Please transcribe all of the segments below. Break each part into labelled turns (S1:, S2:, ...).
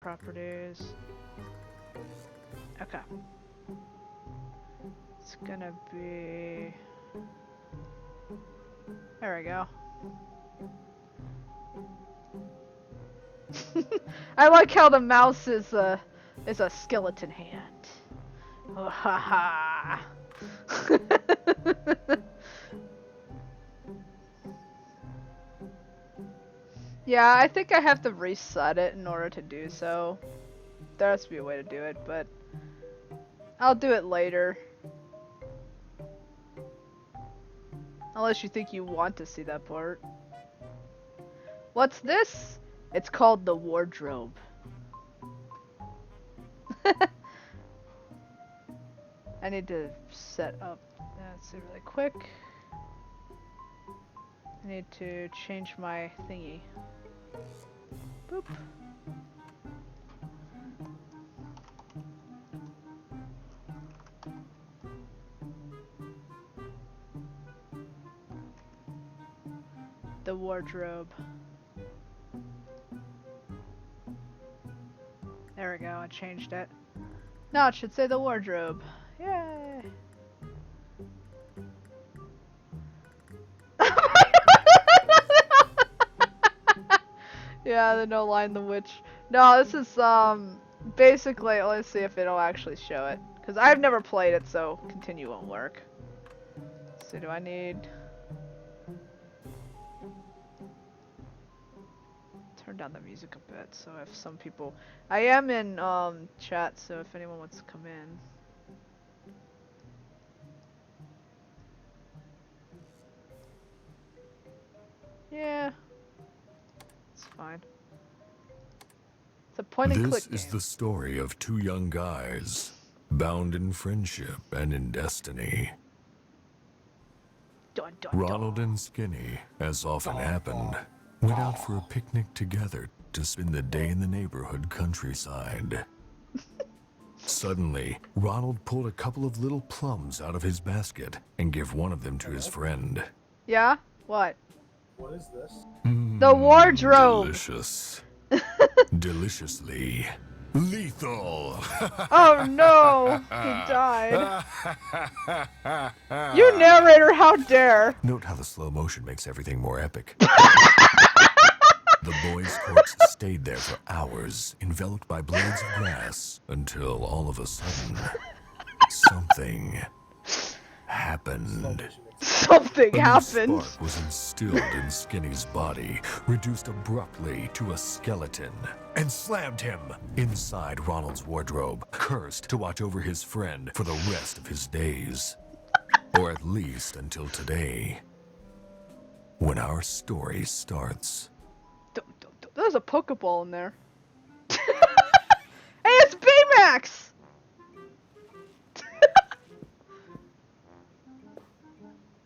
S1: Properties. Okay. It's gonna be... There we go. I like how the mouse is a skeleton hand. Oh, ha ha. Yeah, I think I have to reset it in order to do so. There has to be a way to do it, but I'll do it later. Unless you think you want to see that part. What's this? It's called the wardrobe. I need to set up that really quick. I need to change my thingy. Boop. The wardrobe. There we go, I changed it. Now it should say the wardrobe. Yay! Yeah, the no line the witch. No, this is basically, let's see if it'll actually show it. Because I've never played it, so continue won't work. So do I need... Turn down the music a bit, so if some people... I am in chat, so if anyone wants to come in. Yeah. It's fine. It's a point and click game.
S2: This is the story of two young guys, bound in friendship and in destiny.
S1: Dun, dun,
S2: Ronald
S1: dun.
S2: and Skinny, as often happened, went out for a picnic together to spend the day in the neighborhood countryside. Suddenly, Ronald pulled a couple of little plums out of his basket and gave one of them to his friend.
S1: Yeah? What?
S3: What is this?
S1: The wardrobe!
S2: Delicious. Deliciously lethal.
S1: Oh no! He died. You narrator, how dare!
S2: Note how the slow motion makes everything more epic. The boy's corpse stayed there for hours, enveloped by blades of grass, until all of a sudden, something happened.
S1: Something
S2: A new
S1: happened.
S2: spark was instilled in Skinny's body, reduced abruptly to a skeleton, and slammed him inside Ronald's wardrobe, cursed to watch over his friend for the rest of his days. Or at least until today, when our story starts.
S1: There's a Pokeball in there. Hey, it's Baymax!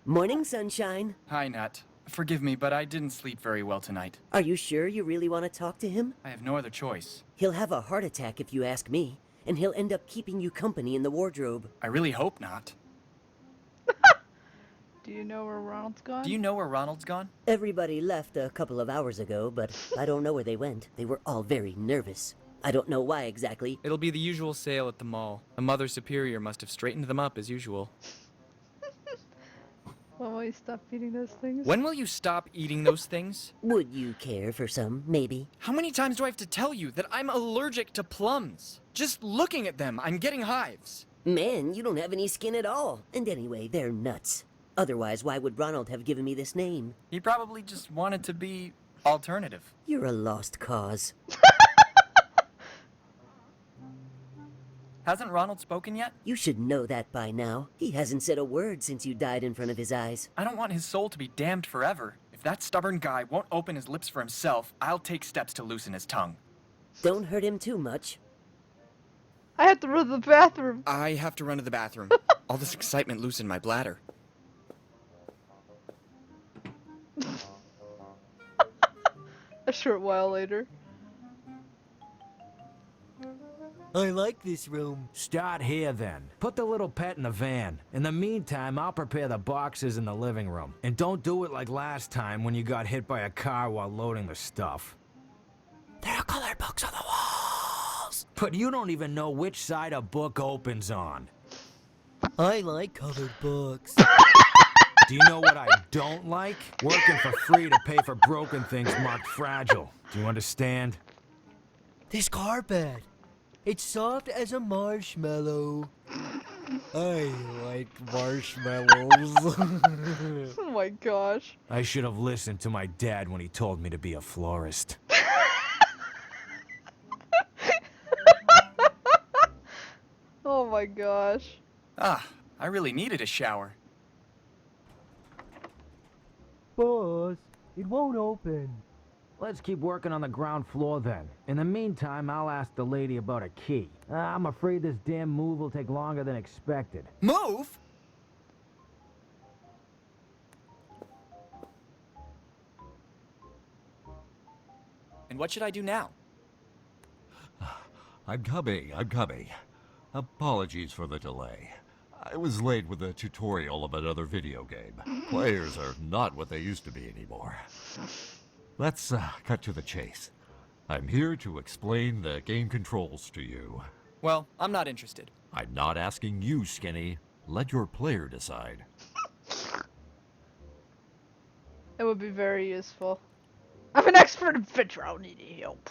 S4: Morning, sunshine.
S5: Hi, Nat. Forgive me, but I didn't sleep very well tonight.
S4: Are you sure you really want to talk to him?
S5: I have no other choice.
S4: He'll have a heart attack if you ask me, and he'll end up keeping you company in the wardrobe.
S5: I really hope not.
S1: Do you know where Ronald's gone?
S5: Do you know where Ronald's gone?
S4: Everybody left a couple of hours ago, but I don't know where they went. They were all very nervous. I don't know why exactly.
S5: It'll be the usual sale at the mall. A Mother Superior must have straightened them up as usual.
S1: When will you stop eating those things?
S5: When will you stop eating those things?
S4: Would you care for some, maybe?
S5: How many times do I have to tell you that I'm allergic to plums? Just looking at them, I'm getting hives.
S4: Man, you don't have any skin at all. And anyway, they're nuts. Otherwise, why would Ronald have given me this name?
S5: He probably just wanted to be alternative.
S4: You're a lost cause.
S5: Hasn't Ronald spoken yet?
S4: You should know that by now. He hasn't said a word since you died in front of his eyes.
S5: I don't want his soul to be damned forever. If that stubborn guy won't open his lips for himself, I'll take steps to loosen his tongue.
S4: Don't hurt him too much.
S1: I have to run to the bathroom.
S5: I have to run to the bathroom. All this excitement loosened my bladder.
S1: A short while later.
S6: I like this room. Start here then. Put the little pet in the van. In the meantime, I'll prepare the boxes in the living room. And don't do it like last time when you got hit by a car while loading the stuff.
S4: There are colored books on the wall.
S6: But you don't even know which side a book opens on.
S4: I like colored books.
S6: Do you know what I don't like? Working for free to pay for broken things marked fragile. Do you understand?
S4: This carpet. It's soft as a marshmallow. I like marshmallows.
S1: Oh my gosh.
S6: I should have listened to my dad when he told me to be a florist.
S1: Oh my gosh.
S5: Ah, I really needed a shower.
S4: Boss, it won't open.
S6: Let's keep working on the ground floor then. In the meantime, I'll ask the lady about a key. I'm afraid this damn move will take longer than expected.
S5: Move? And what should I do now?
S2: I'm coming. Apologies for the delay. I was late with a tutorial of another video game. Players are not what they used to be anymore. Let's cut to the chase. I'm here to explain the game controls to you.
S5: Well, I'm not interested.
S2: I'm not asking you, Skinny. Let your player decide.
S1: It would be very useful. I'm an expert adventurer. I don't need any help.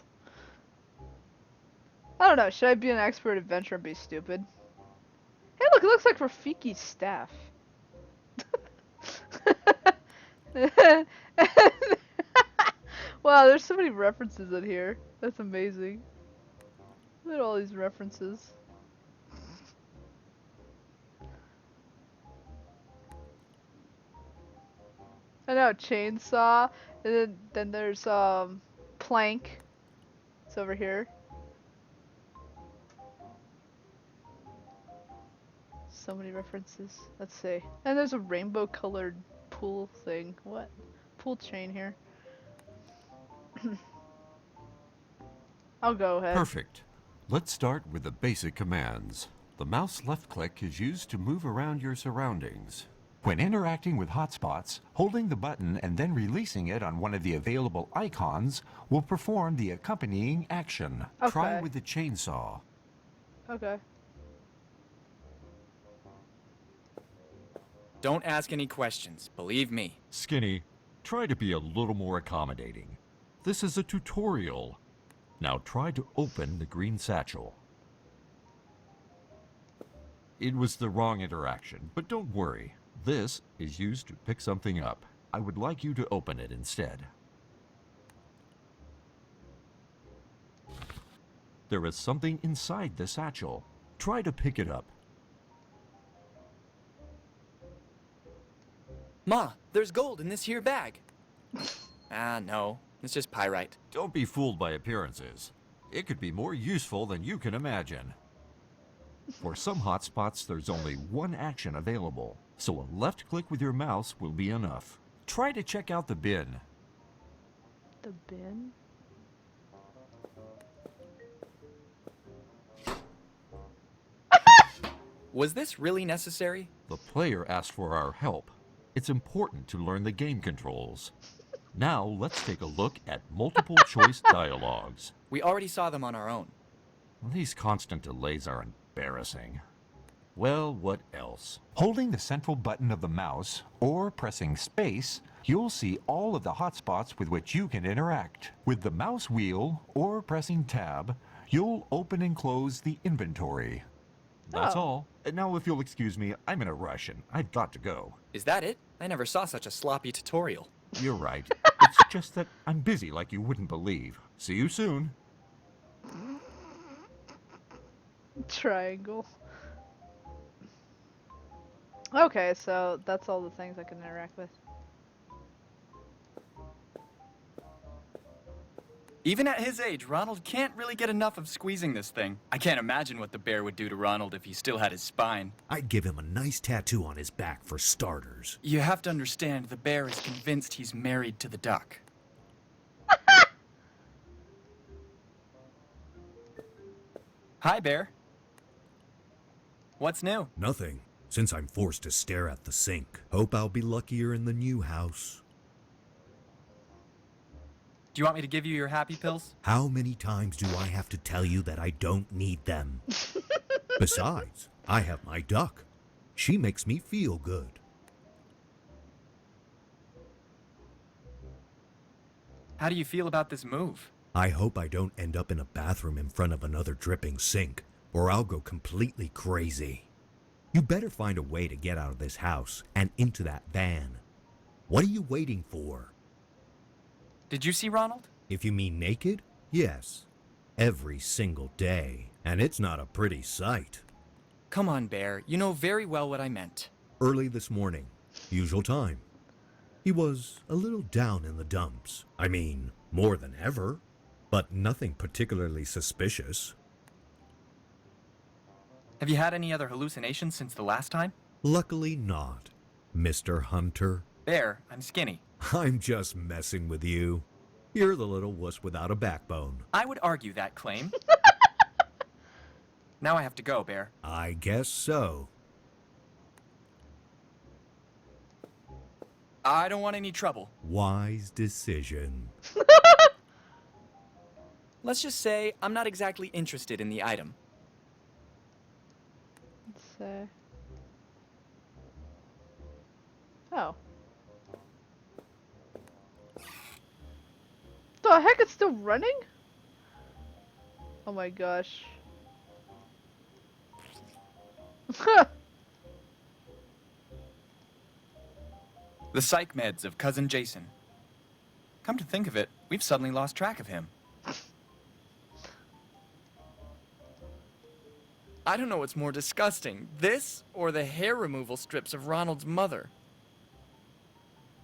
S1: I don't know. Should I be an expert adventurer and be stupid? Hey, look! It looks like Rafiki's staff. Wow, there's so many references in here. That's amazing. Look at all these references. I know, chainsaw, and then there's plank. It's over here. So many references. Let's see. And there's a rainbow colored pool thing. What? Pool chain here. I'll go ahead.
S2: Perfect. Let's start with the basic commands. The mouse left click is used to move around your surroundings.
S3: When interacting with hotspots, holding the button and then releasing it on one of the available icons will perform the accompanying action.
S1: Okay.
S2: Try with the chainsaw.
S1: Okay.
S5: Don't ask any questions, believe me.
S2: Skinny, try to be a little more accommodating. This is a tutorial. Now try to open the green satchel. It was the wrong interaction, but don't worry. This is used to pick something up. I would like you to open it instead. There is something inside the satchel. Try to pick it up.
S5: Ma, there's gold in this here bag. Ah, no. It's just pyrite.
S2: Don't be fooled by appearances. It could be more useful than you can imagine. For some hotspots, there's only one action available, so a left click with your mouse will be enough. Try to check out the bin.
S1: The bin?
S5: Was this really necessary?
S2: The player asked for our help. It's important to learn the game controls. Now, let's take a look at multiple choice dialogues.
S5: We already saw them on our own.
S2: These constant delays are embarrassing. Well, what else?
S3: Holding the central button of the mouse or pressing space, you'll see all of the hotspots with which you can interact. With the mouse wheel or pressing tab, you'll open and close the inventory.
S2: That's
S1: Oh.
S2: all. And now, if you'll excuse me, I'm in a rush and I've got to go.
S5: Is that it? I never saw such a sloppy tutorial.
S2: You're right. It's just that I'm busy like you wouldn't believe. See you soon.
S1: Triangle. Okay, so that's all the things I can interact with.
S5: Even at his age, Ronald can't really get enough of squeezing this thing. I can't imagine what the bear would do to Ronald if he still had his spine.
S7: I'd give him a nice tattoo on his back for starters.
S5: You have to understand, the bear is convinced he's married to the duck. Hi, bear. What's new?
S7: Nothing, since I'm forced to stare at the sink. Hope I'll be luckier in the new house.
S5: Do you want me to give you your happy pills?
S7: How many times do I have to tell you that I don't need them? Besides, I have my duck. She makes me feel good.
S5: How do you feel about this move?
S7: I hope I don't end up in a bathroom in front of another dripping sink, or I'll go completely crazy. You better find a way to get out of this house and into that van. What are you waiting for?
S5: Did you see Ronald?
S7: If you mean naked, yes. Every single day. And it's not a pretty sight.
S5: Come on, Bear. You know very well what I meant.
S7: Early this morning, usual time. He was a little down in the dumps. I mean, more than ever. But nothing particularly suspicious.
S5: Have you had any other hallucinations since the last time?
S7: Luckily not, Mr. Hunter.
S5: Bear, I'm Skinny.
S7: I'm just messing with you. You're the little wuss without a backbone.
S5: I would argue that claim. Now I have to go, Bear.
S7: I guess so.
S5: I don't want any trouble.
S7: Wise decision.
S5: Let's just say I'm not exactly interested in the item.
S1: Let's say. Oh. The heck, it's still running? Oh my gosh.
S5: The psych meds of Cousin Jason. Come to think of it, we've suddenly lost track of him. I don't know what's more disgusting, this or the hair removal strips of Ronald's mother.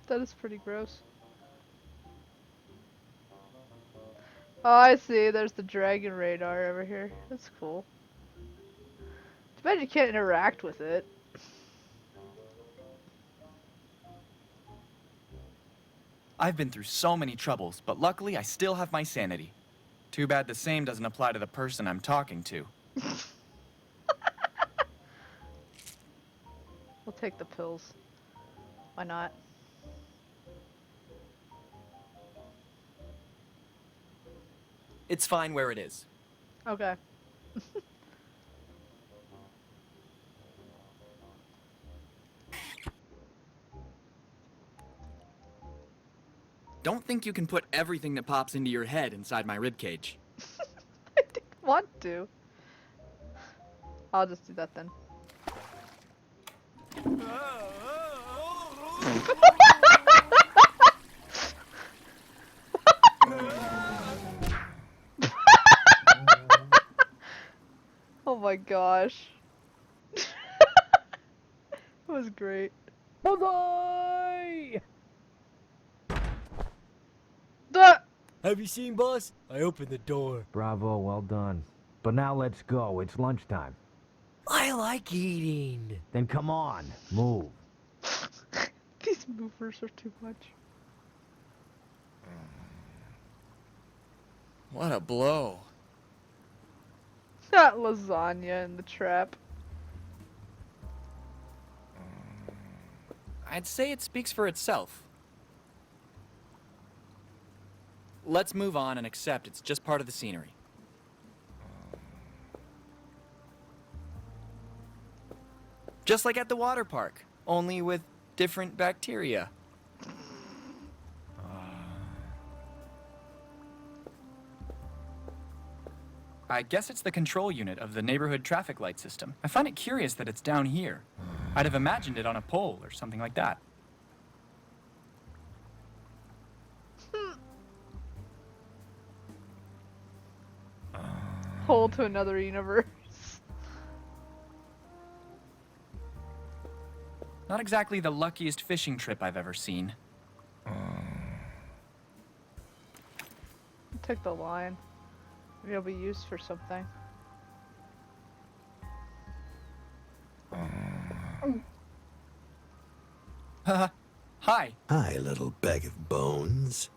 S1: That is pretty gross. Oh, I see. There's the dragon radar over here. That's cool. Too bad you can't interact with it.
S5: I've been through so many troubles, but luckily I still have my sanity. Too bad the same doesn't apply to the person I'm talking to.
S1: We'll take the pills. Why not?
S5: It's fine where it is.
S1: Okay.
S5: Don't think you can put everything that pops into your head inside my ribcage.
S1: I didn't want to. I'll just do that then. Oh my gosh. That was great.
S6: Bullseye!
S8: Have you seen boss? I opened the door.
S6: Bravo, well done. But now let's go. It's lunchtime.
S8: I like eating.
S6: Then come on, move.
S1: These movers are too much.
S5: What a blow.
S1: That lasagna in the trap.
S5: I'd say it speaks for itself. Let's move on and accept it's just part of the scenery. Just like at the water park, only with different bacteria. I guess it's the control unit of the neighborhood traffic light system. I find it curious that it's down here. I'd have imagined it on a pole or something like that.
S1: Hole to another universe.
S5: Not exactly the luckiest fishing trip I've ever seen.
S1: Take the line. Maybe it'll be used for something.
S5: Hi.
S9: Hi, little bag of bones.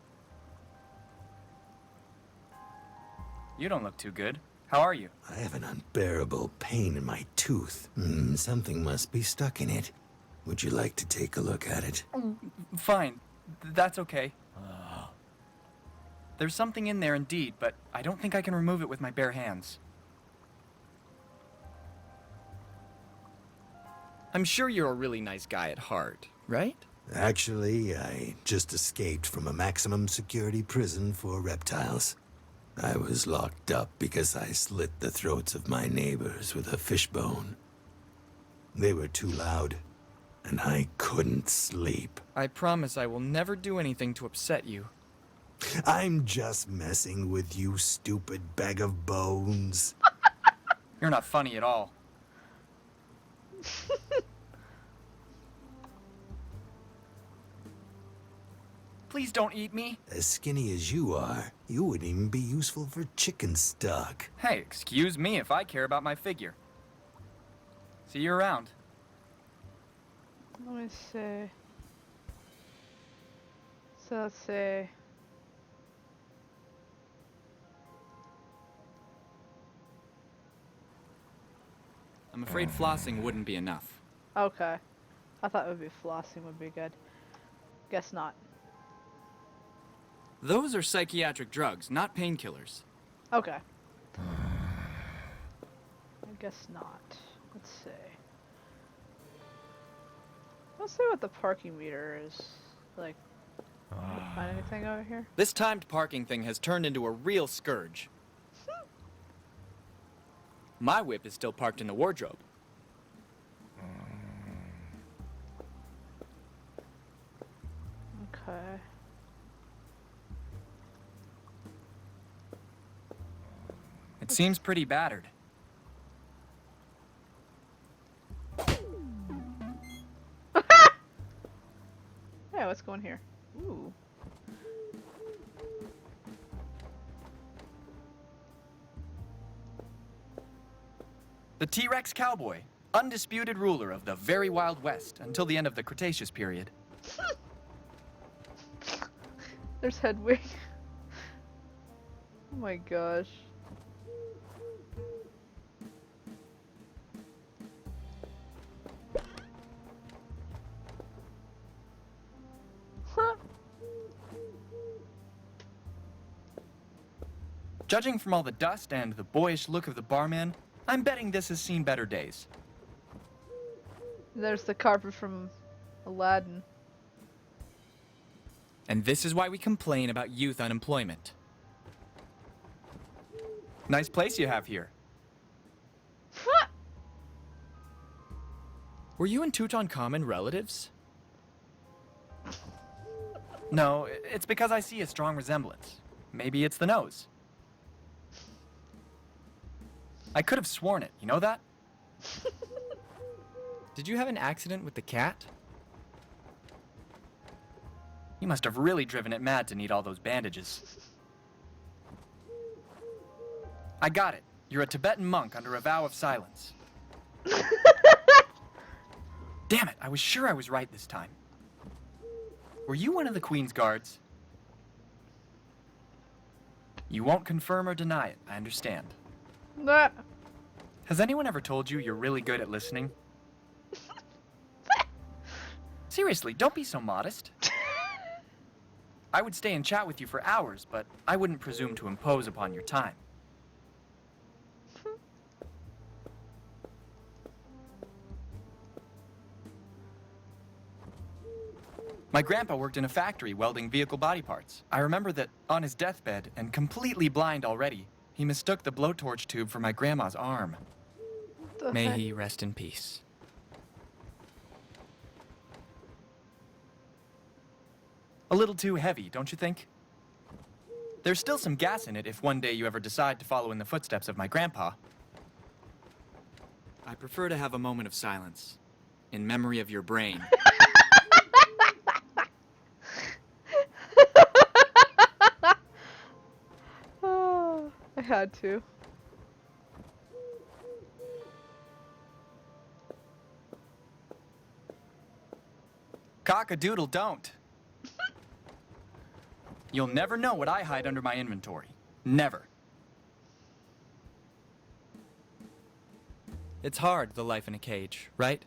S5: You don't look too good. How are you?
S9: I have an unbearable pain in my tooth. Something must be stuck in it. Would you like to take a look at it?
S5: Fine. That's okay. There's something in there indeed, but I don't think I can remove it with my bare hands. I'm sure you're a really nice guy at heart, right?
S9: Actually, I just escaped from a maximum security prison for reptiles. I was locked up because I slit the throats of my neighbors with a fishbone. They were too loud, and I couldn't sleep.
S5: I promise I will never do anything to upset you.
S9: I'm just messing with you, stupid bag of bones.
S5: You're not funny at all. Please don't eat me.
S9: As skinny as you are, you wouldn't even be useful for chicken stock.
S5: Hey, excuse me if I care about my figure. See you around.
S1: Let me see. So let's see.
S5: I'm afraid flossing wouldn't be enough.
S1: Okay. I thought it would be flossing would be good. Guess not.
S5: Those are psychiatric drugs, not painkillers.
S1: Okay. I guess not. Let's see. Let's see what the parking meter is. Like, can you find anything over here?
S5: This timed parking thing has turned into a real scourge. My whip is still parked in the wardrobe.
S1: Okay.
S5: It seems pretty battered.
S1: Hey, what's going here? Ooh.
S5: The T-Rex cowboy, undisputed ruler of the very Wild West until the end of the Cretaceous period.
S1: There's Hedwig. Oh my gosh.
S5: Judging from all the dust and the boyish look of the barman, I'm betting this has seen better days.
S1: There's the carpet from Aladdin.
S5: And this is why we complain about youth unemployment. Nice place you have here. Were you and Tutankhamun relatives? No, it's because I see a strong resemblance. Maybe it's the nose. I could have sworn it, you know that? Did you have an accident with the cat? You must have really driven it mad to need all those bandages. I got it. You're a Tibetan monk under a vow of silence. Damn it, I was sure I was right this time. Were you one of the Queen's guards? You won't confirm or deny it, I understand.
S1: Nah.
S5: Has anyone ever told you you're really good at listening? Seriously, don't be so modest. I would stay and chat with you for hours, but I wouldn't presume to impose upon your time. My grandpa worked in a factory welding vehicle body parts. I remember that on his deathbed, and completely blind already, he mistook the blowtorch tube for my grandma's arm. May he rest in peace. A little too heavy, don't you think? There's still some gas in it if one day you ever decide to follow in the footsteps of my grandpa. I prefer to have a moment of silence, in memory of your brain.
S1: Oh, I had to.
S5: Cock-a-doodle don't. You'll never know what I hide under my inventory. Never. It's hard, the life in a cage, right?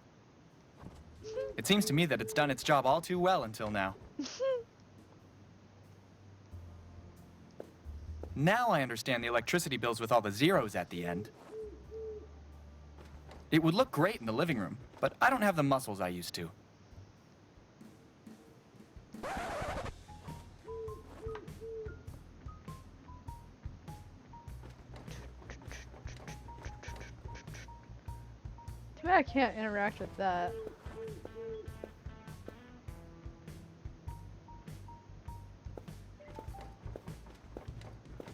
S5: It seems to me that it's done its job all too well until now. Now I understand the electricity bills with all the zeros at the end. It would look great in the living room, but I don't have the muscles I used to.
S1: Too bad I can't interact with that.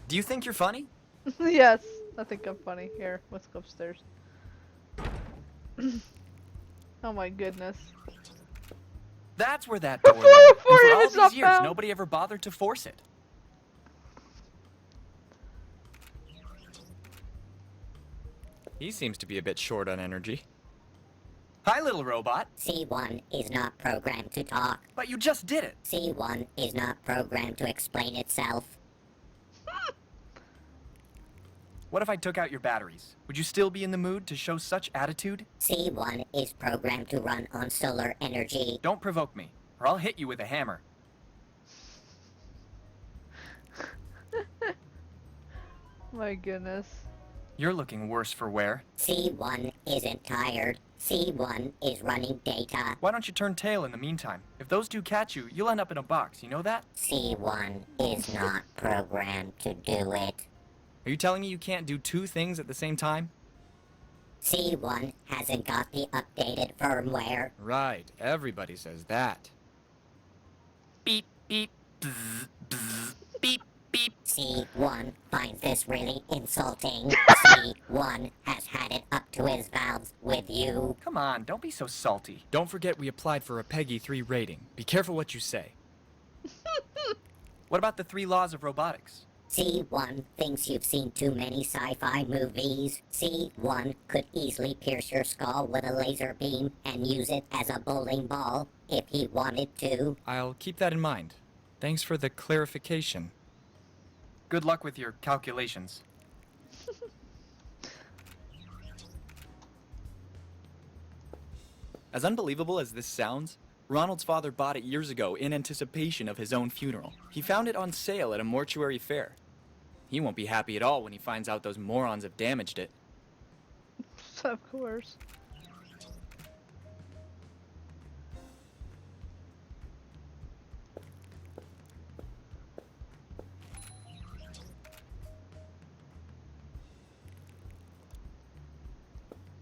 S5: Do you think you're funny?
S1: Yes, I think I'm funny. Here, let's go upstairs. Oh my goodness.
S5: That's where that door led.
S1: Before
S5: And for
S1: it
S5: all
S1: was not
S5: these years,
S1: found.
S5: nobody ever bothered to force it. He seems to be a bit short on energy. Hi, little robot.
S10: C1 is not programmed to talk.
S5: But you just did it.
S10: C1 is not programmed to explain itself.
S5: What if I took out your batteries? Would you still be in the mood to show such attitude?
S10: C1 is programmed to run on solar energy.
S5: Don't provoke me, or I'll hit you with a hammer.
S1: My goodness.
S5: You're looking worse for wear.
S10: C1 isn't tired. C1 is running data.
S5: Why don't you turn tail in the meantime? If those two catch you, you'll end up in a box, you know that?
S10: C1 is not programmed to do it.
S5: Are you telling me you can't do two things at the same time?
S10: C1 hasn't got the updated firmware.
S5: Right, everybody says that. Beep, beep, bzz, bzz, beep, beep.
S10: C1 finds this really insulting. C1 has had it up to his valves with you.
S5: Come on, don't be so salty. Don't forget we applied for a PEGI 3 rating. Be careful what you say. What about the 3 laws of robotics?
S10: C1 thinks you've seen too many sci-fi movies. C1 could easily pierce your skull with a laser beam and use it as a bowling ball if he wanted to.
S5: I'll keep that in mind. Thanks for the clarification. Good luck with your calculations. As unbelievable as this sounds, Ronald's father bought it years ago in anticipation of his own funeral. He found it on sale at a mortuary fair. He won't be happy at all when he finds out those morons have damaged it.
S1: Of course.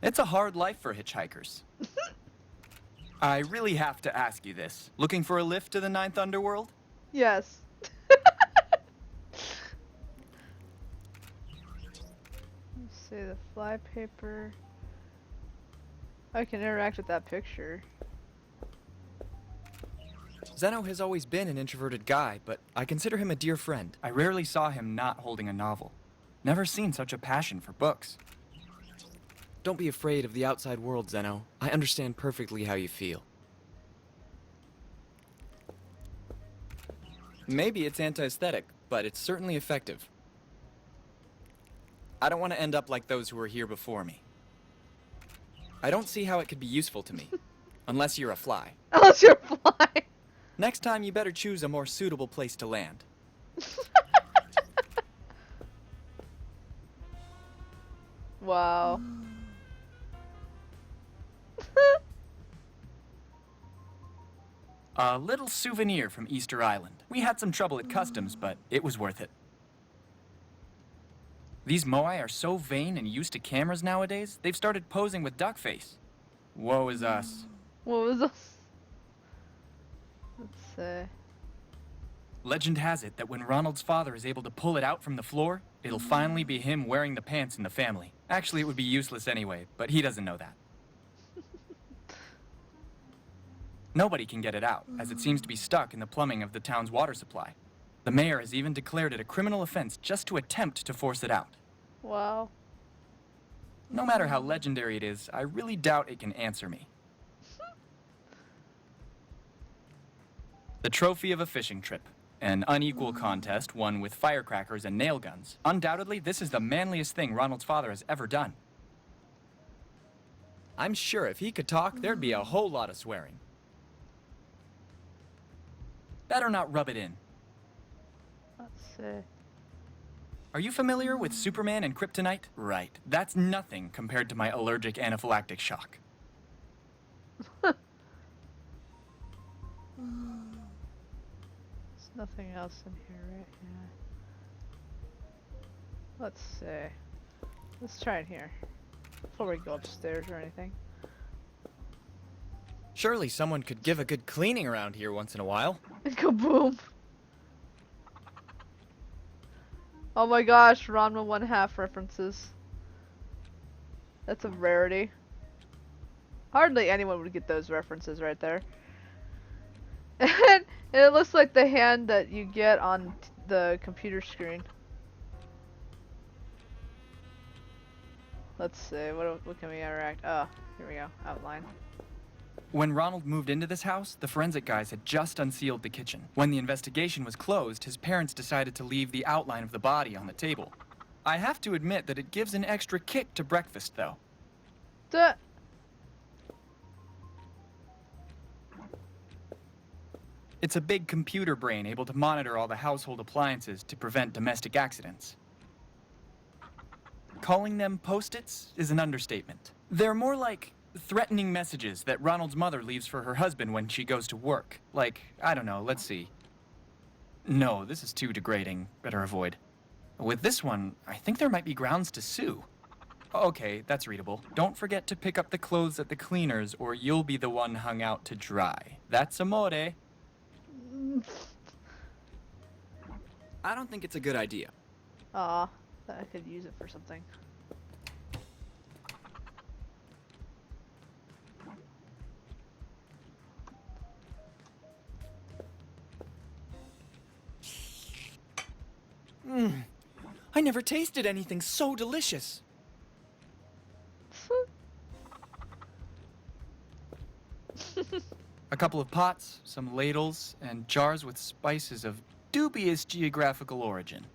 S5: It's a hard life for hitchhikers. I really have to ask you this. Looking for a lift to the 9th Underworld?
S1: Yes. Let's see the flypaper. I can interact with that picture.
S5: Zeno has always been an introverted guy, but I consider him a dear friend. I rarely saw him not holding a novel. Never seen such a passion for books. Don't be afraid of the outside world, Zeno. I understand perfectly how you feel. Maybe it's anti-aesthetic, but it's certainly effective. I don't want to end up like those who were here before me. I don't see how it could be useful to me, unless you're a fly.
S1: Unless you're a fly.
S5: Next time, you better choose a more suitable place to land.
S1: Wow.
S5: A little souvenir from Easter Island. We had some trouble at customs, but it was worth it. These moai are so vain and used to cameras nowadays, they've started posing with duck face. Woe is us.
S1: What was this? Let's see.
S5: Legend has it that when Ronald's father is able to pull it out from the floor, it'll finally be him wearing the pants in the family. Actually, it would be useless anyway, but he doesn't know that. Nobody can get it out, as it seems to be stuck in the plumbing of the town's water supply. The mayor has even declared it a criminal offense just to attempt to force it out.
S1: Wow.
S5: No matter how legendary it is, I really doubt it can answer me. The trophy of a fishing trip. An unequal contest won with firecrackers and nail guns. Undoubtedly, this is the manliest thing Ronald's father has ever done. I'm sure if he could talk, there'd be a whole lot of swearing. Better not rub it in.
S1: Let's see.
S5: Are you familiar with Superman and kryptonite? Right. That's nothing compared to my allergic anaphylactic shock.
S1: There's nothing else in here, right? Yeah. Let's see. Let's try it here. Before we go upstairs or anything.
S5: Surely someone could give a good cleaning around here once in a while.
S1: Kaboom! Oh my gosh, Ranma 1/2 references. That's a rarity. Hardly anyone would get those references right there. And it looks like the hand that you get on the computer screen. Let's see, what can we interact? Oh, here we go, outline.
S5: When Ronald moved into this house, the forensic guys had just unsealed the kitchen. When the investigation was closed, his parents decided to leave the outline of the body on the table. I have to admit that it gives an extra kick to breakfast, though.
S1: Duh.
S5: It's a big computer brain able to monitor all the household appliances to prevent domestic accidents. Calling them post-its is an understatement. They're more like threatening messages that Ronald's mother leaves for her husband when she goes to work. Like, I don't know, let's see. No, this is too degrading. Better avoid. With this one, I think there might be grounds to sue. Okay, that's readable. Don't forget to pick up the clothes at the cleaners or you'll be the one hung out to dry. That's amore. I don't think it's a good idea.
S1: Aw, thought I could use it for something.
S5: I never tasted anything so delicious. A couple of pots, some ladles, and jars with spices of dubious geographical origin.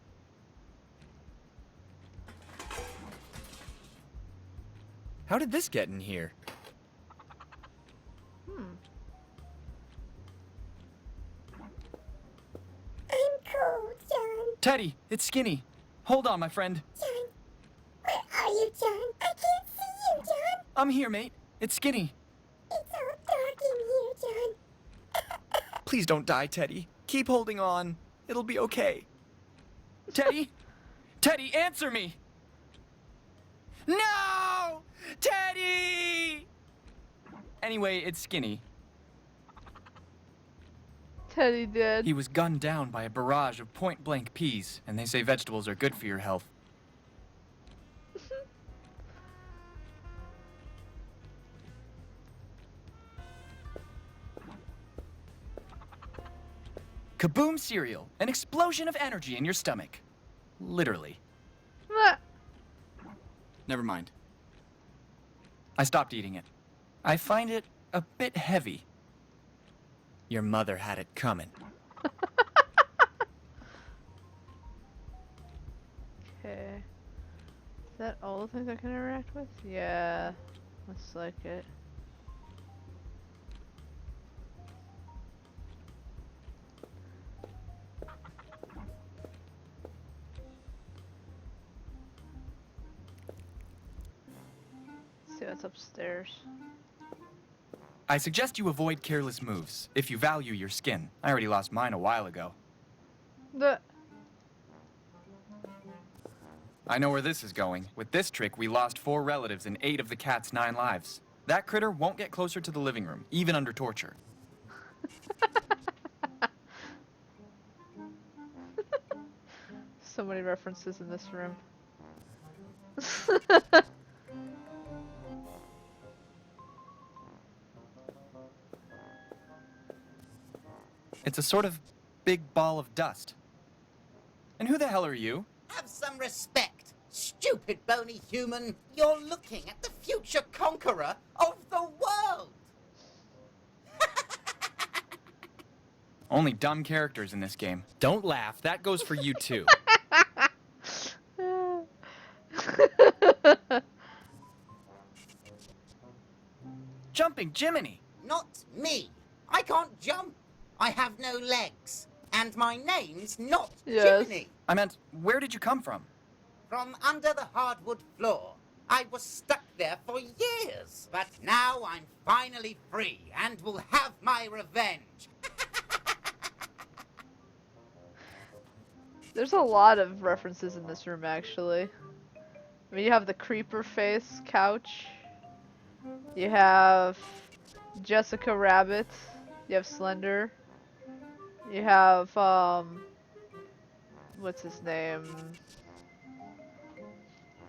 S5: How did this get in here?
S10: I'm cold, John.
S5: Teddy, it's Skinny. Hold on, my friend.
S10: John, where are you, John? I can't see you, John.
S5: I'm here, mate. It's Skinny.
S10: It's all dark in here, John.
S5: Please don't die, Teddy. Keep holding on. It'll be okay. Teddy? Teddy, answer me! No! Teddy! Anyway, it's Skinny.
S1: Teddy did.
S5: He was gunned down by a barrage of point-blank peas, and they say vegetables are good for your health. Kaboom cereal, an explosion of energy in your stomach. Literally.
S1: Ah.
S5: Never mind. I stopped eating it. I find it a bit heavy. Your mother had it coming.
S1: Okay. Is that all the things I can interact with? Yeah. Looks like it. Let's see what's upstairs.
S5: I suggest you avoid careless moves, if you value your skin. I already lost mine a while ago. I know where this is going. With this trick, we lost 4 relatives and 8 of the cat's 9 lives. That critter won't get closer to the living room, even under torture.
S1: So many references in this room.
S5: It's a sort of big ball of dust. And who the hell are you?
S11: Have some respect, stupid bony human. You're looking at the future conqueror of the world.
S5: Only dumb characters in this game. Don't laugh, that goes for you too. Jumping Jiminy!
S11: Not me. I can't jump. I have no legs. And my name's not
S1: Yes.
S11: Jiminy.
S5: I meant, where did you come from?
S11: From under the hardwood floor. I was stuck there for years, but now I'm finally free and will have my revenge.
S1: There's a lot of references in this room, actually. I mean, you have the creeper face couch. You have Jessica Rabbit. You have Slender. You have, what's his name?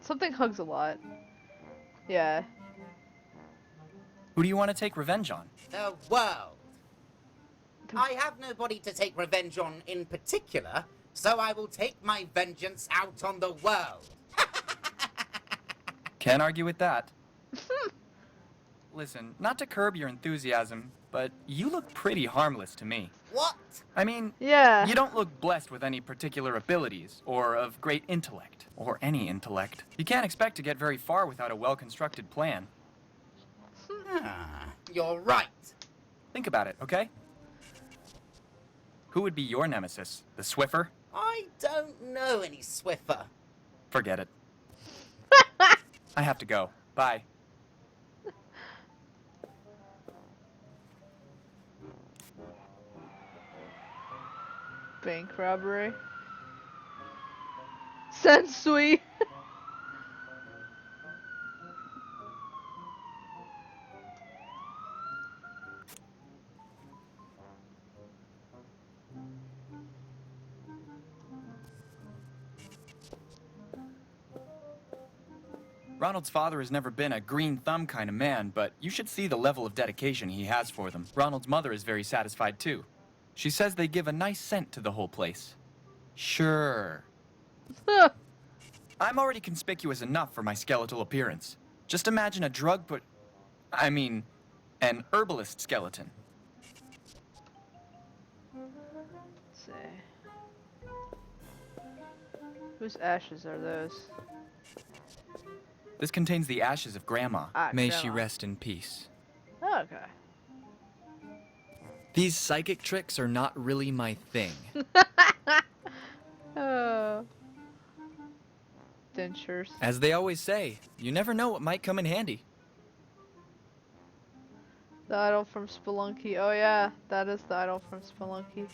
S1: Something Hugs a Lot. Yeah.
S5: Who do you want to take revenge on?
S11: The world. I have nobody to take revenge on in particular, so I will take my vengeance out on the world.
S5: Can't argue with that. Listen, not to curb your enthusiasm, but you look pretty harmless to me.
S11: What?
S5: I mean,
S1: Yeah.
S5: you don't look blessed with any particular abilities, or of great intellect, or any intellect. You can't expect to get very far without a well-constructed plan.
S11: You're right.
S5: Think about it, okay? Who would be your nemesis? The Swiffer?
S11: I don't know any Swiffer.
S5: Forget it. I have to go. Bye.
S1: Bank robbery. Sensui.
S5: Ronald's father has never been a green thumb kind of man, but you should see the level of dedication he has for them. Ronald's mother is very satisfied too. She says they give a nice scent to the whole place. Sure. I'm already conspicuous enough for my skeletal appearance. Just imagine a an herbalist skeleton.
S1: Let's see. Whose ashes are those?
S5: This contains the ashes of Grandma. May she
S1: Grandma.
S5: rest in peace.
S1: Okay.
S5: These psychic tricks are not really my thing.
S1: Oh. Dentures.
S5: As they always say, you never know what might come in handy.
S1: The idol from Spelunky. Oh yeah, that is the idol from Spelunky.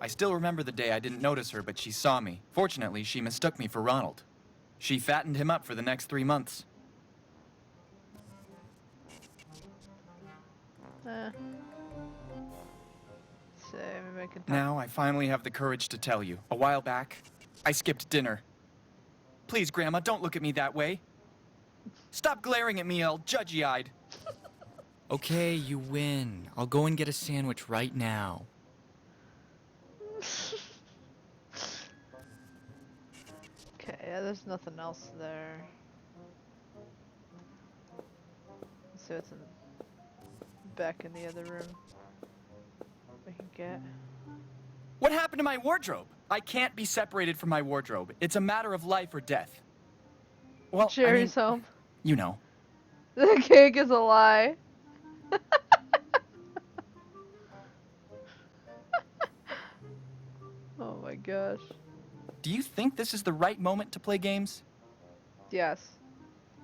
S5: I still remember the day I didn't notice her, but she saw me. Fortunately, she mistook me for Ronald. She fattened him up for the next 3 months.
S1: Let's see, maybe I can talk.
S5: Now I finally have the courage to tell you. A while back, I skipped dinner. Please, Grandma, don't look at me that way. Stop glaring at me all judgy-eyed. Okay, you win. I'll go and get a sandwich right now.
S1: Okay, yeah, there's nothing else there. Let's see what's in back in the other room. We can get.
S5: What happened to my wardrobe? I can't be separated from my wardrobe. It's a matter of life or death. Well,
S1: Jerry's home.
S5: You know.
S1: The cake is a lie. Oh my gosh.
S5: Do you think this is the right moment to play games?
S1: Yes.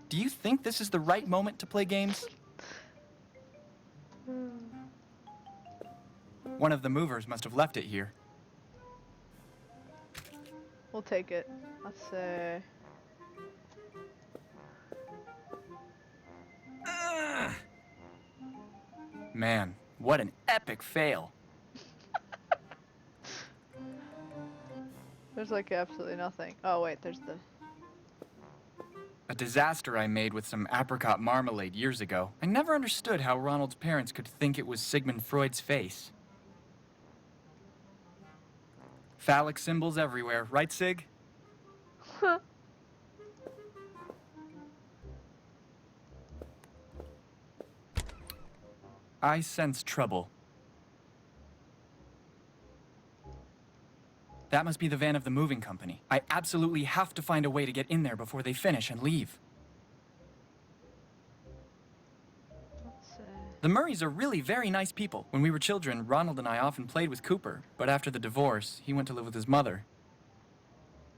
S5: Do you think this is the right moment to play games? One of the movers must have left it here.
S1: We'll take it. Let's say.
S5: Man, what an epic fail.
S1: There's like absolutely nothing. Oh wait, there's the.
S5: A disaster I made with some apricot marmalade years ago. I never understood how Ronald's parents could think it was Sigmund Freud's face. Phallic symbols everywhere, right, Sig? I sense trouble. That must be the van of the moving company. I absolutely have to find a way to get in there before they finish and leave. The Murrays are really very nice people. When we were children, Ronald and I often played with Cooper, but after the divorce, he went to live with his mother.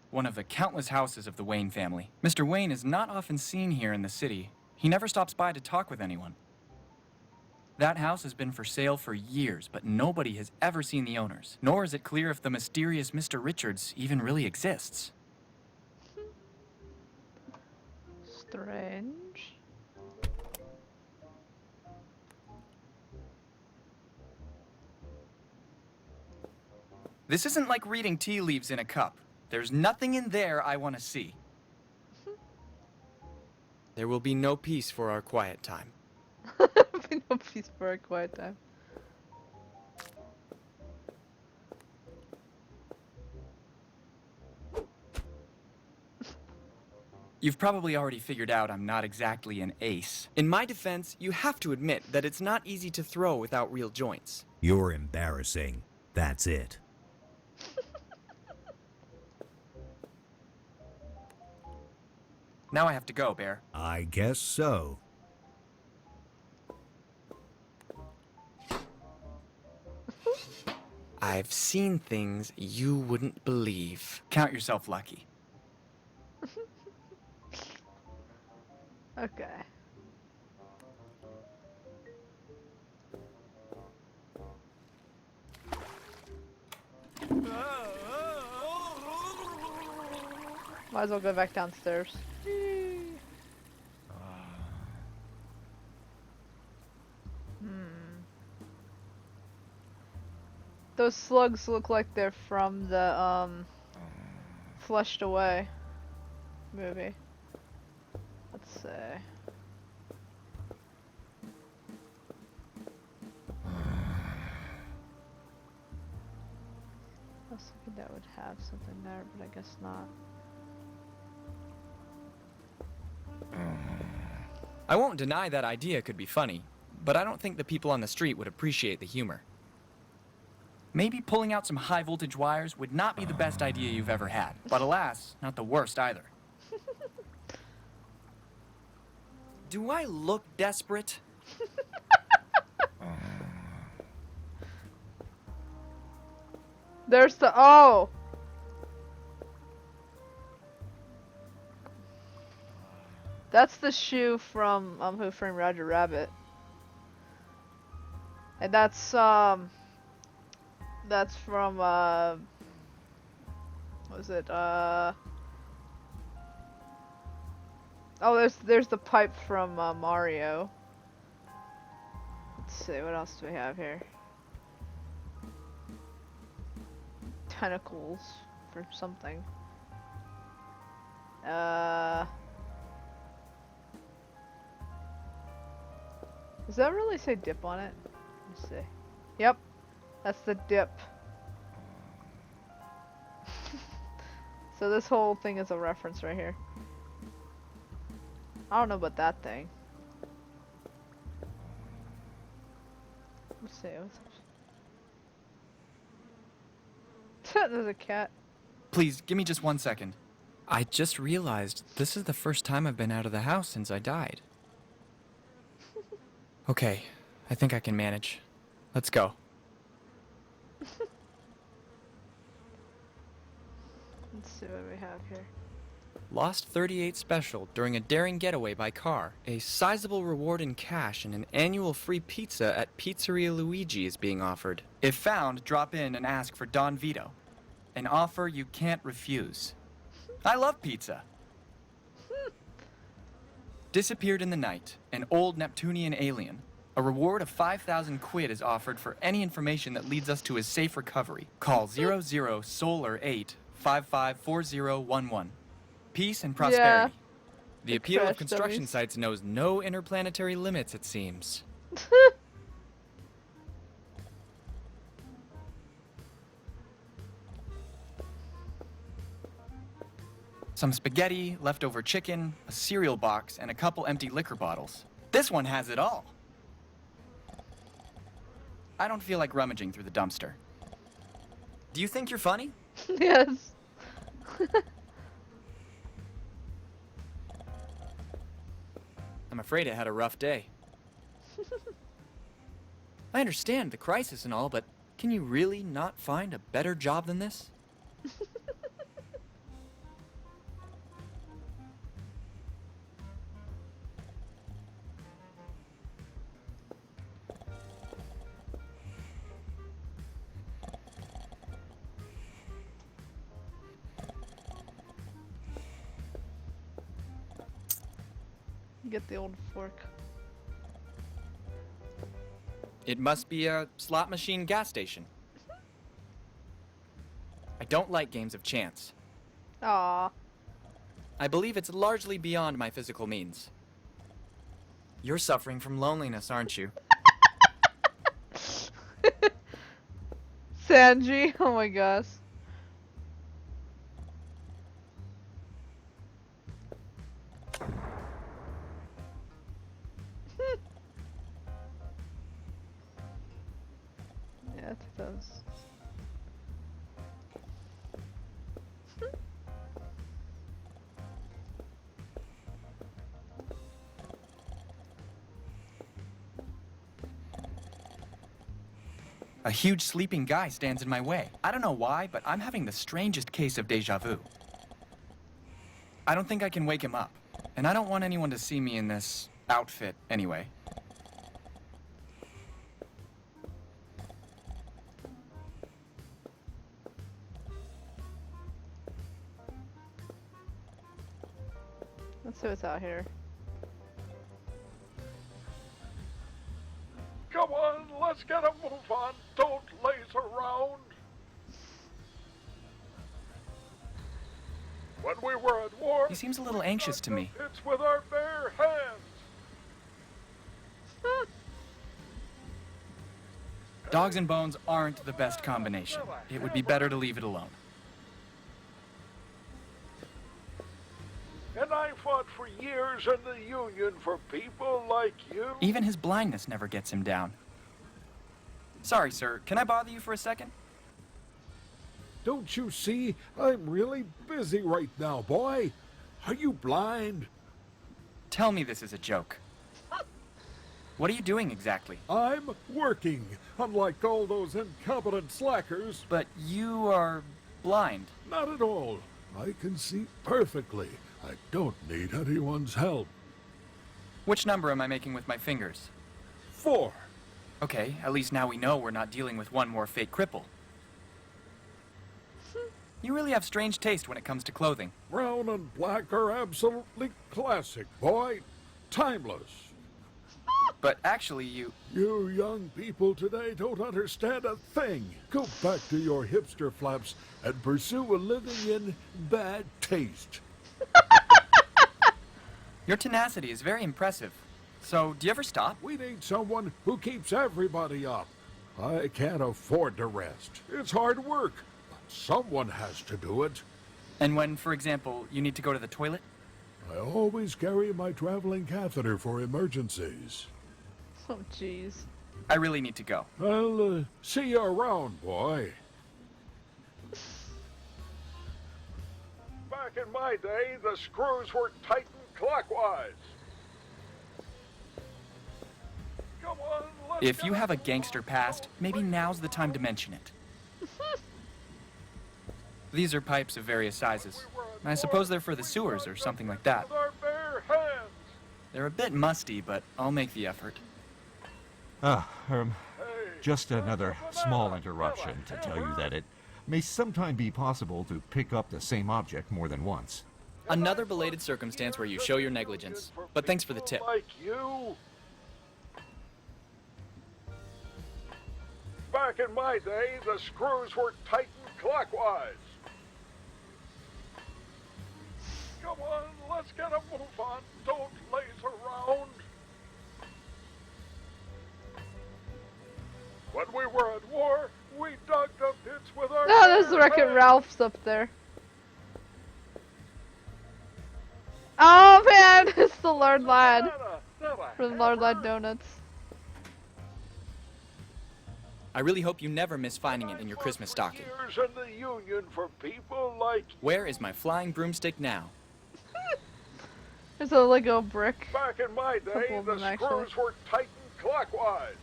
S5: One of the countless houses of the Wayne family. Mr. Wayne is not often seen here in the city. He never stops by to talk with anyone. That house has been for sale for years, but nobody has ever seen the owners. Nor is it clear if the mysterious Mr. Richards even really exists.
S1: Strange.
S5: This isn't like reading tea leaves in a cup. There's nothing in there I want to see. There will be no peace for our quiet time.
S1: No peace for a quiet time.
S5: You've probably already figured out I'm not exactly an ace. In my defense, you have to admit that it's not easy to throw without real joints.
S7: You're embarrassing. That's it.
S5: Now I have to go, Bear.
S7: I guess so.
S5: I've seen things you wouldn't believe. Count yourself lucky.
S1: Okay. Might as well go back downstairs. Those slugs look like they're from the Flushed Away movie. Let's see. I was thinking that would have something there, but I guess not.
S5: I won't deny that idea could be funny, but I don't think the people on the street would appreciate the humor. Maybe pulling out some high voltage wires would not be the best idea you've ever had, but alas, not the worst either. Do I look desperate?
S1: There's the oh. That's the shoe from Who Framed Roger Rabbit. And that's from what was it? Oh, there's the pipe from Mario. Let's see, what else do we have here? Tentacles for something. Does that really say dip on it? Let's see. Yep, that's the dip. So this whole thing is a reference right here. I don't know about that thing. Let's see. There's a cat.
S5: Please, give me just 1 second. I just realized this is the first time I've been out of the house since I died. Okay, I think I can manage. Let's go.
S1: Let's see what we have here.
S5: Lost 38 special during a daring getaway by car. A sizable reward in cash and an annual free pizza at Pizzeria Luigi is being offered. If found, drop in and ask for Don Vito. An offer you can't refuse. I love pizza. Disappeared in the night. An old Neptunian alien. A reward of 5,000 quid is offered for any information that leads us to his safe recovery. Call 00 Solar 8 554011. Peace and prosperity.
S1: Yeah.
S5: The appeal of
S1: Crash
S5: construction
S1: dummies.
S5: sites knows no interplanetary limits, it seems. Some spaghetti, leftover chicken, a cereal box, and a couple empty liquor bottles. This one has it all. I don't feel like rummaging through the dumpster. Do you think you're funny?
S1: Yes.
S5: I'm afraid I had a rough day. I understand the crisis and all, but can you really not find a better job than this?
S1: Get the old fork.
S5: It must be a slot machine gas station. I don't like games of chance.
S1: Aww.
S5: I believe it's largely beyond my physical means. You're suffering from loneliness, aren't you?
S1: Sanji, oh my gosh. Yeah, it does.
S5: A huge sleeping guy stands in my way. I don't know why, but I'm having the strangest case of deja vu. I don't think I can wake him up, and I don't want anyone to see me in this outfit anyway.
S1: Let's see what's out here.
S12: Come on, let's get a move on. Don't laze around. When we were at war,
S5: He seems a little anxious to me.
S12: it's with our bare hands.
S5: Dogs and bones aren't the best combination. It would be better to leave it alone.
S12: And I fought for years in the Union for people like you.
S5: Even his blindness never gets him down. Sorry, sir. Can I bother you for a second?
S12: Don't you see? I'm really busy right now, boy. Are you blind?
S5: Tell me this is a joke. What are you doing exactly?
S12: I'm working, unlike all those incompetent slackers.
S5: But you are blind.
S12: Not at all. I can see perfectly. I don't need anyone's help.
S5: Which number am I making with my fingers?
S12: 4.
S5: Okay, at least now we know we're not dealing with one more fake cripple. You really have strange taste when it comes to clothing.
S12: Brown and black are absolutely classic, boy. Timeless.
S5: But actually, you
S12: You young people today don't understand a thing. Go back to your hipster flaps and pursue a living in bad taste.
S5: Your tenacity is very impressive. So, do you ever stop?
S12: We need someone who keeps everybody up. I can't afford to rest. It's hard work, but someone has to do it.
S5: And when, for example, you need to go to the toilet?
S12: I always carry my traveling catheter for emergencies.
S1: Oh, jeez.
S5: I really need to go.
S12: I'll see you around, boy. Back in my day, the screws were tightened clockwise. Come on, let's
S5: If you have a gangster past, maybe now's the time to mention it. These are pipes of various sizes. I suppose they're for the sewers or something like that.
S12: with our bare hands.
S5: They're a bit musty, but I'll make the effort.
S3: Just another small interruption to tell you that it may sometime be possible to pick up the same object more than once.
S5: Another belated circumstance where you show your negligence. But thanks for the tip.
S12: Like you. Back in my day, the screws were tightened clockwise. Come on, let's get a move on. Don't laze around. When we were at war, we dug the pits with our
S1: No, there's
S12: bare
S1: Wreck-It
S12: hands.
S1: Ralph's up there. Oh man, it's the Lord Lad
S12: Not a
S1: from Lord Lad
S12: hammer.
S1: Donuts.
S5: I really hope you never miss finding it in your Christmas stocking.
S12: Years in the Union for people like
S5: Where is my flying broomstick now?
S1: There's a Lego brick.
S12: back in my day,
S1: Couple of
S12: the
S1: them, actually.
S12: screws were tightened clockwise.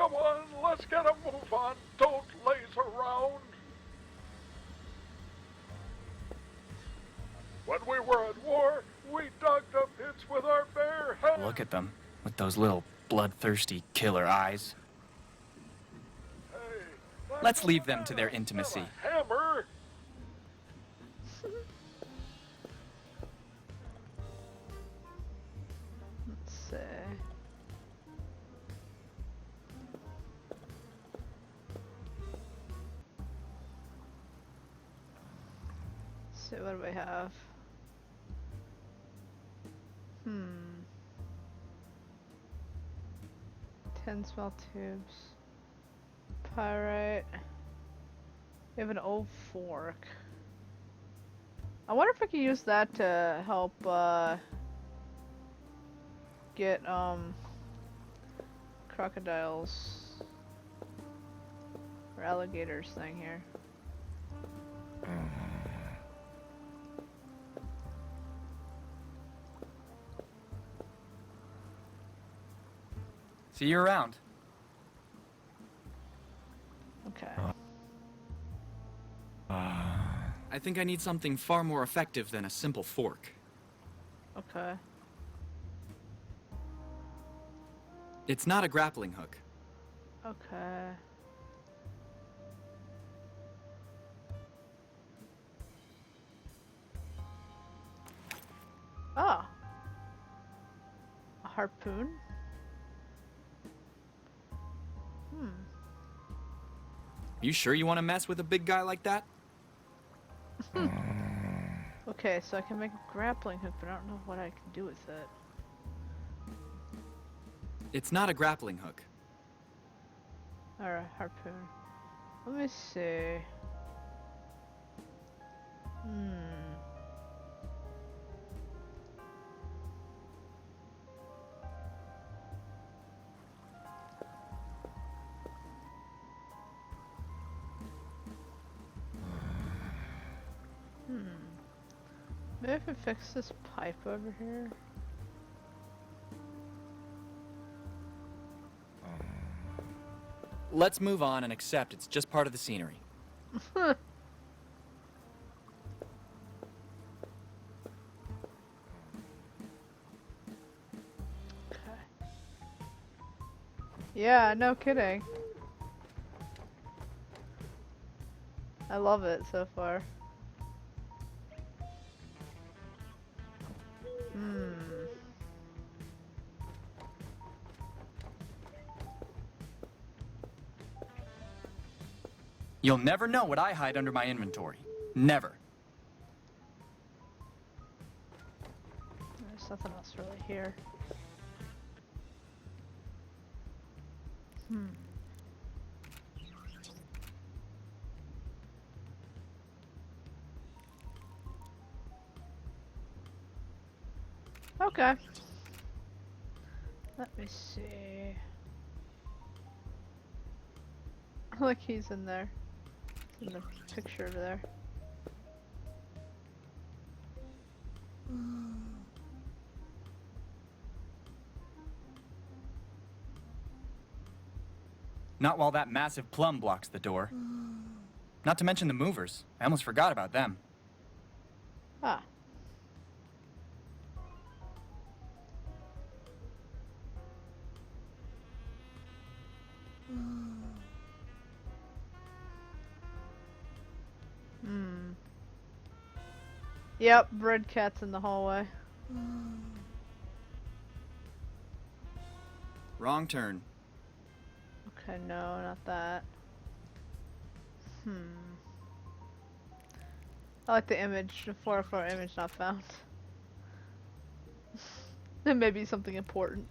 S12: Come on, let's get a move on. Don't laze around. When we were at war, we dug the pits with our bare hands.
S5: Look at them, with those little bloodthirsty killer eyes.
S12: Hey,
S5: Let's leave them to their intimacy.
S12: Hammer.
S1: Let's see. Let's see, what do we have? 10 small tubes. Pyrite. We have an old fork. I wonder if I can use that to help get crocodiles or alligators thing here.
S5: See you around.
S1: Okay.
S5: I think I need something far more effective than a simple fork.
S1: Okay.
S5: It's not a grappling hook.
S1: Okay. Ah. A harpoon?
S5: You sure you want to mess with a big guy like that?
S1: Okay, so I can make a grappling hook, but I don't know what I can do with it.
S5: It's not a grappling hook.
S1: Or a harpoon. Let me see. Maybe if I fix this pipe over here.
S5: Let's move on and accept it's just part of the scenery.
S1: Yeah, no kidding. I love it so far.
S5: You'll never know what I hide under my inventory. Never.
S1: There's nothing else really here. Okay. Let me see. Look, he's in there. In the picture over there.
S5: Not while that massive plum blocks the door. Not to mention the movers. I almost forgot about them.
S1: Ah. Yep, red cat's in the hallway.
S5: Wrong turn.
S1: Okay, no, not that. I like the image, the 404 image not found. It may be something important.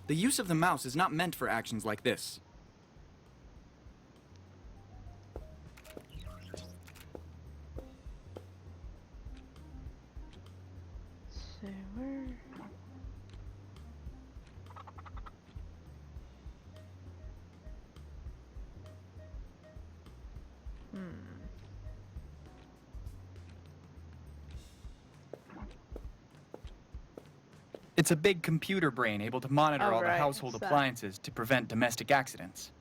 S5: The use of the mouse is not meant for actions like this.
S1: So where?
S5: It's a big computer brain able to monitor
S1: Oh,
S5: all the
S1: right,
S5: household
S1: it's that.
S5: appliances to prevent domestic accidents.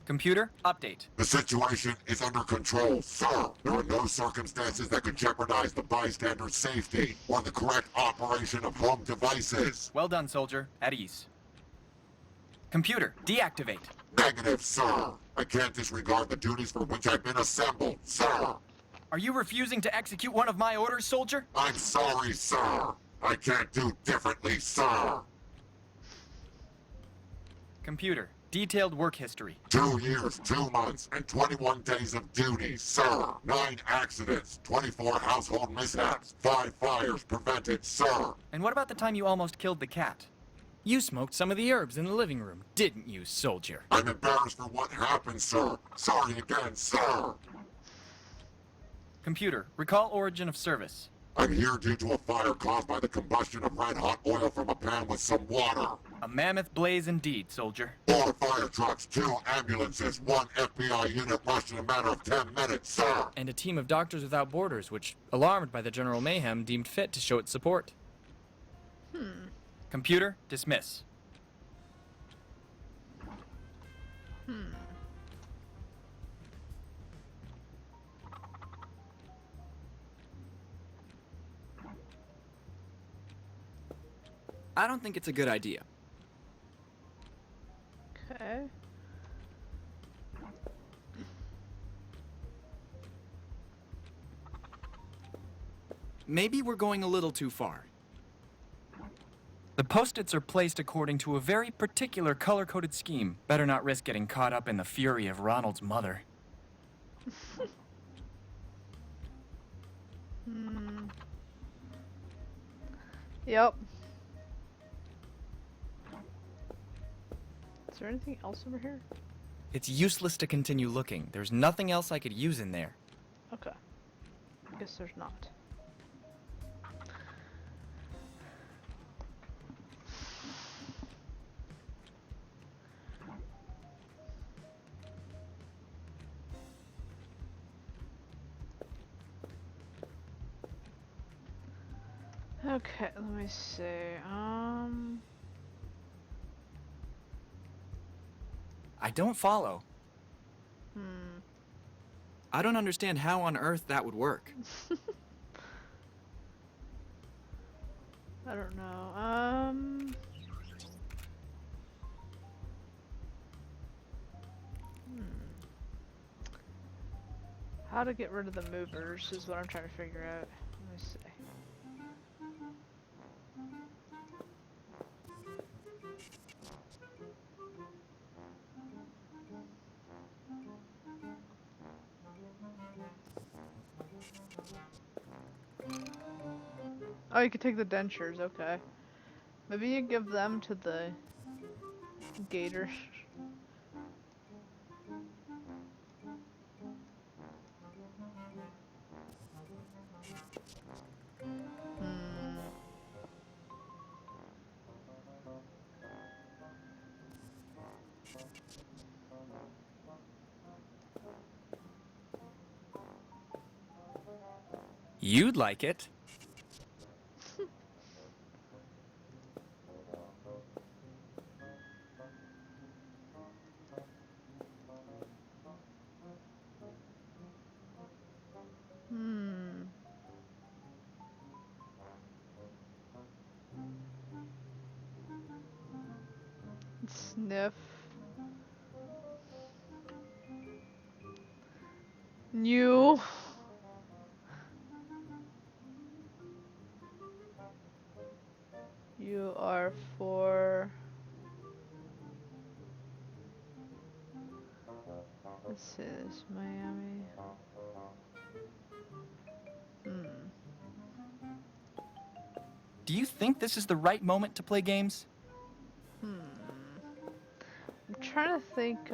S5: Computer, update.
S13: The situation is under control, sir. There are no circumstances that could jeopardize the bystander's safety or the correct operation of home devices.
S5: Well done, soldier. At ease. Computer, deactivate.
S13: Negative, sir. I can't disregard the duties for which I've been assembled, sir.
S5: Are you refusing to execute one of my orders, soldier?
S13: I'm sorry, sir. I can't do differently, sir.
S5: Computer, detailed work history.
S13: 2 years, 2 months, and 21 days of duty, sir. 9 accidents, 24 household mishaps, 5 fires prevented, sir.
S5: And what about the time you almost killed the cat? You smoked some of the herbs in the living room, didn't you, soldier?
S13: I'm embarrassed for what happened, sir. Sorry again, sir.
S5: Computer, recall origin of service.
S13: I'm here due to a fire caused by the combustion of red-hot oil from a pan with some water.
S5: A mammoth blaze indeed, soldier.
S13: 4 fire trucks, 2 ambulances, 1 FBI unit rushed in a matter of 10 minutes, sir.
S5: And a team of Doctors Without Borders, which, alarmed by the general mayhem, deemed fit to show its support. Computer, dismiss. I don't think it's a good idea.
S1: Okay.
S5: Maybe we're going a little too far. The post-its are placed according to a very particular color-coded scheme. Better not risk getting caught up in the fury of Ronald's mother.
S1: Yep. Is there anything else over here?
S5: It's useless to continue looking. There's nothing else I could use in there.
S1: Okay. I guess there's not. Okay, let me see.
S5: I don't follow. I don't understand how on earth that would work.
S1: I don't know. How to get rid of the movers is what I'm trying to figure out. Let me see. Oh, you could take the dentures, okay. Maybe you give them to the gators.
S5: You'd like it.
S1: Sniff. New. You are for. This is Miami.
S5: Do you think this is the right moment to play games?
S1: I'm trying to think,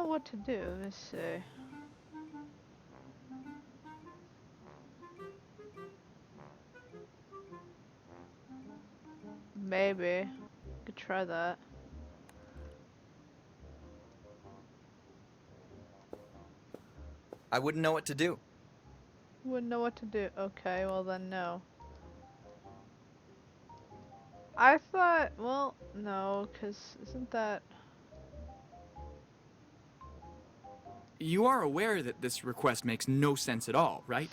S1: know what to do. Let me see. Maybe. Could try that.
S5: I wouldn't know what to do.
S1: Wouldn't know what to do. Okay, well then no. I thought, well, no, because isn't that...
S5: You are aware that this request makes no sense at all, right?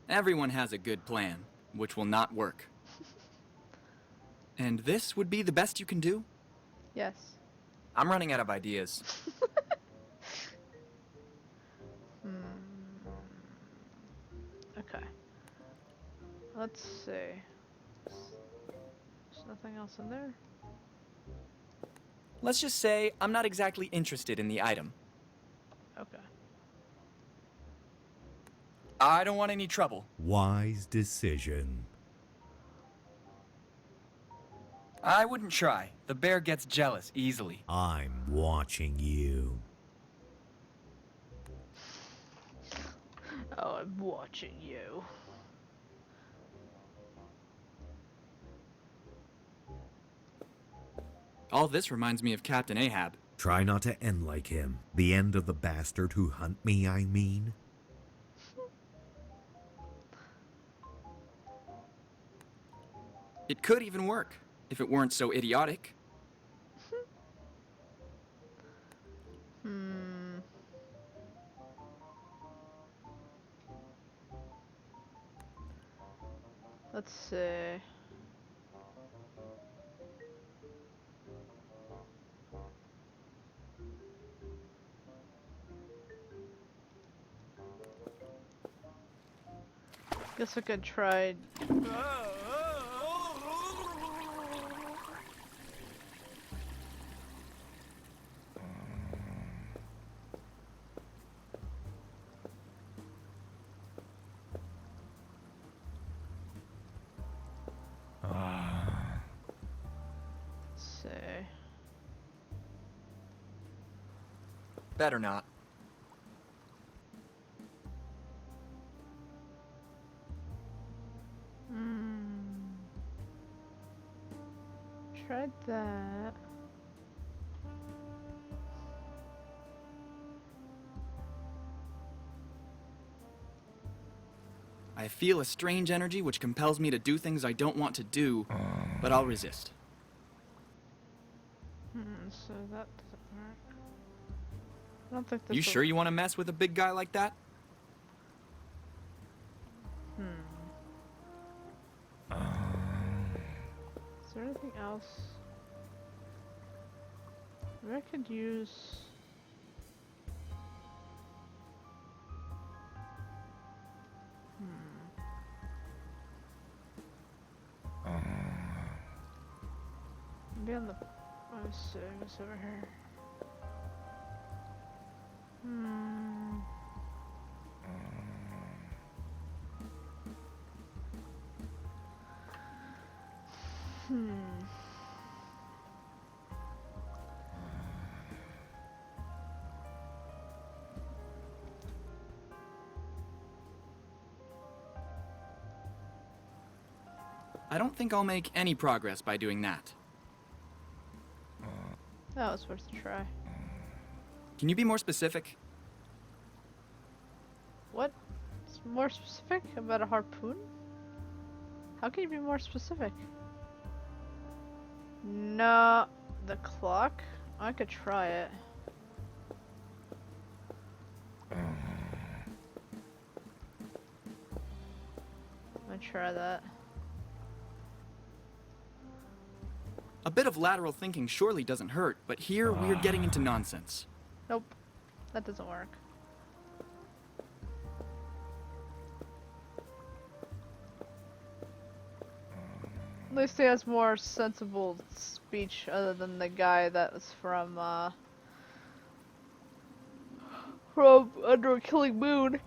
S5: Everyone has a good plan, which will not work. And this would be the best you can do?
S1: Yes.
S5: I'm running out of ideas.
S1: Okay. Let's see. There's nothing else in there?
S5: Let's just say I'm not exactly interested in the item.
S1: Okay.
S5: I don't want any trouble.
S7: Wise decision.
S5: I wouldn't try. The bear gets jealous easily.
S7: I'm watching you.
S1: Oh, I'm watching you.
S5: All this reminds me of Captain Ahab.
S7: Try not to end like him. The end of the bastard who hunt me, I mean.
S5: It could even work, if it weren't so idiotic.
S1: Let's see. Guess I could try.
S5: Better not.
S1: Tried that.
S5: I feel a strange energy which compels me to do things I don't want to do, but I'll resist.
S1: So that doesn't work. I don't think this
S5: You sure you want to mess with a big guy like that?
S1: Is there anything else? Maybe I could use... Maybe on the... Let's see, what's over here?
S5: I don't think I'll make any progress by doing that.
S1: That was worth a try.
S5: Can you be more specific?
S1: What? It's more specific about a harpoon? How can you be more specific? No, the clock? I could try it. I'm gonna try that.
S5: A bit of lateral thinking surely doesn't hurt, but here we're getting into nonsense.
S1: Nope, that doesn't work. At least he has more sensible speech other than the guy that was from Under a Killing Moon.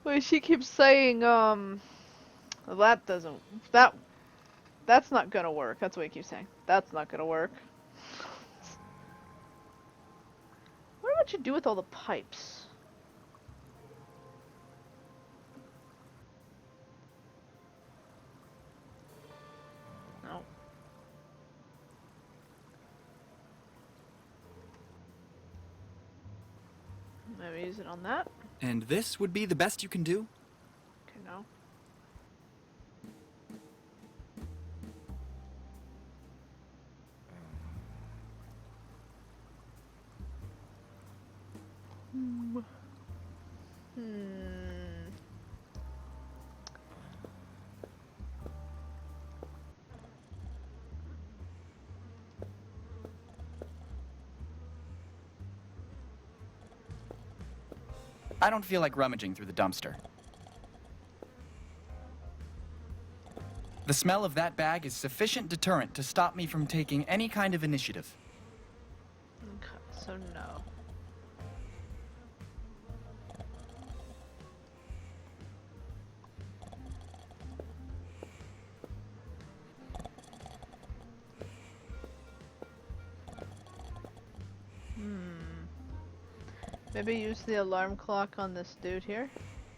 S1: But she keeps saying, that's not gonna work. That's what he keeps saying. That's not gonna work. What would you do with all the pipes? No. Maybe use it on that.
S5: And this would be the best you can do?
S1: Okay, no.
S5: I don't feel like rummaging through the dumpster. The smell of that bag is sufficient deterrent to stop me from taking any kind of initiative.
S1: Okay, so no. Maybe use the alarm clock on this dude here.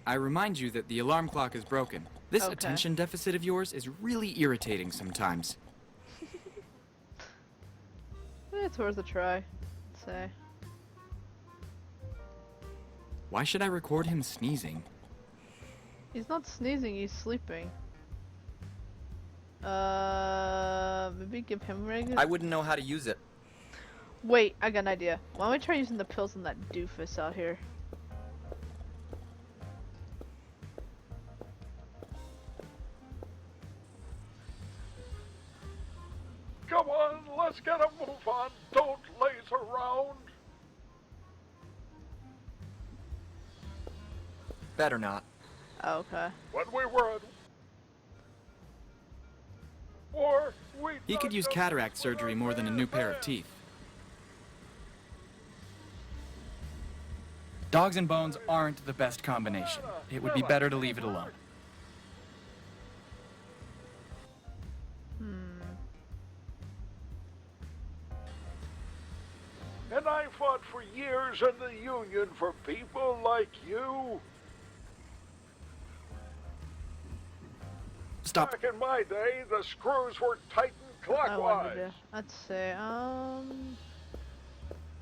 S5: I remind you that the alarm clock is broken. This
S1: Okay.
S5: attention deficit of yours is really irritating sometimes.
S1: It's worth a try, I'd say.
S5: Why should I record him sneezing?
S1: He's not sneezing, he's sleeping. Maybe give him regular.
S5: I wouldn't know how to use it.
S1: Wait, I got an idea. Why don't we try using the pills on that doofus out here?
S12: Come on, let's get a move on. Don't laze around.
S5: Better not.
S1: Oh, okay.
S12: When we were at war, we
S5: He could use cataract surgery more than a new pair of teeth. Dogs and bones aren't the best combination. It would be better to leave it alone.
S12: And I fought for years in the Union for people like you.
S5: Stop.
S12: Back in my day, the screws were tightened
S1: I wanted
S12: clockwise.
S1: to. Let's see.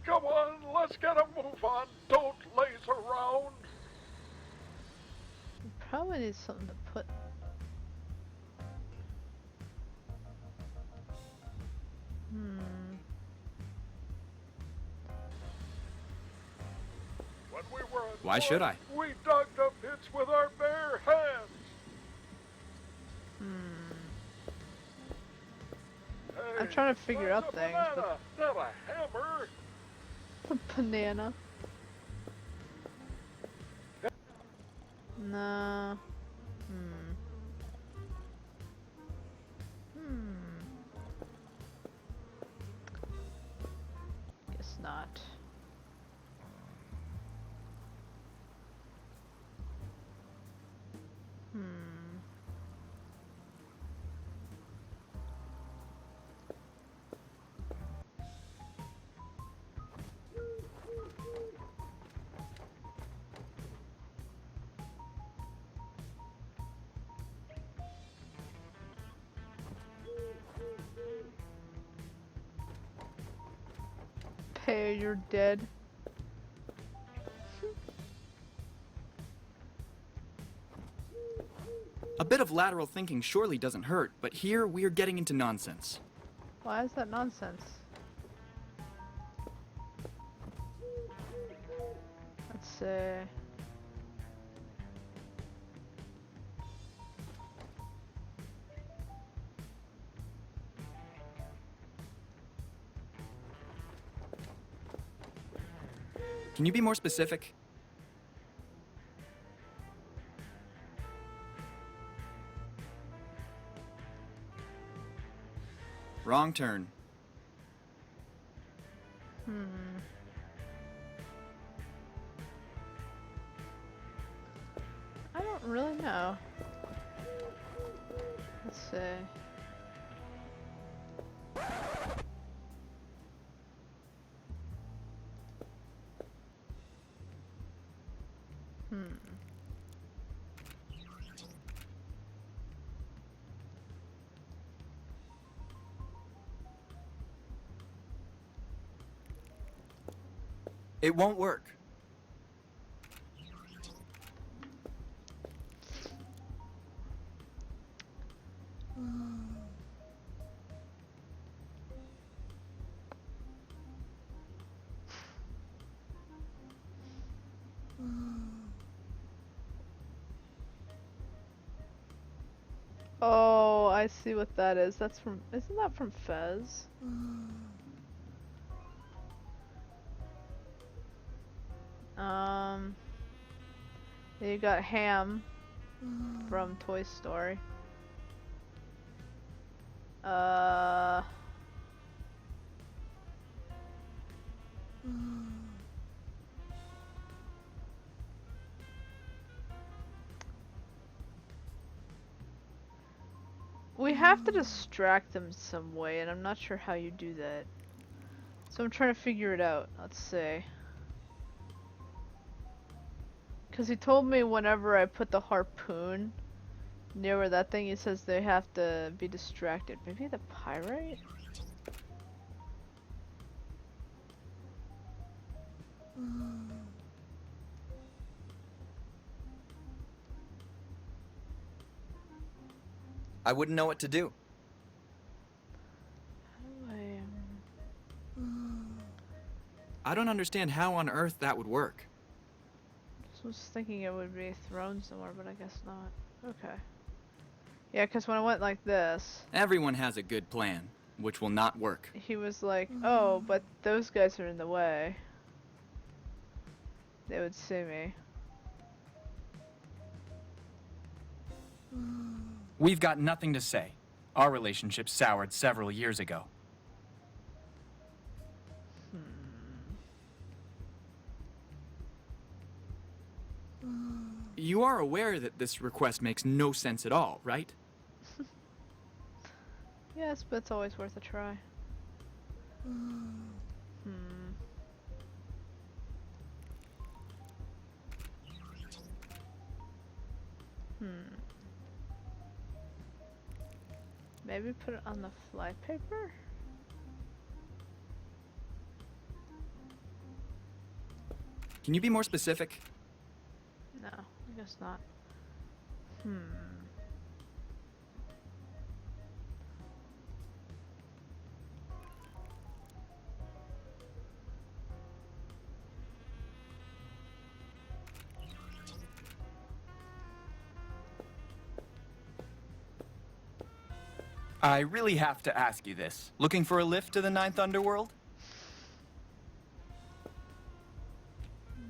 S12: Come on, let's get a move on. Don't laze around.
S1: Probably need something to put.
S12: When we were at
S5: Why should I?
S12: We dug the pits with our bare hands.
S1: I'm trying to figure
S12: That's
S1: out
S12: a
S1: things,
S12: banana, not a hammer.
S1: but banana. Nah. Guess not. Hey, you're dead.
S5: A bit of lateral thinking surely doesn't hurt, but here we're getting into nonsense.
S1: Why is that nonsense? Let's see.
S5: Can you be more specific? Wrong turn.
S1: I don't really know. Let's see.
S5: It won't work.
S1: Oh, I see what that is. That's from, isn't that from Fez? You got Ham from Toy Story. We have to distract them some way, and I'm not sure how you do that. So I'm trying to figure it out. Let's see. Because he told me whenever I put the harpoon near where that thing, he says they have to be distracted. Maybe the pyrite?
S5: I wouldn't know what to do. I don't understand how on earth that would work.
S1: I was thinking it would be thrown somewhere, but I guess not. Okay. Yeah, because when I went like this...
S5: Everyone has a good plan, which will not work.
S1: He was like, oh, but those guys are in the way. They would see me.
S5: We've got nothing to say. Our relationship soured several years ago. You are aware that this request makes no sense at all, right?
S1: Yes, but it's always worth a try. Maybe put it on the flypaper?
S5: Can you be more specific?
S1: No, I guess not.
S5: I really have to ask you this. Looking for a lift to the 9th Underworld?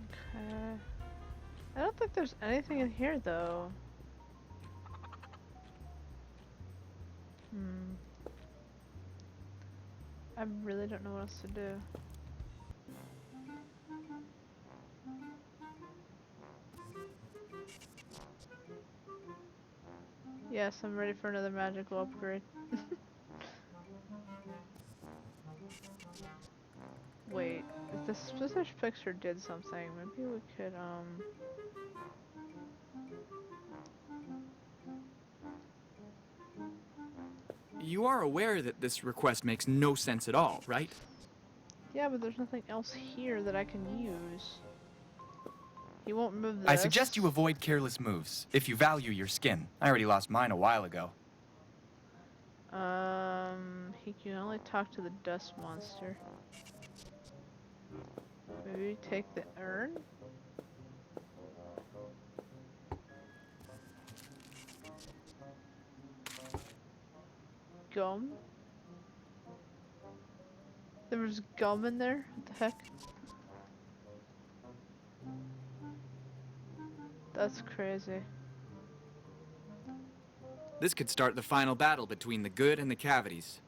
S1: Okay. I don't think there's anything in here though. I really don't know what else to do. Yes, I'm ready for another magical upgrade. Wait, if the specific picture did something, maybe we could,
S5: You are aware that this request makes no sense at all, right?
S1: Yeah, but there's nothing else here that I can use. He won't move this.
S5: I suggest you avoid careless moves, if you value your skin. I already lost mine a while ago.
S1: He can only talk to the dust monster. Maybe take the urn? Gum? There was gum in there? What the heck? That's crazy.
S5: This could start the final battle between the good and the cavities.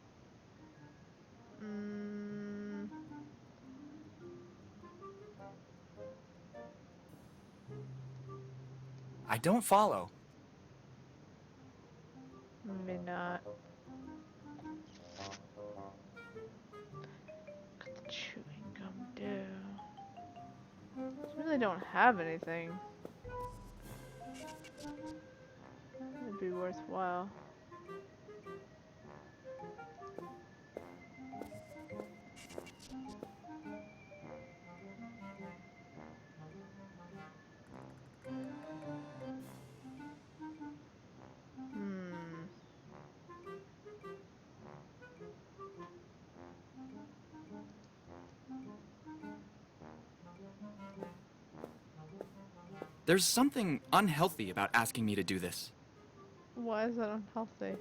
S5: I don't follow.
S1: Maybe not. What the chewing gum do? I really don't have anything. It'd be worthwhile.
S5: There's something unhealthy about asking me to do this.
S1: Why is that unhealthy?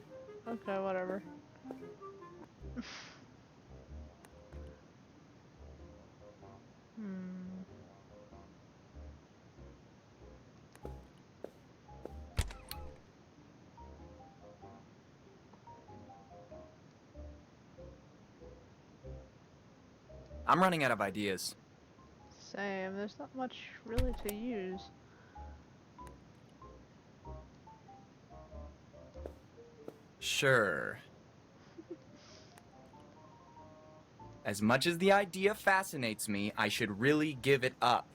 S1: Okay, whatever.
S5: I'm running out of ideas.
S1: Same, there's not much really to use.
S5: Sure. As much as the idea fascinates me, I should really give it up.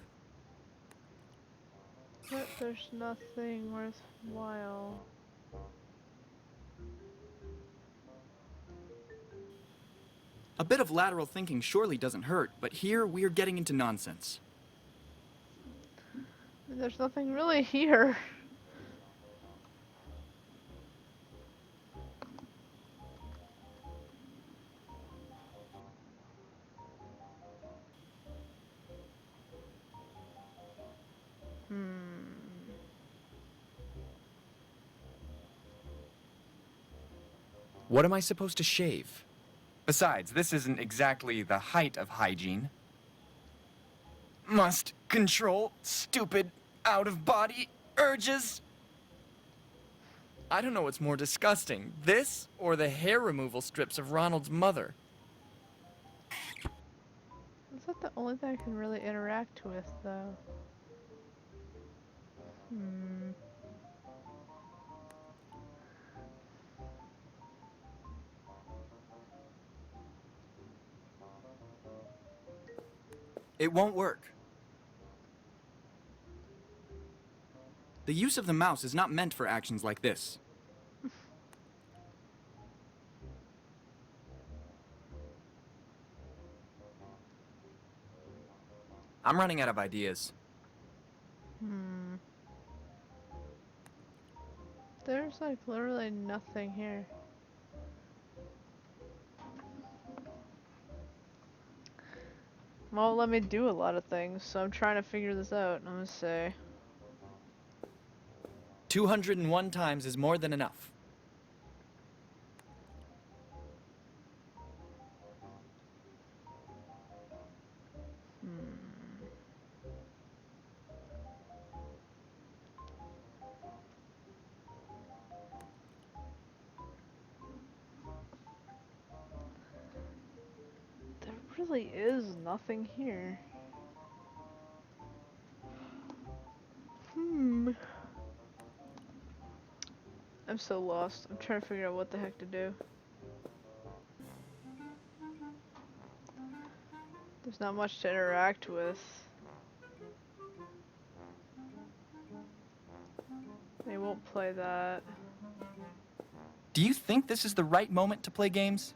S1: But there's nothing worthwhile.
S5: A bit of lateral thinking surely doesn't hurt, but here we're getting into nonsense.
S1: There's nothing really here.
S5: What am I supposed to shave? Besides, this isn't exactly the height of hygiene. Must control stupid out-of-body urges. I don't know what's more disgusting, this or the hair removal strips of Ronald's mother.
S1: Is that the only thing I can really interact with, though?
S5: It won't work. The use of the mouse is not meant for actions like this. I'm running out of ideas.
S1: There's like literally nothing here. Won't let me do a lot of things, so I'm trying to figure this out. I'm gonna say
S5: 201 times is more than enough.
S1: there really is nothing here. I'm so lost. I'm trying to figure out what the heck to do. There's not much to interact with. They won't play that.
S5: Do you think this is the right moment to play games?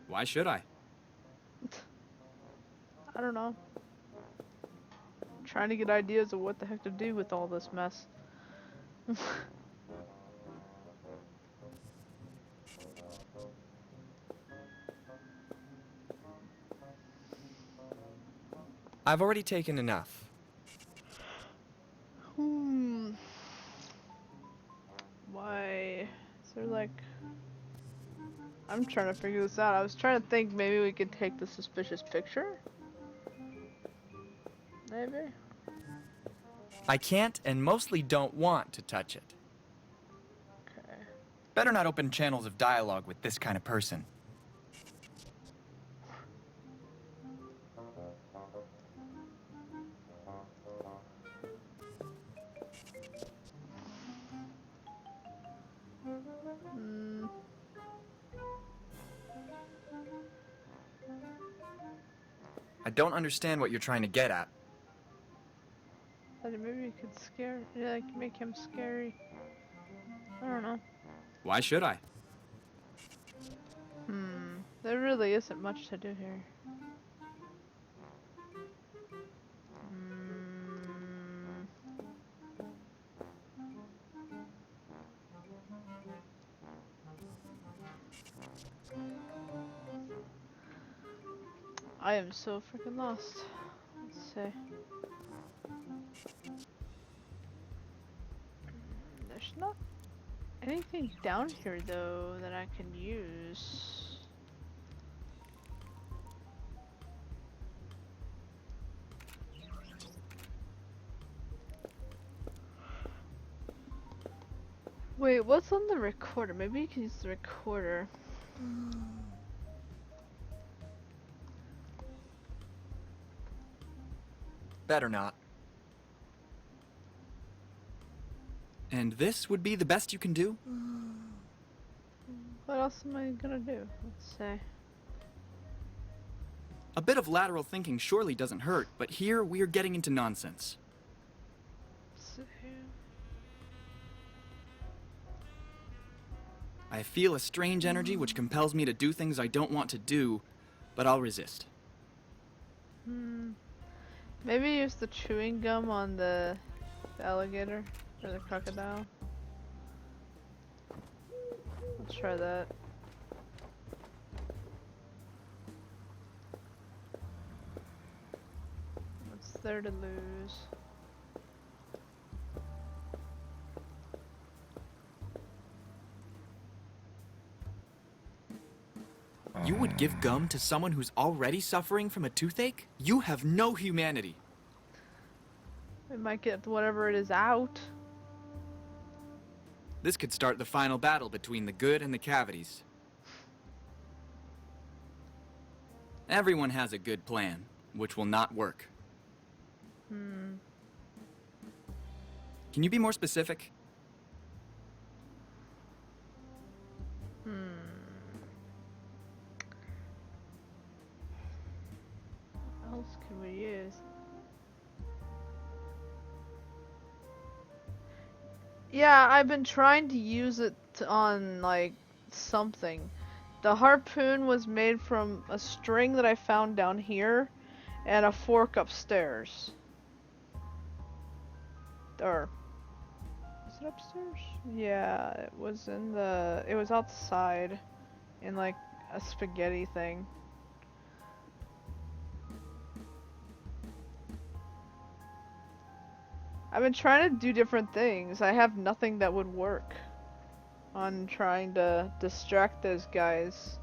S5: Why should I?
S1: I don't know. I'm trying to get ideas of what the heck to do with all this mess.
S5: I've already taken enough.
S1: Why? Is there like... I'm trying to figure this out. I was trying to think maybe we could take the suspicious picture? Maybe?
S5: I can't and mostly don't want to touch it.
S1: Okay.
S5: Better not open channels of dialogue with this kind of person. I don't understand what you're trying to get at.
S1: Maybe we could scare, like, make him scary. I don't know.
S5: Why should I?
S1: There really isn't much to do here. I am so freaking lost. Let's see. There's not anything down here though that I can use. Wait, what's on the recorder? Maybe you can use the recorder.
S5: Better not. And this would be the best you can do?
S1: What else am I gonna do? Let's see.
S5: A bit of lateral thinking surely doesn't hurt, but here we are getting into nonsense.
S1: Let's see.
S5: I feel a strange energy which compels me to do things I don't want to do, but I'll resist.
S1: Maybe use the chewing gum on the alligator or the crocodile. Let's try that. What's there to lose?
S5: You would give gum to someone who's already suffering from a toothache? You have no humanity.
S1: We might get whatever it is out.
S5: This could start the final battle between the good and the cavities. Everyone has a good plan, which will not work. Can you be more specific?
S1: What else can we use? Yeah, I've been trying to use it on, like, something. The harpoon was made from a string that I found down here and a fork upstairs. Or, is it upstairs? Yeah, it was in the, it was outside in, like, a spaghetti thing. I've been trying to do different things. I have nothing that would work on trying to distract those guys.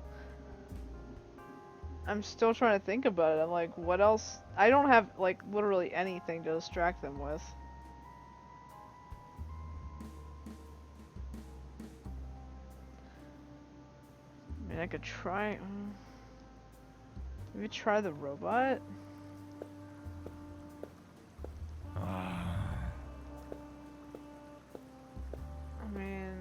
S1: I'm still trying to think about it. I'm like, what else? I don't have, like, literally anything to distract them with. I mean, I could try... maybe try the robot? I mean...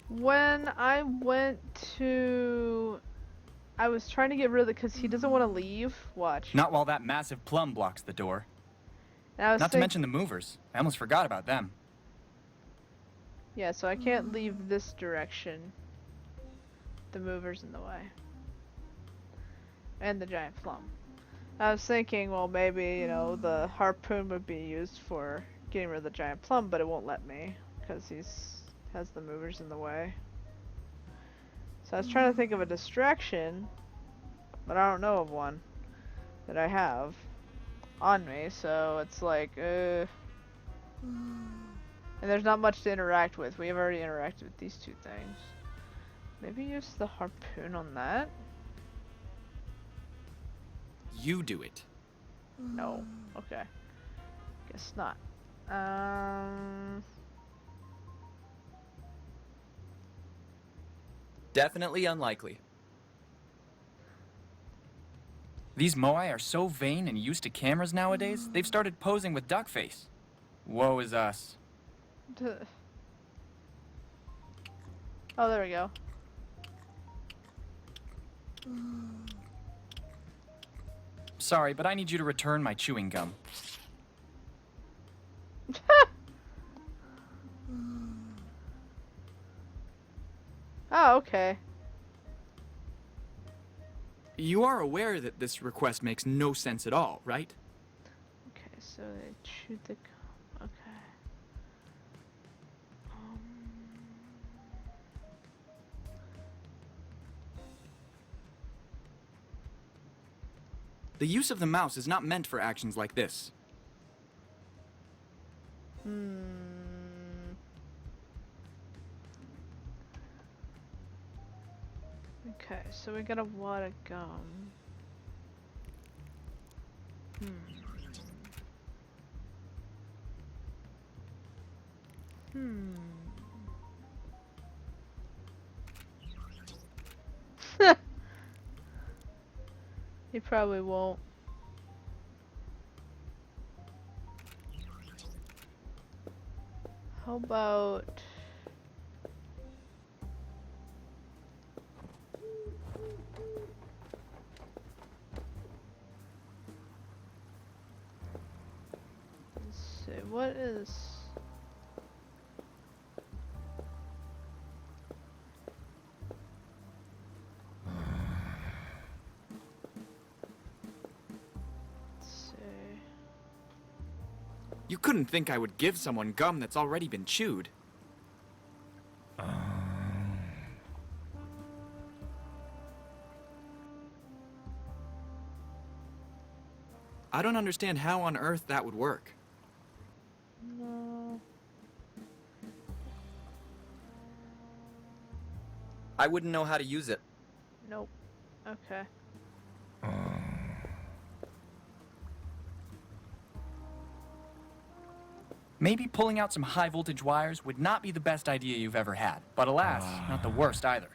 S1: when I went to... I was trying to get rid of it because he doesn't want to leave. Watch.
S5: Not while that massive plum blocks the door. Not to mention the movers. I almost forgot about them.
S1: Yeah, so I can't leave this direction. The mover's in the way. And the giant plum. I was thinking, well, maybe, you know, the harpoon would be used for getting rid of the giant plum, but it won't let me because has the movers in the way. So I was trying to think of a distraction, but I don't know of one that I have on me, so it's like, and there's not much to interact with. We have already interacted with these two things. Maybe use the harpoon on that?
S5: You do it.
S1: No. Okay. Guess not.
S5: Definitely unlikely. These moai are so vain and used to cameras nowadays, they've started posing with duck face. Woe is us.
S1: Oh, there we go.
S5: Sorry, but I need you to return my chewing gum.
S1: Oh, okay.
S5: You are aware that this request makes no sense at all, right?
S1: Okay, so they chewed the gum. Okay.
S5: The use of the mouse is not meant for actions like this.
S1: Okay, so we got a wad of gum. He probably won't. How about... Let's see, what is... Let's see...
S5: You couldn't think I would give someone gum that's already been chewed. I don't understand how on earth that would work.
S1: No...
S5: I wouldn't know how to use it.
S1: Nope. Okay.
S5: Maybe pulling out some high voltage wires would not be the best idea you've ever had, but alas, not the worst either.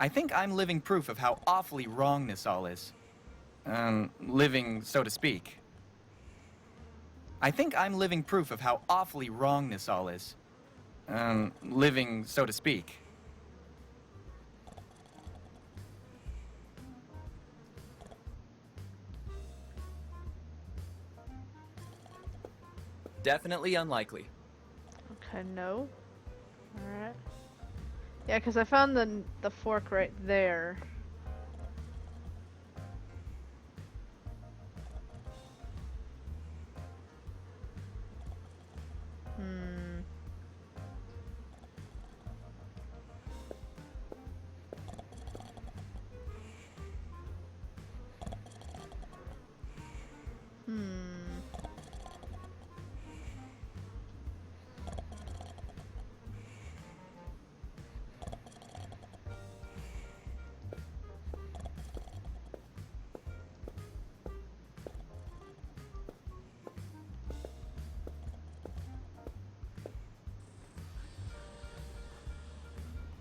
S5: I think I'm living proof of how awfully wrong this all is. Living, so to speak. I think I'm living proof of how awfully wrong this all is. Living, so to speak. Definitely unlikely.
S1: Okay, no. Alright. Yeah, because I found the fork right there.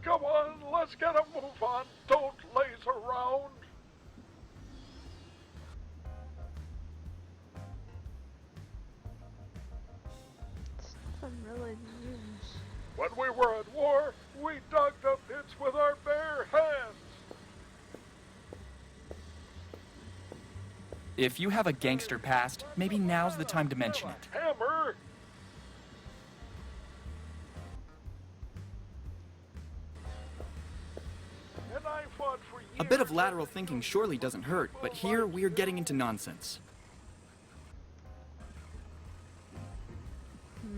S12: Come on, let's get a move on. Don't laze around.
S1: It's nothing really to use.
S12: When we were at war, we dug the pits with our bare hands.
S5: If you have a gangster past, maybe now's the time to mention it.
S12: Hammer. And I fought for years.
S5: A bit of lateral thinking surely doesn't hurt, but here we're getting into nonsense.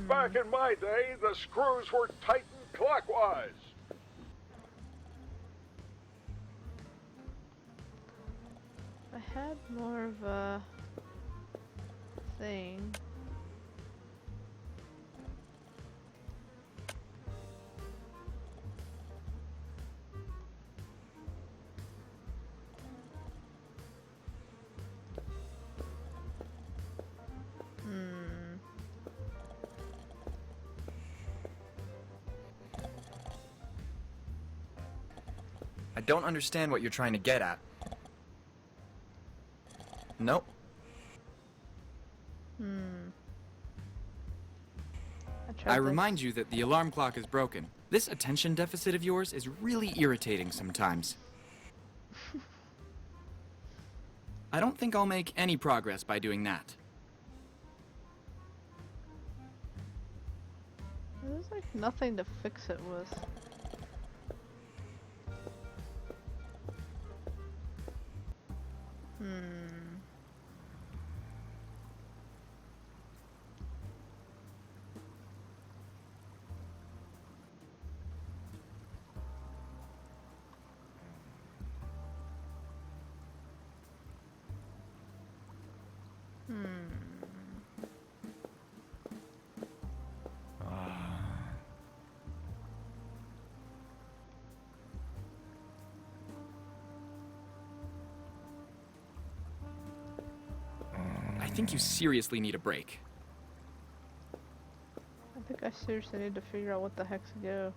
S12: Back in my day, the screws were tightened clockwise.
S1: I had more of a thing.
S5: I don't understand what you're trying to get at. Nope. I remind you that the alarm clock is broken. This attention deficit of yours is really irritating sometimes. I don't think I'll make any progress by doing that.
S1: There's like nothing to fix it with.
S5: I think you seriously need a break.
S1: I think I seriously need to figure out what the heck's go.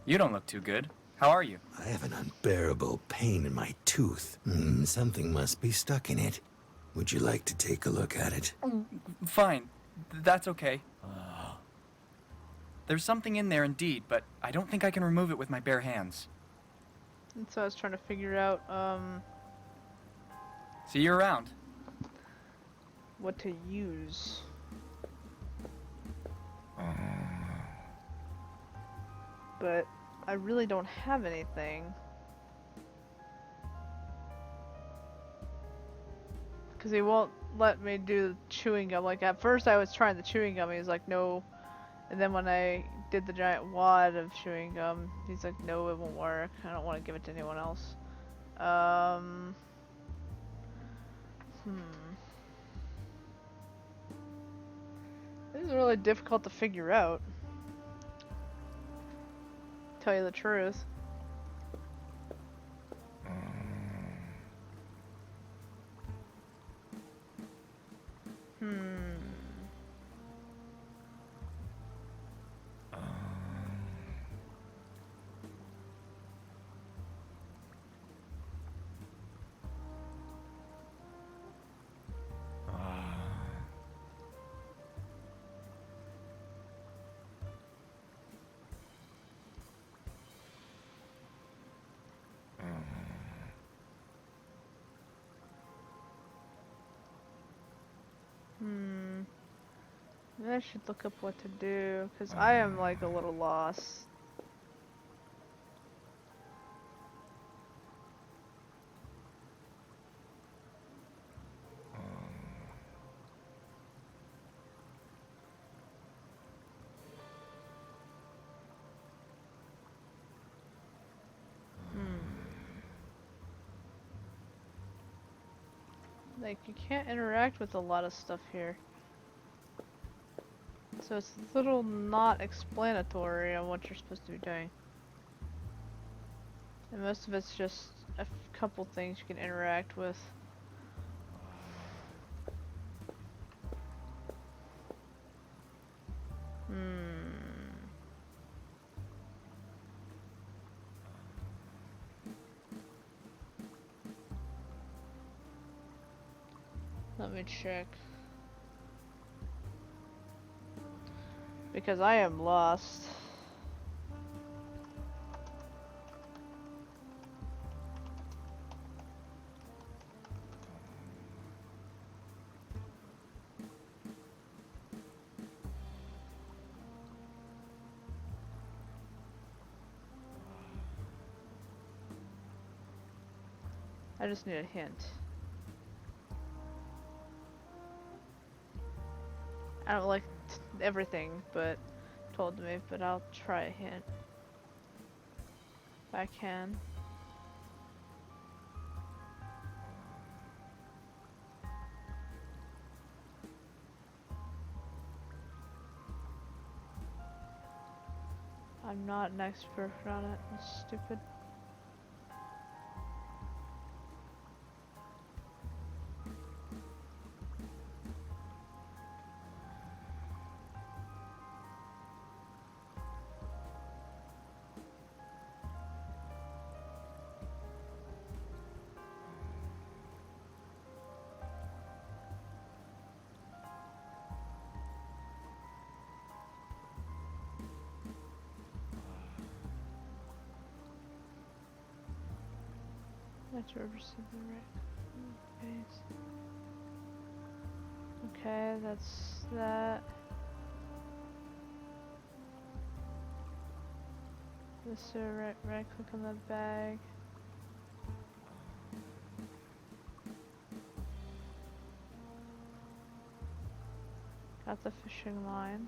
S5: You don't look too good. How are you?
S9: I have an unbearable pain in my tooth. Something must be stuck in it. Would you like to take a look at it?
S5: Fine. That's okay. There's something in there indeed, but I don't think I can remove it with my bare hands.
S1: And so I was trying to figure out,
S5: See you around.
S1: what to use. But I really don't have anything. Because he won't let me do chewing gum. Like, at first I was trying the chewing gum, he was like, no. And then when I did the giant wad of chewing gum, he's like, no, it won't work. I don't want to give it to anyone else. This is really difficult to figure out. Tell you the truth. Maybe I should look up what to do, because I am like a little lost. Like, you can't interact with a lot of stuff here. So it's a little not explanatory on what you're supposed to be doing. And most of it's just a couple things you can interact with. Let me check. Because I am lost. I just need a hint. I don't like everything but told me, but I'll try a hint if I can. I'm not an expert on it. It's stupid. That's reversible, right? Okay, that's that. This right click on the bag. Got the fishing line.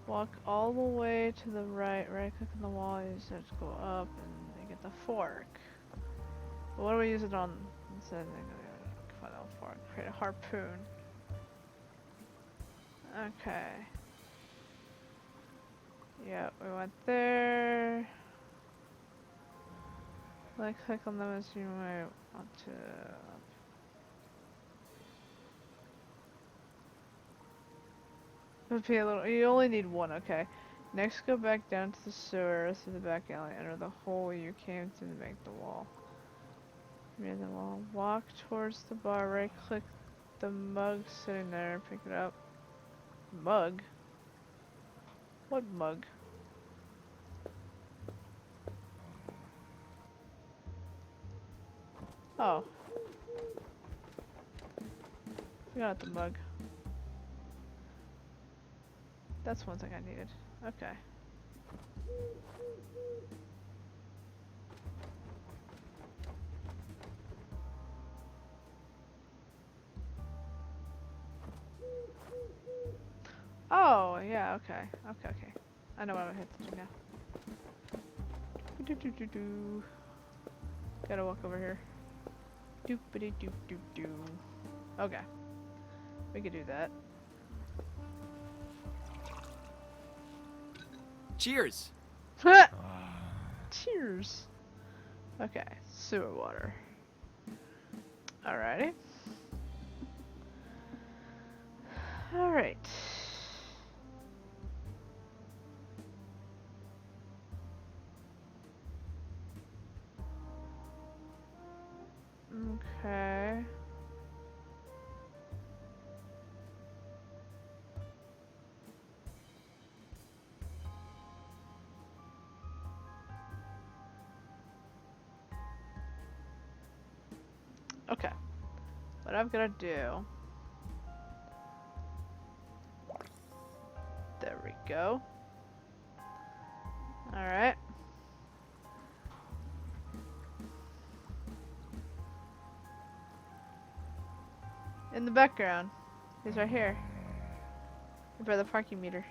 S1: Walk all the way to the right click on the wall, you just have to go up and you get the fork. But what do we use it on? Instead of final fork, create a harpoon. Okay. Yeah, we went there. Right click on them as you might want to. Would be a little. You only need one. Okay. Next, go back down to the sewer through the back alley. Enter the hole you came through to make the wall. Near the wall. Walk towards the bar. Right click the mug sitting there. Pick it up. Mug? What mug? Oh. Forgot the mug. That's one thing I needed. Okay. Oh, yeah, okay. Okay. I know what I have to do now. Do. Gotta walk over here. Doopity doop doop doo. Okay. We could do that.
S5: Cheers!
S1: Cheers! Okay, sewer water. Alrighty. Alright. Okay. Okay. What I'm gonna do. There we go. Alright. In the background. He's right here. By the parking meter.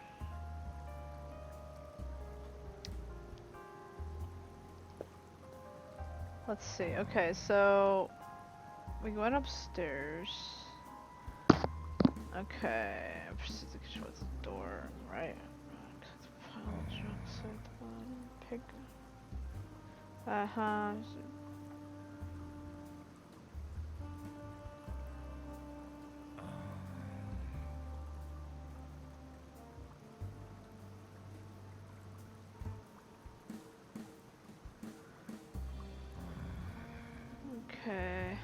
S1: Let's see. Okay, so we went upstairs. Okay, proceed to control the door. Right. Pick. Okay.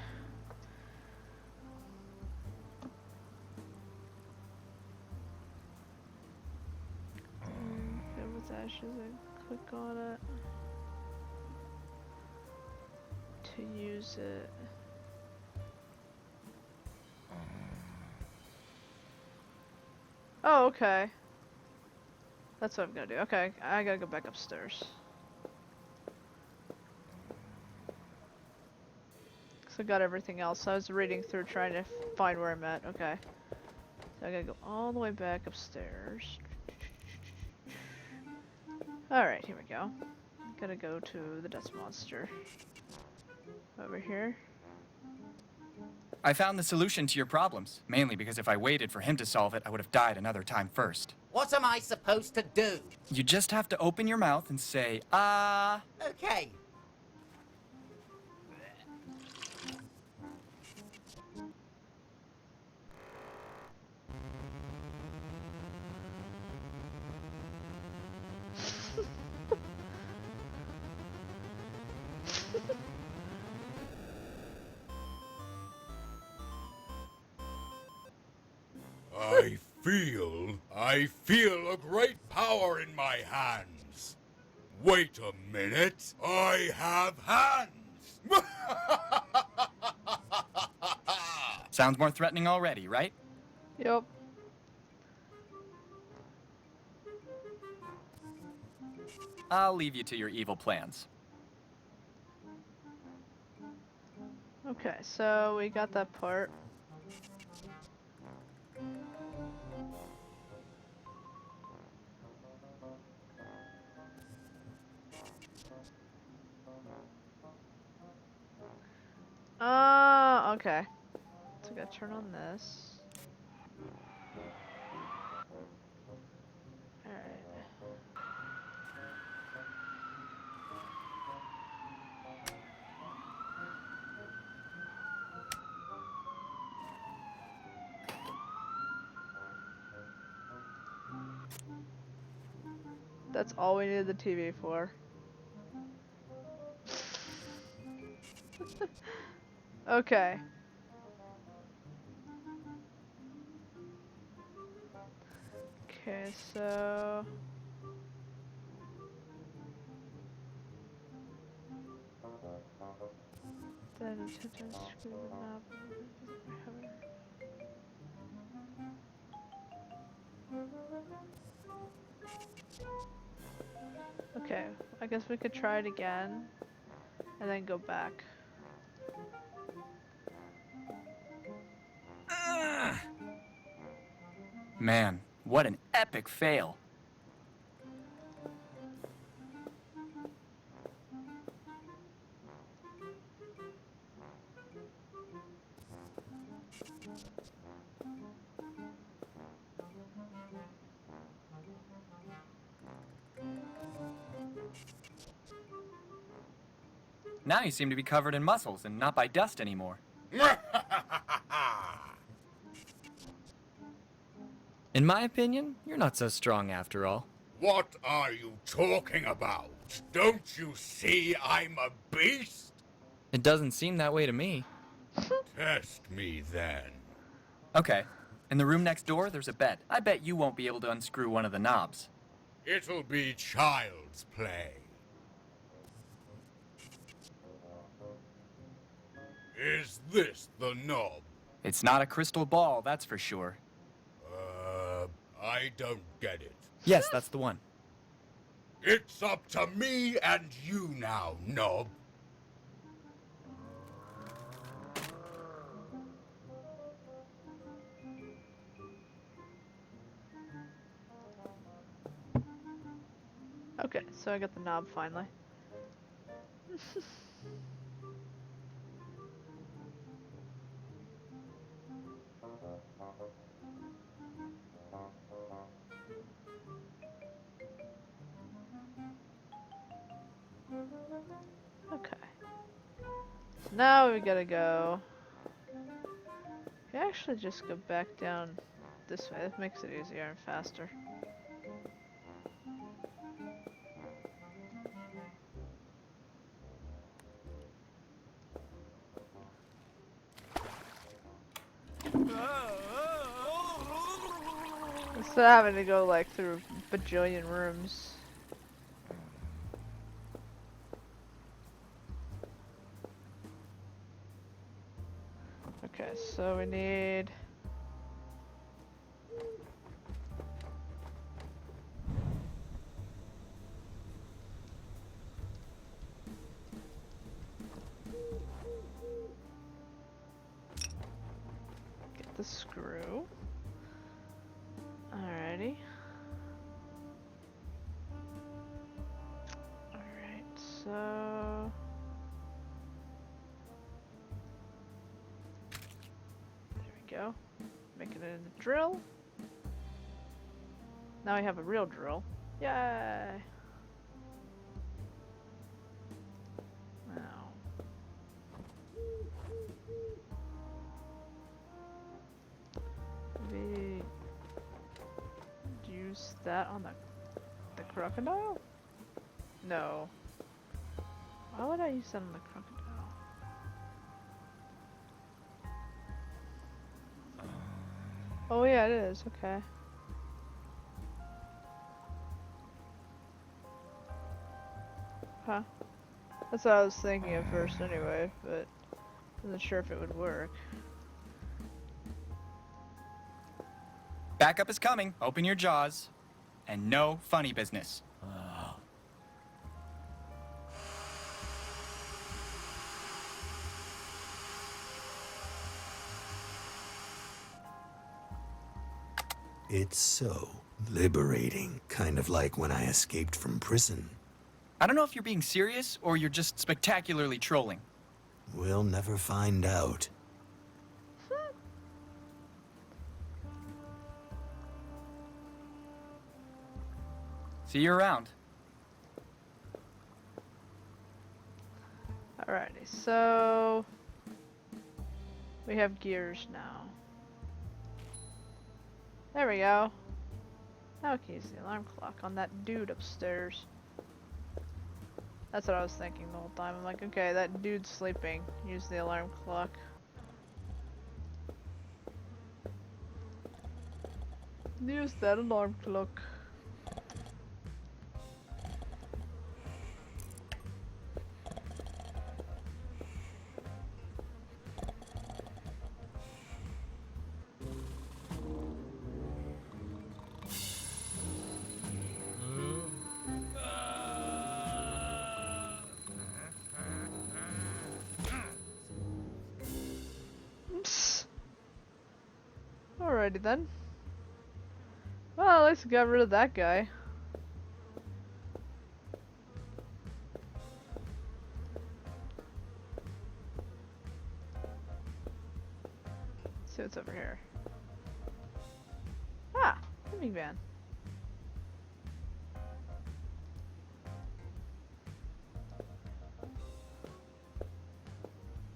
S1: Good with ashes and click on it to use it. Oh, okay. That's what I'm gonna do. Okay, I gotta go back upstairs. So I got everything else. I was reading through trying to find where I'm at. Okay. So I gotta go all the way back upstairs. Alright, here we go. Gotta go to the dust monster. Over here.
S5: I found the solution to your problems, mainly because if I waited for him to solve it, I would have died another time first.
S11: What am I supposed to do?
S5: You just have to open your mouth and say, ah.
S11: Okay.
S12: I feel a great power in my hands. Wait a minute, I have hands!
S5: Sounds more threatening already, right?
S1: Yep.
S5: I'll leave you to your evil plans.
S1: Okay, so we got that part. Okay. So I gotta turn on this. Alright. That's all we needed the TV for. Okay. Okay, so... Then attempt to unscrew the knob. Okay, I guess we could try it again and then go back.
S5: Man, what an epic fail. Now you seem to be covered in muscles and not by dust anymore. In my opinion, you're not so strong after all.
S12: What are you talking about? Don't you see I'm a beast?
S5: It doesn't seem that way to me.
S12: Test me then.
S5: Okay. In the room next door, there's a bed. I bet you won't be able to unscrew one of the knobs.
S12: It'll be child's play. Is this the knob?
S5: It's not a crystal ball, that's for sure.
S12: I don't get it.
S5: Yes, that's the one.
S12: It's up to me and you now, knob.
S1: Okay, so I got the knob finally. Okay. So now we gotta go. We actually just go back down this way. That makes it easier and faster. Instead of having to go like through a bajillion rooms. Okay, so we need... Get the screw. Alrighty. Alright, so... And a drill. Now we have a real drill. Yay! Now. We use that on the crocodile? No. Why would I use that on the crocodile? Oh yeah, it is. Okay. Huh? That's what I was thinking at first anyway, but wasn't sure if it would work.
S5: Backup is coming. Open your jaws. And no funny business.
S9: It's so liberating, kind of like when I escaped from prison.
S5: I don't know if you're being serious or you're just spectacularly trolling.
S9: We'll never find out.
S5: See you around.
S1: Alrighty, so we have gears now. There we go. Now we can use the alarm clock on that dude upstairs. That's what I was thinking the whole time. I'm like, okay, that dude's sleeping. Use the alarm clock. Use that alarm clock. Alrighty then. Well, at least we got rid of that guy. Let's see what's over here. Ah, moving van.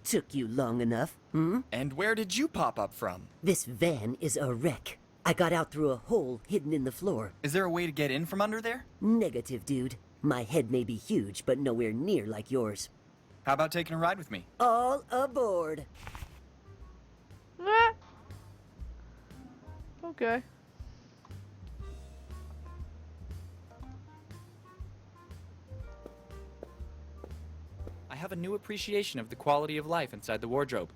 S4: Took you long enough, hmm?
S5: And where did you pop up from?
S4: This van is a wreck. I got out through a hole hidden in the floor.
S5: Is there a way to get in from under there?
S4: Negative, dude. My head may be huge, but nowhere near like yours.
S5: How about taking a ride with me?
S4: All aboard.
S1: Ah. Okay.
S5: I have a new appreciation of the quality of life inside the wardrobe.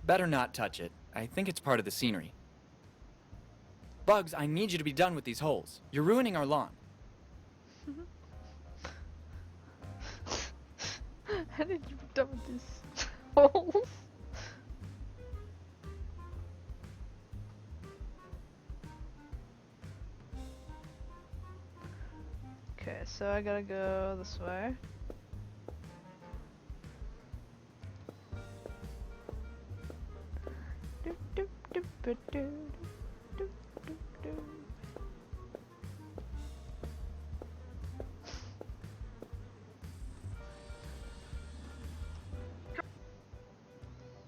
S5: Better not touch it. I think it's part of the scenery. Bugs, I need you to be done with these holes. You're ruining our lawn.
S1: How did you be done with these holes? Okay, so I gotta go this way. Do, do, do, do, do, do, do, do.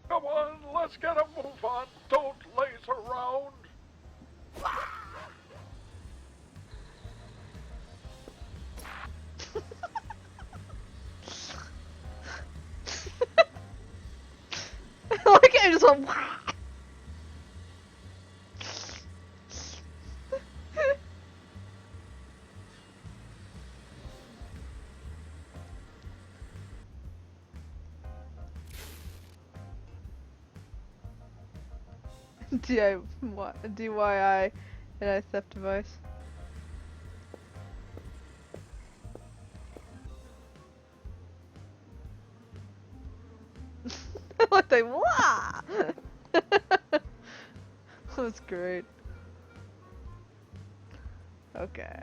S12: Come on, let's get a move on. Don't laze around.
S1: Like I just went. DIY and theft device. Like they wah! That's great. Okay.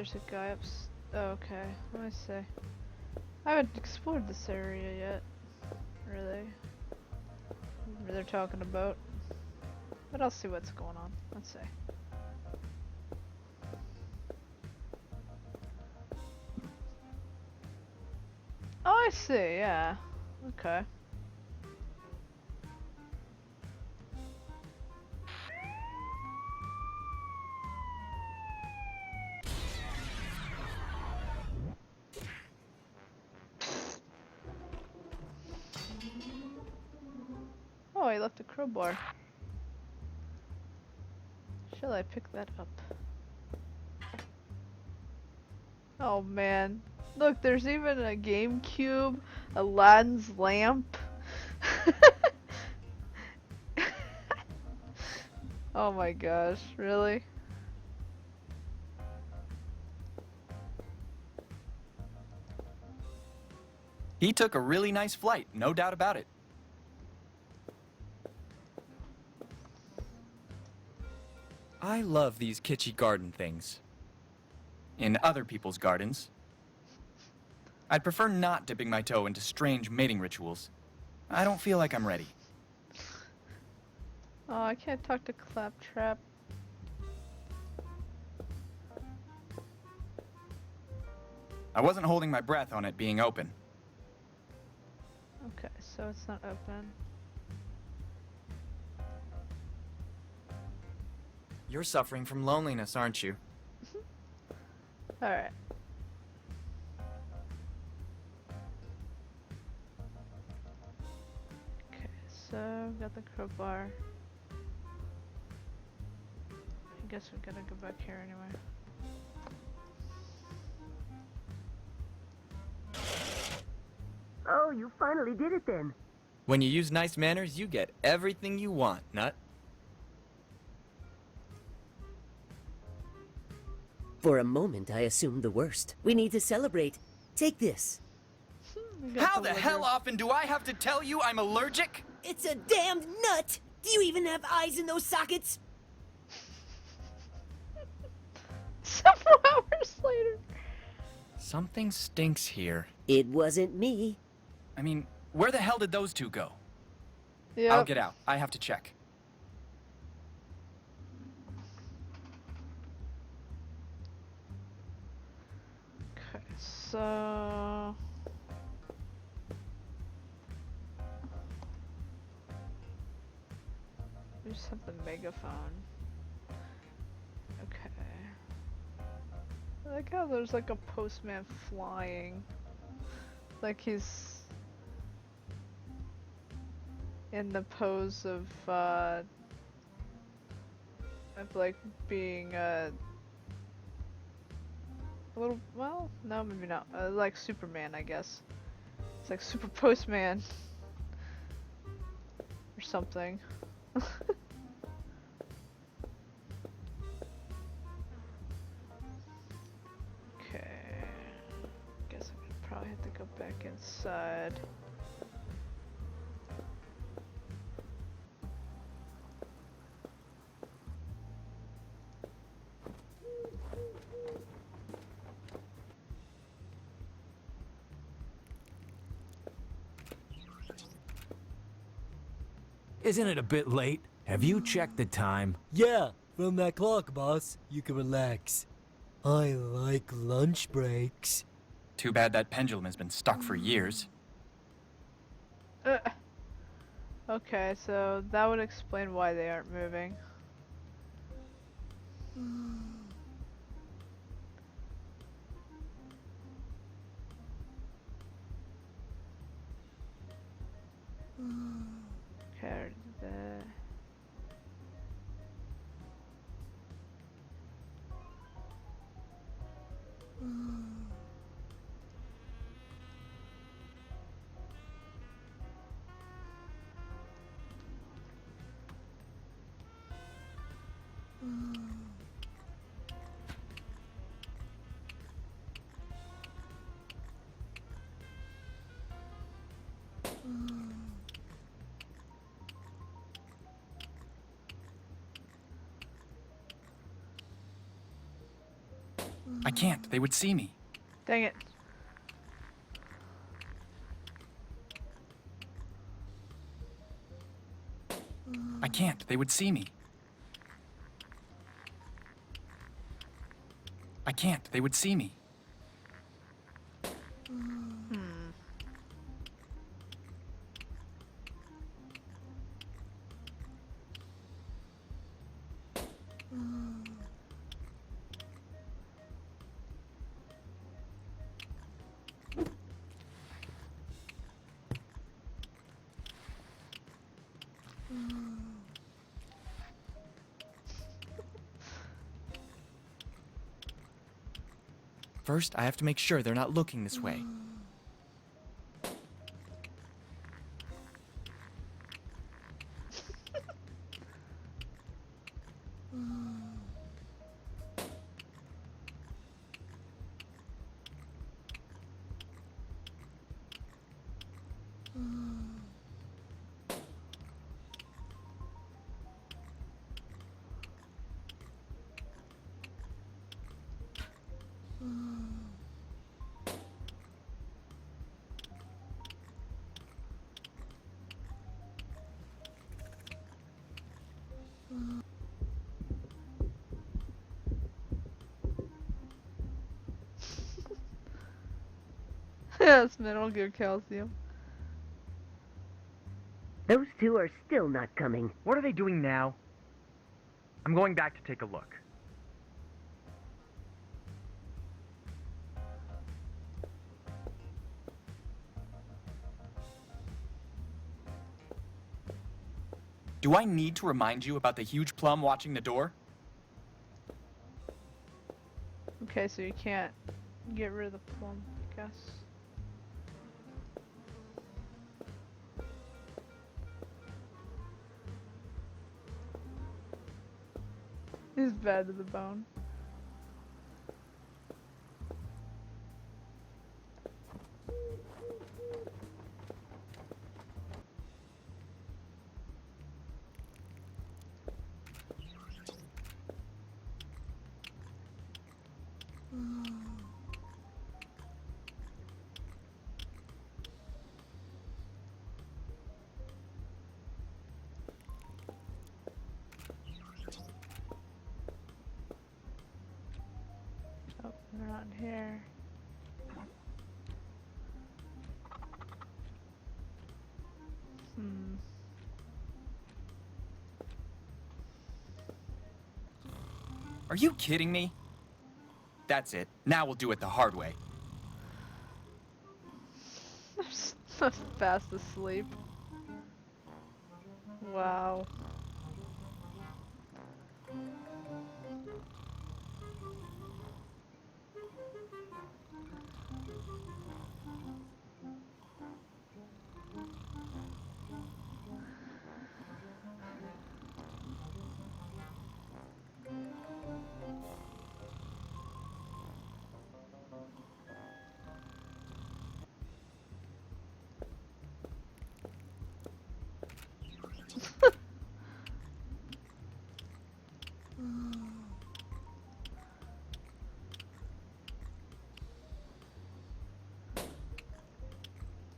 S1: There's a guy okay, let me see. I haven't explored this area yet. Really. What they're talking about. But I'll see what's going on. Let's see. Oh, I see, yeah. Okay. Oh, I left a crowbar. Shall I pick that up? Oh man. Look, there's even a GameCube, Aladdin's lamp. Oh my gosh, really?
S5: He took a really nice flight, no doubt about it. I love these kitschy garden things. In other people's gardens. I'd prefer not dipping my toe into strange mating rituals. I don't feel like I'm ready.
S1: Oh, I can't talk to Claptrap.
S5: I wasn't holding my breath on it being open.
S1: Okay, so it's not open.
S5: You're suffering from loneliness, aren't you?
S1: Alright. Okay, so got the crowbar. I guess we gotta go back here anyway.
S4: Oh, you finally did it then.
S5: When you use nice manners, you get everything you want, Nut.
S4: For a moment, I assumed the worst. We need to celebrate. Take this.
S5: How the hell often do I have to tell you I'm allergic?
S4: It's a damned nut! Do you even have eyes in those sockets?
S1: Several hours later.
S5: Something stinks here.
S4: It wasn't me.
S5: I mean, where the hell did those two go?
S1: Yep.
S5: I'll get out. I have to check.
S1: Okay, so... we just have the megaphone. Okay. I like how there's like a postman flying. Like he's in the pose of like being a little, well, no, maybe not. Like Superman, I guess. It's like Super Postman or something. Okay. Guess I'm gonna probably have to go back inside.
S6: Isn't it a bit late? Have you checked the time?
S8: Yeah, from that clock, boss, you can relax. I like lunch breaks.
S5: Too bad that pendulum has been stuck for years.
S1: Okay, so that would explain why they aren't moving. Okay, I already did that.
S5: I can't. They would see me.
S1: Dang it.
S5: I can't. They would see me. I can't. They would see me. First, I have to make sure they're not looking this way.
S1: Yes, Metal Gear Calcium.
S14: Those two are still not coming.
S15: What are they doing now? I'm going back to take a look.
S5: Do I need to remind you about the huge plum watching the door?
S1: Okay, so you can't get rid of the plum, I guess. He's bad to the bone. Oh, they're not here.
S5: Are you kidding me? That's it. Now we'll do it the hard way.
S1: I'm fast asleep. Wow.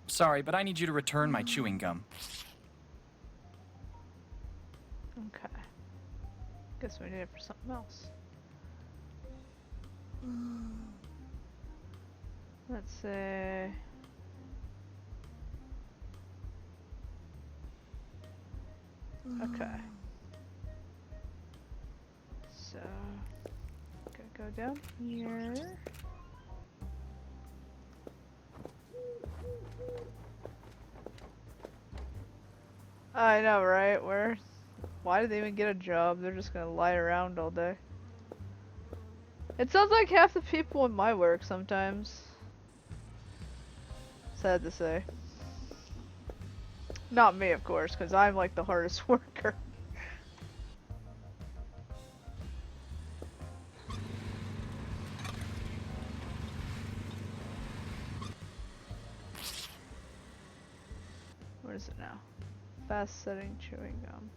S5: Sorry, but I need you to return my chewing gum.
S1: Okay. Guess we need it for something else. Let's say... Okay. So... Gonna go down here. I know, right? Why do they even get a job? They're just gonna lie around all day. It sounds like half the people in my work sometimes. Sad to say. Not me, of course, because I'm like the hardest worker. What is it now? Fast setting chewing gum.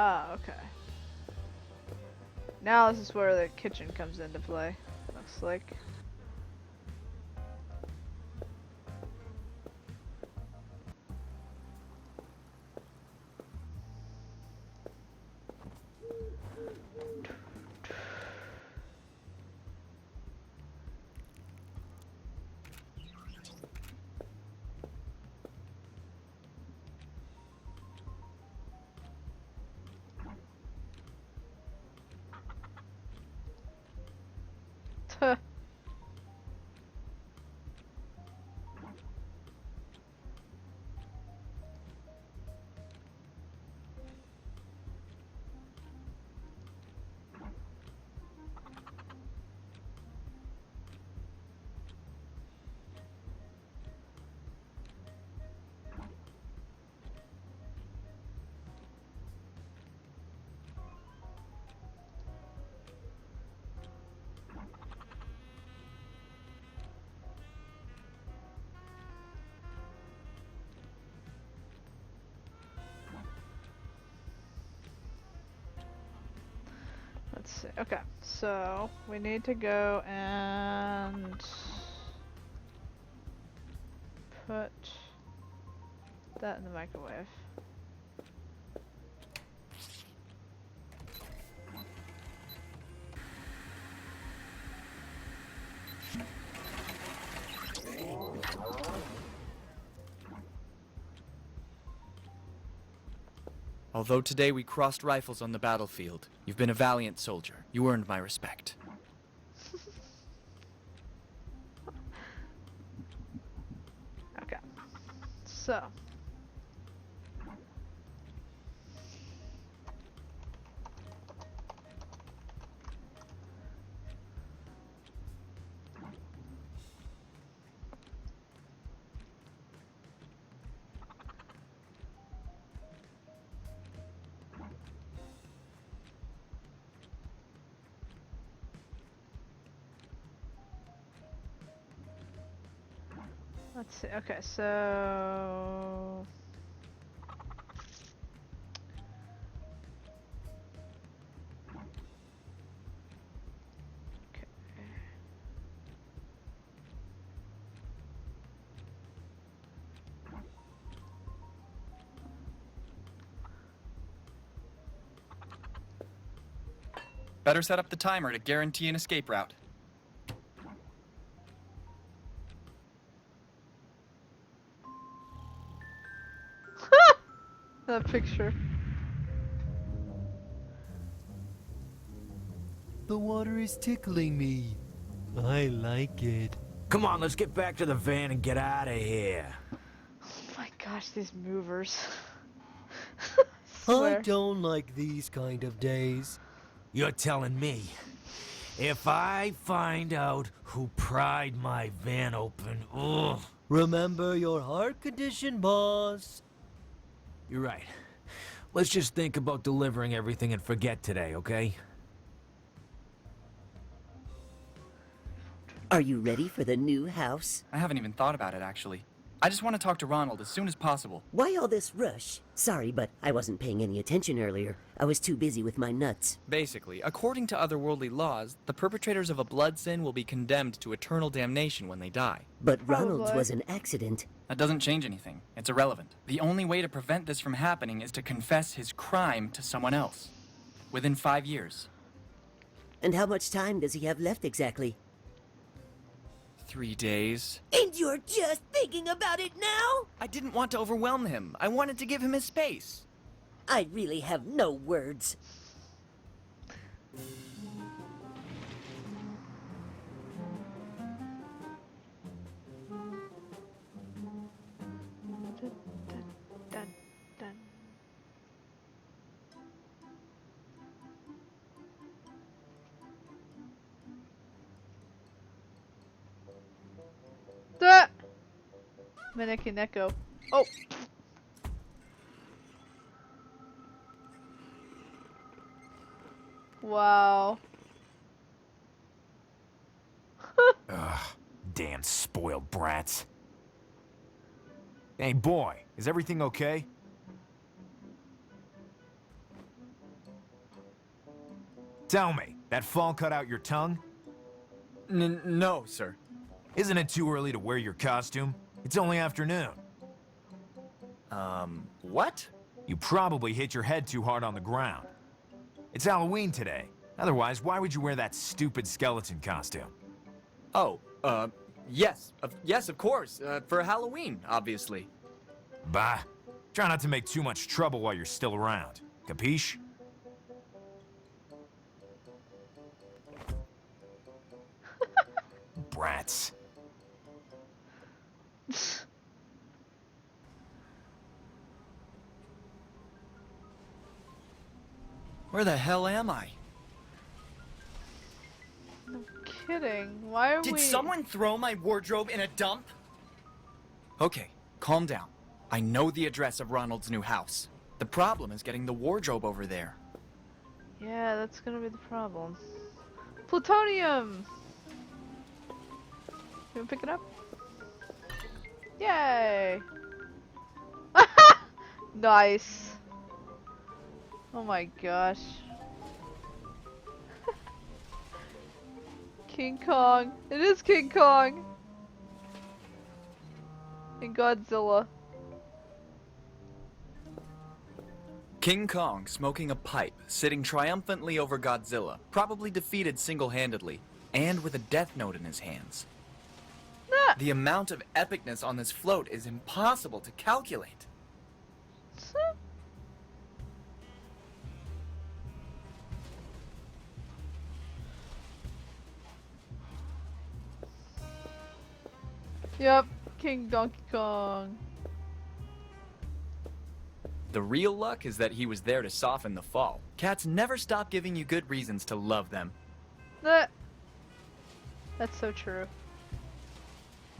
S1: Ah, okay. Now this is where the kitchen comes into play. Looks like. Tuh. Let's see. Okay, so we need to go and put that in the microwave.
S5: Although today we crossed rifles on the battlefield, you've been a valiant soldier. You earned my respect.
S1: Okay, so. Let's see. Okay, so okay.
S5: Better set up the timer to guarantee an escape route.
S1: That picture.
S8: The water is tickling me. I like it.
S6: Come on, let's get back to the van and get out of here.
S1: Oh my gosh, these movers.
S8: I
S1: Swear.
S8: don't like these kind of days.
S6: You're telling me. If I find out who pried my van open, ugh.
S8: Remember your heart condition, boss.
S6: You're right. Let's just think about delivering everything and forget today, okay?
S4: Are you ready for the new house?
S5: I haven't even thought about it, actually. I just want to talk to Ronald as soon as possible.
S4: Why all this rush? Sorry, but I wasn't paying any attention earlier. I was too busy with my nuts.
S5: Basically, according to otherworldly laws, the perpetrators of a blood sin will be condemned to eternal damnation when they die.
S4: But Ronald's was an accident.
S5: That doesn't change anything. It's irrelevant. The only way to prevent this from happening is to confess his crime to someone else. Within 5 years.
S4: And how much time does he have left exactly?
S5: 3 days.
S4: And you're just thinking about it now?
S5: I didn't want to overwhelm him. I wanted to give him his space.
S4: I really have no words.
S1: Maneki Neko. Oh! Wow.
S6: Ugh, damn spoiled brats. Hey, boy, is everything okay? Tell me, that fall cut out your tongue?
S5: No, sir.
S6: Isn't it too early to wear your costume? It's only afternoon.
S5: What?
S6: You probably hit your head too hard on the ground. It's Halloween today. Otherwise, why would you wear that stupid skeleton costume?
S5: Oh, yes. Yes, of course. For Halloween, obviously.
S6: Bah. Try not to make too much trouble while you're still around. Capiche? Brats.
S5: Where the hell am I?
S1: No kidding. Why are we...
S5: Did someone throw my wardrobe in a dump? Okay, calm down. I know the address of Ronald's new house. The problem is getting the wardrobe over there.
S1: Yeah, that's gonna be the problem. Plutonium! You wanna pick it up? Yay! Nice. Oh my gosh. King Kong. It is King Kong! And Godzilla.
S5: King Kong, smoking a pipe, sitting triumphantly over Godzilla, probably defeated single-handedly, and with a death note in his hands. The amount of epicness on this float is impossible to calculate.
S1: Yep, King Donkey Kong.
S5: The real luck is that he was there to soften the fall. Cats never stop giving you good reasons to love them.
S1: That's so true.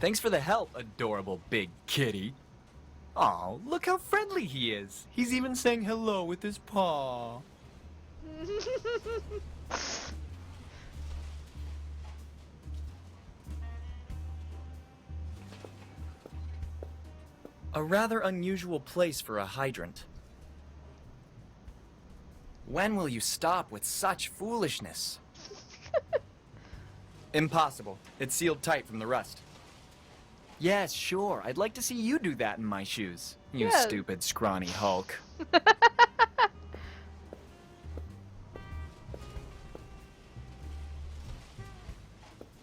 S5: Thanks for the help, adorable big kitty. Aw, look how friendly he is. He's even saying hello with his paw. A rather unusual place for a hydrant. When will you stop with such foolishness? Impossible. It's sealed tight from the rust. Yes, sure. I'd like to see you do that in my shoes. You
S1: Yeah.
S5: stupid, scrawny Hulk.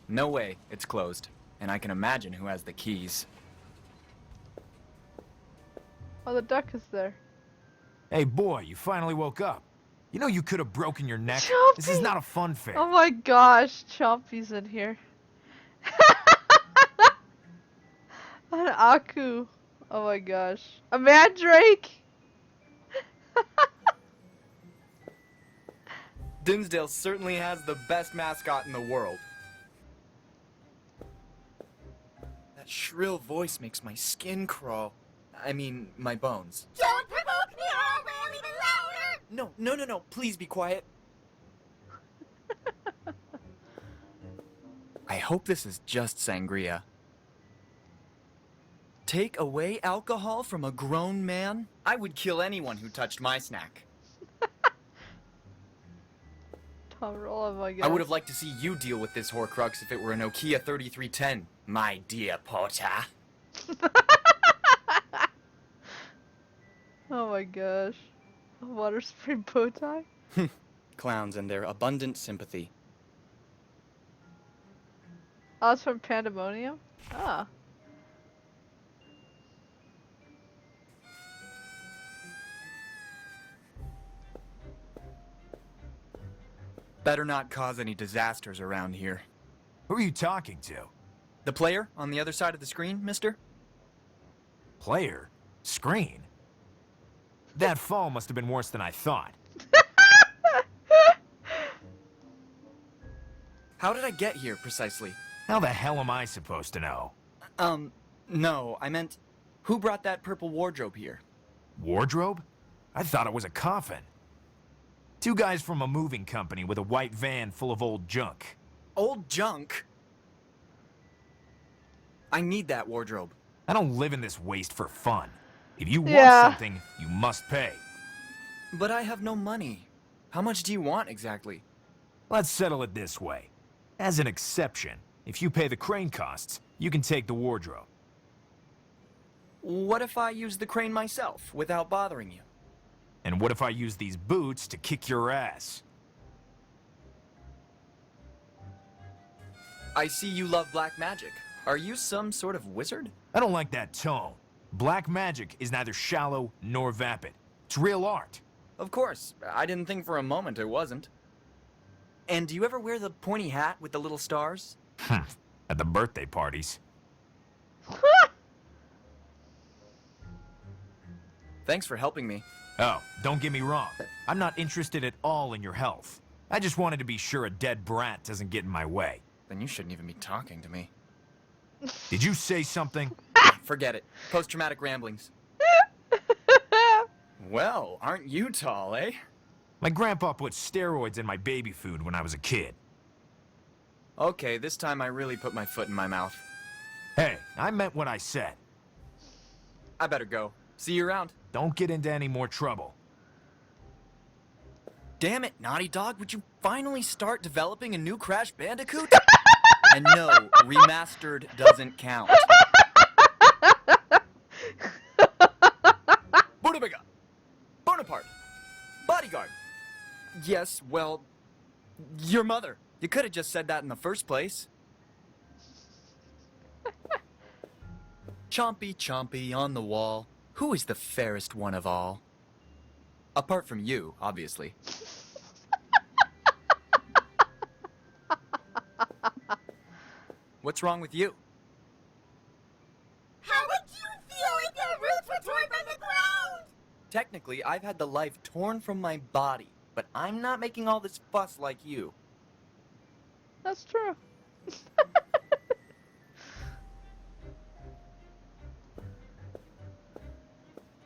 S5: No way. It's closed. And I can imagine who has the keys.
S1: Oh, the duck is there.
S6: Hey boy, you finally woke up. You know you could have broken your neck. This is
S1: Chompy!
S6: not a fun fair.
S1: Oh my gosh, Chompy's in here. An Aku. Oh my gosh. A Mandrake!
S5: Dinsdale certainly has the best mascot in the world. That shrill voice makes my skin crawl. I mean, my bones.
S10: Don't provoke me or I will even louder!
S5: No, please be quiet. I hope this is just sangria. Take away alcohol from a grown man? I would kill anyone who touched my snack.
S1: Oh my gosh.
S5: I would have liked to see you deal with this Horcrux if it were a Nokia 3310, my dear Potter.
S1: Oh my gosh. A water spray bow tie?
S5: Clowns and their abundant sympathy.
S1: Oh, it's from Pandemonium? Ah.
S5: Better not cause any disasters around here.
S6: Who are you talking to?
S5: The player on the other side of the screen, mister?
S6: Player? Screen? That fall must have been worse than I thought.
S5: How did I get here, precisely?
S6: How the hell am I supposed to know?
S5: No, I meant, who brought that purple wardrobe here?
S6: Wardrobe? I thought it was a coffin. Two guys from a moving company with a white van full of old junk.
S5: Old junk? I need that wardrobe.
S6: I don't live in this waste for fun. If you want
S1: Yeah.
S6: something, you must pay.
S5: But I have no money. How much do you want, exactly?
S6: Let's settle it this way. As an exception, if you pay the crane costs, you can take the wardrobe.
S5: What if I use the crane myself, without bothering you?
S6: And what if I use these boots to kick your ass?
S5: I see you love black magic. Are you some sort of wizard?
S6: I don't like that tone. Black magic is neither shallow nor vapid. It's real art.
S5: Of course. I didn't think for a moment it wasn't. And do you ever wear the pointy hat with the little stars?
S6: At the birthday parties.
S5: Thanks for helping me.
S6: Oh, don't get me wrong. I'm not interested at all in your health. I just wanted to be sure a dead brat doesn't get in my way.
S5: Then you shouldn't even be talking to me.
S6: Did you say something?
S5: Forget it. Post-traumatic ramblings. Well, aren't you tall, eh?
S6: My grandpa put steroids in my baby food when I was a kid.
S5: Okay, this time I really put my foot in my mouth.
S6: Hey, I meant what I said.
S5: I better go. See you around.
S6: Don't get into any more trouble.
S5: Damn it, Naughty Dog, would you finally start developing a new Crash Bandicoot? And no, remastered doesn't count. Budabiga! Bonaparte! Bodyguard! Yes, well, your mother. You could have just said that in the first place. Chompy, chompy, on the wall. Who is the fairest one of all? Apart from you, obviously. What's wrong with you?
S16: How would you feel if your roots were torn from the ground?
S5: Technically, I've had the life torn from my body, but I'm not making all this fuss like you.
S1: That's true.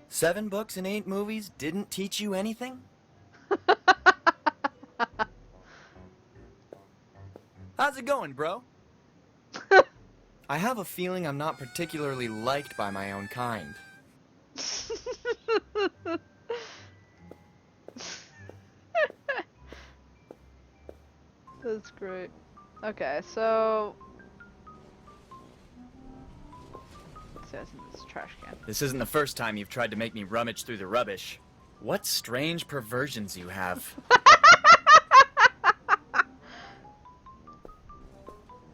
S5: 7 books and 8 movies didn't teach you anything? How's it going, bro? I have a feeling I'm not particularly liked by my own kind.
S1: That's great. Okay, so... It says in this trash can.
S5: This isn't the first time you've tried to make me rummage through the rubbish. What strange perversions you have.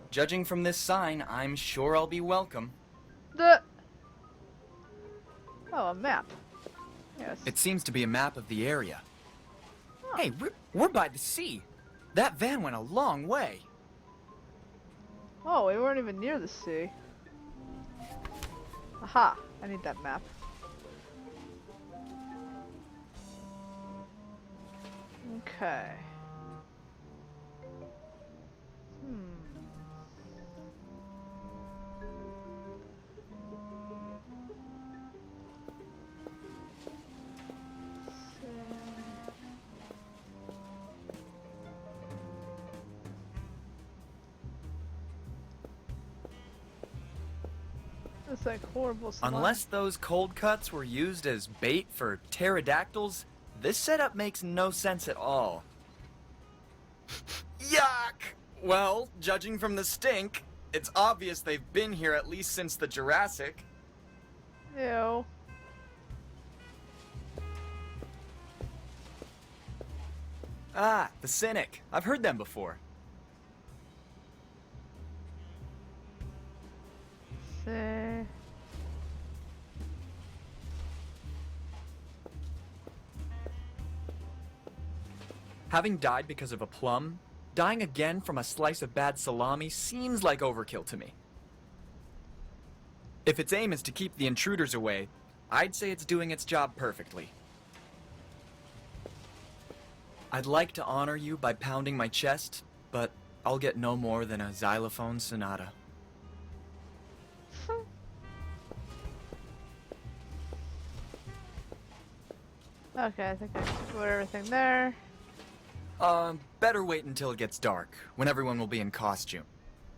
S5: Judging from this sign, I'm sure I'll be welcome.
S1: Oh, a map. Yes.
S5: It seems to be a map of the area. Oh. Hey, we're by the sea. That van went a long way.
S1: Oh, we weren't even near the sea. Aha, I need that map. Okay. It's like horrible slime.
S5: Unless those cold cuts were used as bait for pterodactyls, this setup makes no sense at all. Yuck! Well, judging from the stink, it's obvious they've been here at least since the Jurassic.
S1: Ew.
S5: Ah, the Cynic. I've heard them before. Having died because of a plum, dying again from a slice of bad salami seems like overkill to me. If its aim is to keep the intruders away, I'd say it's doing its job perfectly. I'd like to honor you by pounding my chest, but I'll get no more than a xylophone sonata.
S1: Okay, I think I explored everything there.
S5: Better wait until it gets dark, when everyone will be in costume.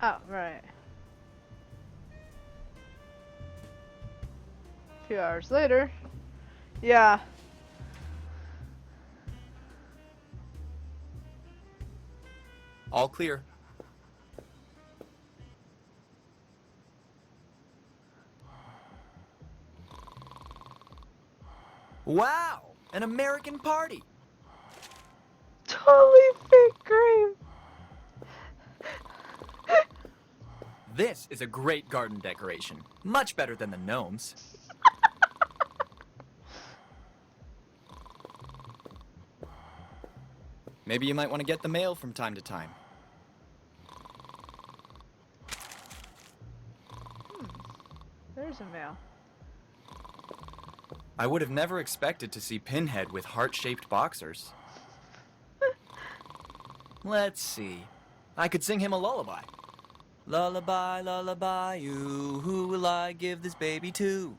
S1: Oh, right. A few hours later. Yeah.
S5: All clear. Wow! An American party!
S1: Totally fake grave.
S5: This is a great garden decoration. Much better than the gnomes. Maybe you might want to get the mail from time to time.
S1: There's a mail.
S5: I would have never expected to see Pinhead with heart-shaped boxers. Let's see. I could sing him a lullaby. Lullaby, lullaby, you, who will I give this baby to?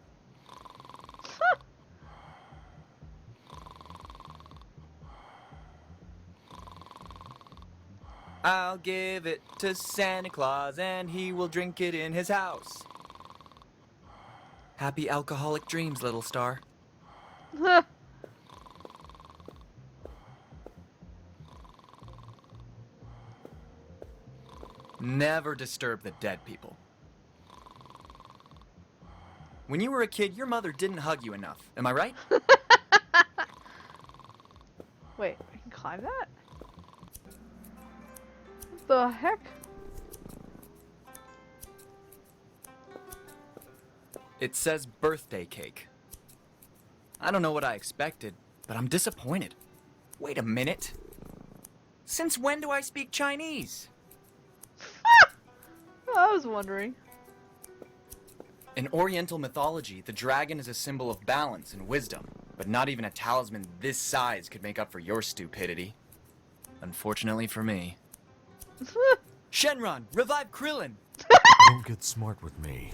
S5: I'll give it to Santa Claus and he will drink it in his house. Happy alcoholic dreams, little star. Never disturb the dead people. When you were a kid, your mother didn't hug you enough. Am I right?
S1: Wait, I can climb that? What the heck?
S5: It says birthday cake. I don't know what I expected, but I'm disappointed. Wait a minute. Since when do I speak Chinese?
S1: I was wondering.
S5: In Oriental mythology, the dragon is a symbol of balance and wisdom, but not even a talisman this size could make up for your stupidity. Unfortunately for me. Shenron, revive Krillin!
S2: Don't get smart with me.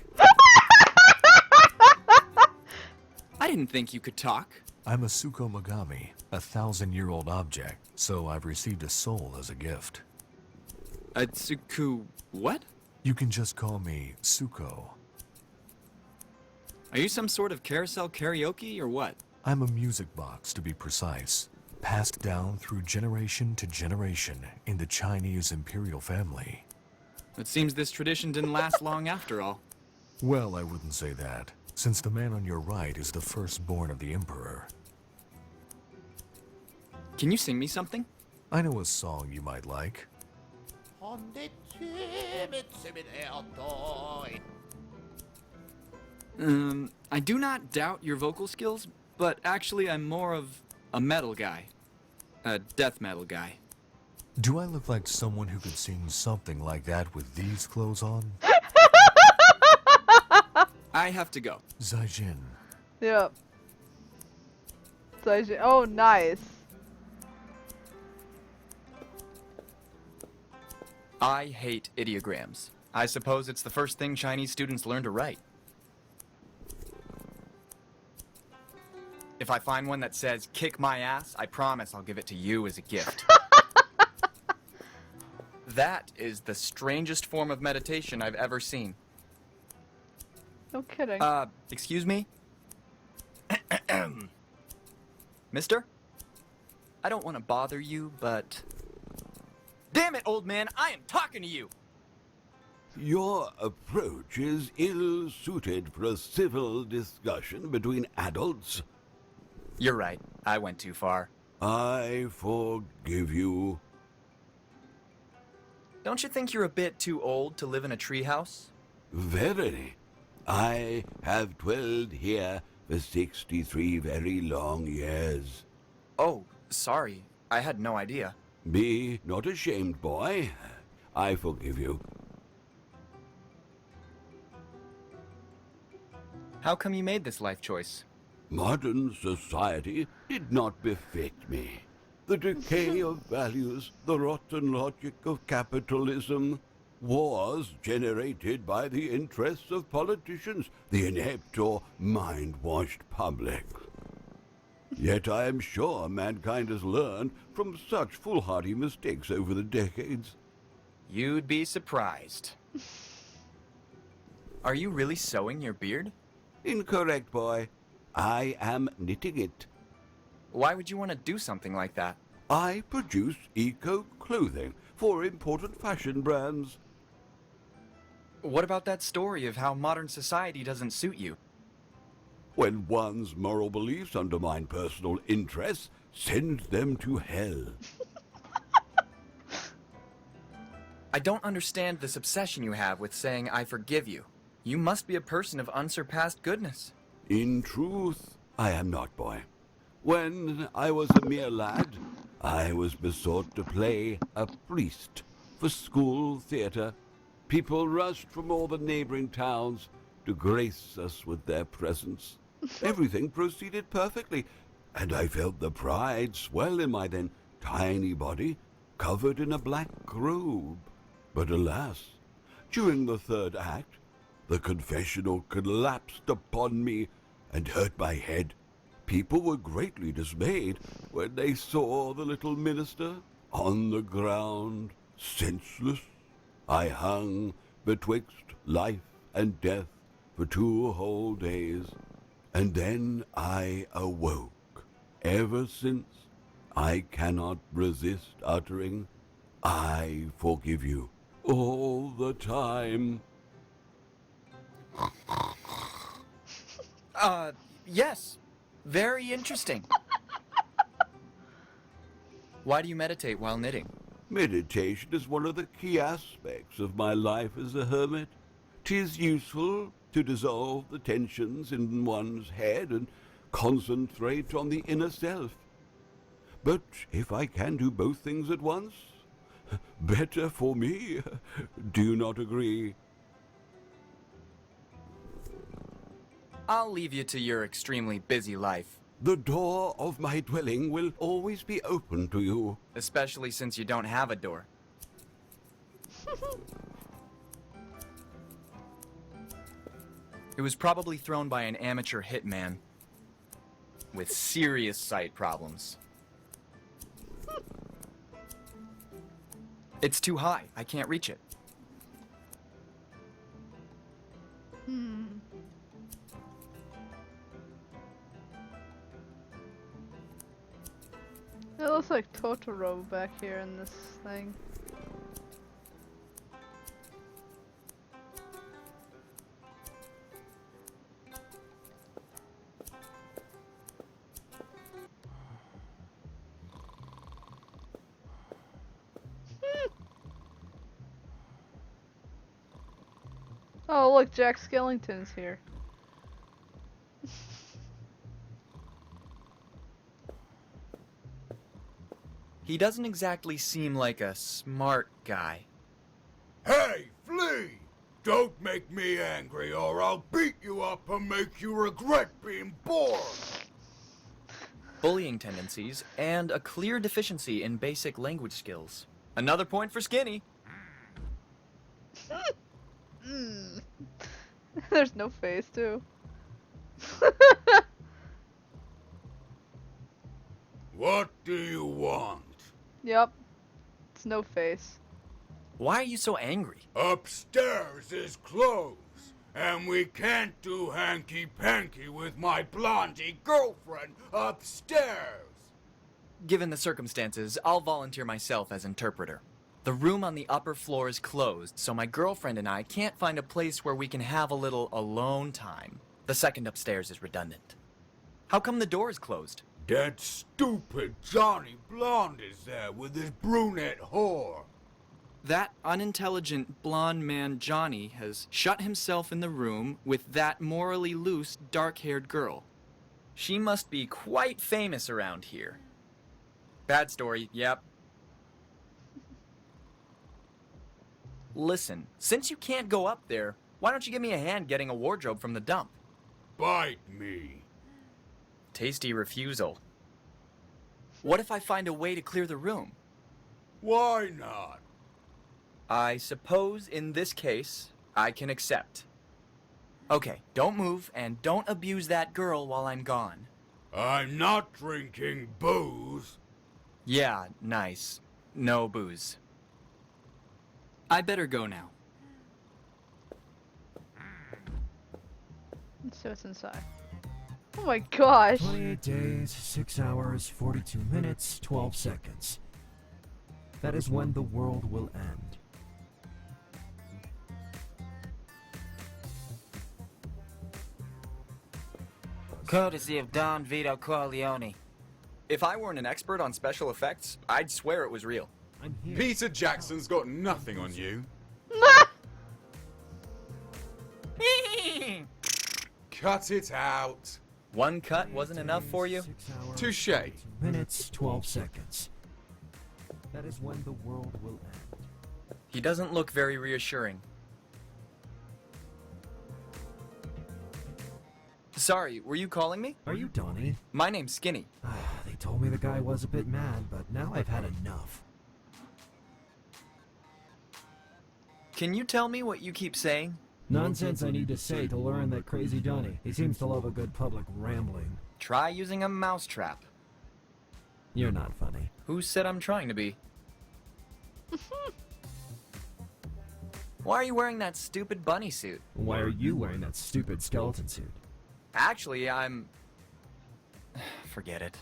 S5: I didn't think you could talk.
S2: I'm a Suko Mogami, a 1,000-year-old object, so I've received a soul as a gift.
S5: A Tsuku... what?
S2: You can just call me Suko.
S5: Are you some sort of carousel karaoke or what?
S2: I'm a music box, to be precise, passed down through generation to generation in the Chinese imperial family.
S5: It seems this tradition didn't last long after all.
S2: Well, I wouldn't say that, since the man on your right is the firstborn of the emperor.
S5: Can you sing me something?
S2: I know a song you might like.
S5: I do not doubt your vocal skills, but actually I'm more of a metal guy. A death metal guy.
S2: Do I look like someone who could sing something like that with these clothes on?
S5: I have to go.
S2: Zaijin.
S1: Yep. Oh, nice.
S5: I hate ideograms. I suppose it's the first thing Chinese students learn to write. If I find one that says, kick my ass, I promise I'll give it to you as a gift. That is the strangest form of meditation I've ever seen.
S1: No kidding.
S5: Excuse me? Mister? I don't want to bother you, but... Damn it, old man, I am talking to you!
S17: Your approach is ill-suited for a civil discussion between adults.
S5: You're right. I went too far.
S17: I forgive you.
S5: Don't you think you're a bit too old to live in a treehouse?
S17: Verily. I have dwelled here for 63 very long years.
S5: Oh, sorry. I had no idea.
S17: Be not ashamed, boy. I forgive you.
S5: How come you made this life choice?
S17: Modern society did not befit me. The decay of values, the rotten logic of capitalism, wars generated by the interests of politicians, the inept or mind-washed public. Yet I am sure mankind has learned from such foolhardy mistakes over the decades.
S5: You'd be surprised. Are you really sewing your beard?
S17: Incorrect, boy. I am knitting it.
S5: Why would you want to do something like that?
S17: I produce eco-clothing for important fashion brands.
S5: What about that story of how modern society doesn't suit you?
S17: When one's moral beliefs undermine personal interests, send them to hell.
S5: I don't understand this obsession you have with saying I forgive you. You must be a person of unsurpassed goodness.
S17: In truth, I am not, boy. When I was a mere lad, I was besought to play a priest for school theatre. People rushed from all the neighboring towns to grace us with their presence. Everything proceeded perfectly, and I felt the pride swell in my then tiny body, covered in a black robe. But alas, during the third act, the confessional collapsed upon me and hurt my head. People were greatly dismayed when they saw the little minister on the ground, senseless. I hung betwixt life and death for 2 whole days, and then I awoke. Ever since, I cannot resist uttering, "I forgive you," all the time.
S5: Yes. Very interesting. Why do you meditate while knitting?
S17: Meditation is one of the key aspects of my life as a hermit. 'Tis useful to dissolve the tensions in one's head and concentrate on the inner self. But if I can do both things at once, better for me. Do you not agree?
S5: I'll leave you to your extremely busy life.
S17: The door of my dwelling will always be open to you.
S5: Especially since you don't have a door. It was probably thrown by an amateur hitman with serious sight problems. It's too high. I can't reach it.
S1: It looks like Totoro back here in this thing. Oh look, Jack Skellington's here.
S5: He doesn't exactly seem like a smart guy.
S18: Hey, Flea! Don't make me angry or I'll beat you up and make you regret being born!
S5: Bullying tendencies, and a clear deficiency in basic language skills. Another point for Skinny.
S1: There's no face, too.
S18: What do you want?
S1: Yep. It's no face.
S5: Why are you so angry?
S18: Upstairs is closed, and we can't do hanky-panky with my blondie girlfriend upstairs.
S5: Given the circumstances, I'll volunteer myself as interpreter. The room on the upper floor is closed, so my girlfriend and I can't find a place where we can have a little alone time. The second upstairs is redundant. How come the door is closed?
S18: That stupid Johnny Blonde is there with his brunette whore.
S5: That unintelligent blonde man Johnny has shut himself in the room with that morally loose, dark-haired girl. She must be quite famous around here. Bad story, yep. Listen, since you can't go up there, why don't you give me a hand getting a wardrobe from the dump?
S18: Bite me.
S5: Tasty refusal. What if I find a way to clear the room?
S18: Why not?
S5: I suppose in this case, I can accept. Okay, don't move and don't abuse that girl while I'm gone.
S18: I'm not drinking booze.
S5: Yeah, nice. No booze. I better go now.
S1: Let's see what's inside. Oh my gosh!
S6: 28 days, 6 hours, 42 minutes, 12 seconds. That is when the world will end.
S19: Courtesy of Don Vito Corleone.
S5: If I weren't an expert on special effects, I'd swear it was real.
S20: Peter Jackson's got nothing on you. Cut it out.
S5: One cut wasn't enough for you?
S20: Touche.
S6: 2 minutes, 12 seconds. That is when the world will end.
S5: He doesn't look very reassuring. Sorry, were you calling me?
S6: Are you Donnie?
S5: My name's Skinny.
S6: They told me the guy was a bit mad, but now I've had enough.
S5: Can you tell me what you keep saying?
S6: Nonsense I need to say to learn that crazy Donnie. He seems to love a good public rambling.
S5: Try using a mousetrap.
S6: You're not funny.
S5: Who said I'm trying to be? Why are you wearing that stupid bunny suit?
S6: Why are you wearing that stupid skeleton suit?
S5: Actually, I'm... Forget it.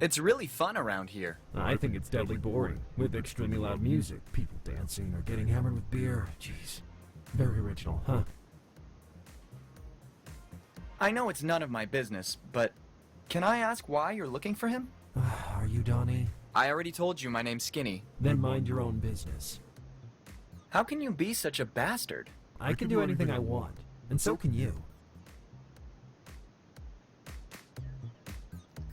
S5: It's really fun around here.
S6: I think it's deadly boring, with extremely loud music, people dancing or getting hammered with beer. Jeez. Very original, huh?
S5: I know it's none of my business, but can I ask why you're looking for him?
S6: Are you Donnie?
S5: I already told you my name's Skinny.
S6: Then mind your own business.
S5: How can you be such a bastard?
S6: I can do anything I want, and so can you.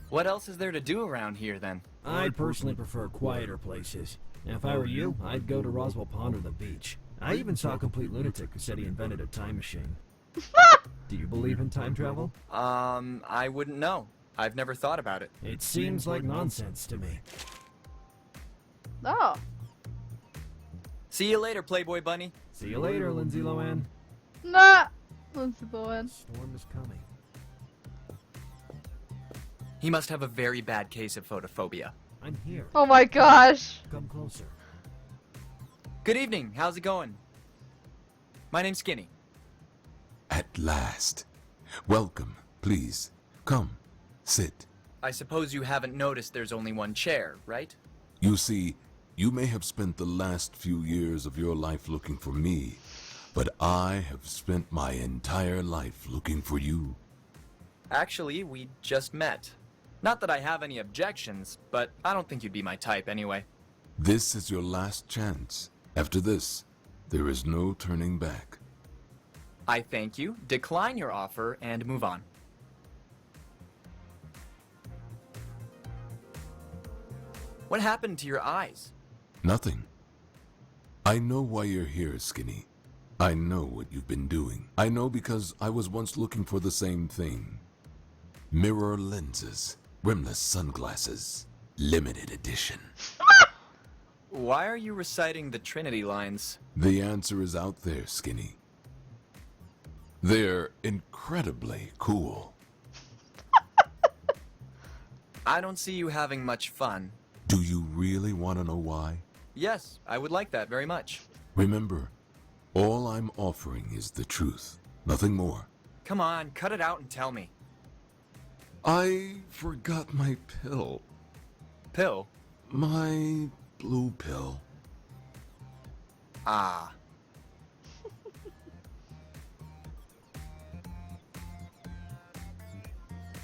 S5: What else is there to do around here, then?
S6: I personally prefer quieter places. If I were you, I'd go to Roswell Pond or the beach. I even saw a complete lunatic who said he invented a time machine. Do you believe in time travel?
S5: I wouldn't know. I've never thought about it.
S6: It seems like nonsense to me.
S1: Oh.
S5: See you later, Playboy Bunny.
S6: See you later, Lindsay Lohan.
S1: Nah. Lindsay Lohan.
S6: Storm is coming.
S5: He must have a very bad case of photophobia.
S6: I'm here.
S1: Oh my gosh.
S6: Come closer.
S5: Good evening. How's it going? My name's Skinny.
S9: At last. Welcome. Please. Come. Sit.
S5: I suppose you haven't noticed there's only one chair, right?
S9: You see, you may have spent the last few years of your life looking for me, but I have spent my entire life looking for you.
S5: Actually, we just met. Not that I have any objections, but I don't think you'd be my type anyway.
S9: This is your last chance. After this, there is no turning back.
S5: I thank you, decline your offer, and move on. What happened to your eyes?
S9: Nothing. I know why you're here, Skinny. I know what you've been doing. I know because I was once looking for the same thing. Mirror lenses, rimless sunglasses, limited edition.
S5: Why are you reciting the Trinity lines?
S9: The answer is out there, Skinny. They're incredibly cool.
S5: I don't see you having much fun.
S9: Do you really want to know why?
S5: Yes, I would like that very much.
S9: Remember, all I'm offering is the truth, nothing more.
S5: Come on, cut it out and tell me.
S9: I forgot my pill.
S5: Pill?
S9: My blue pill.
S5: Ah.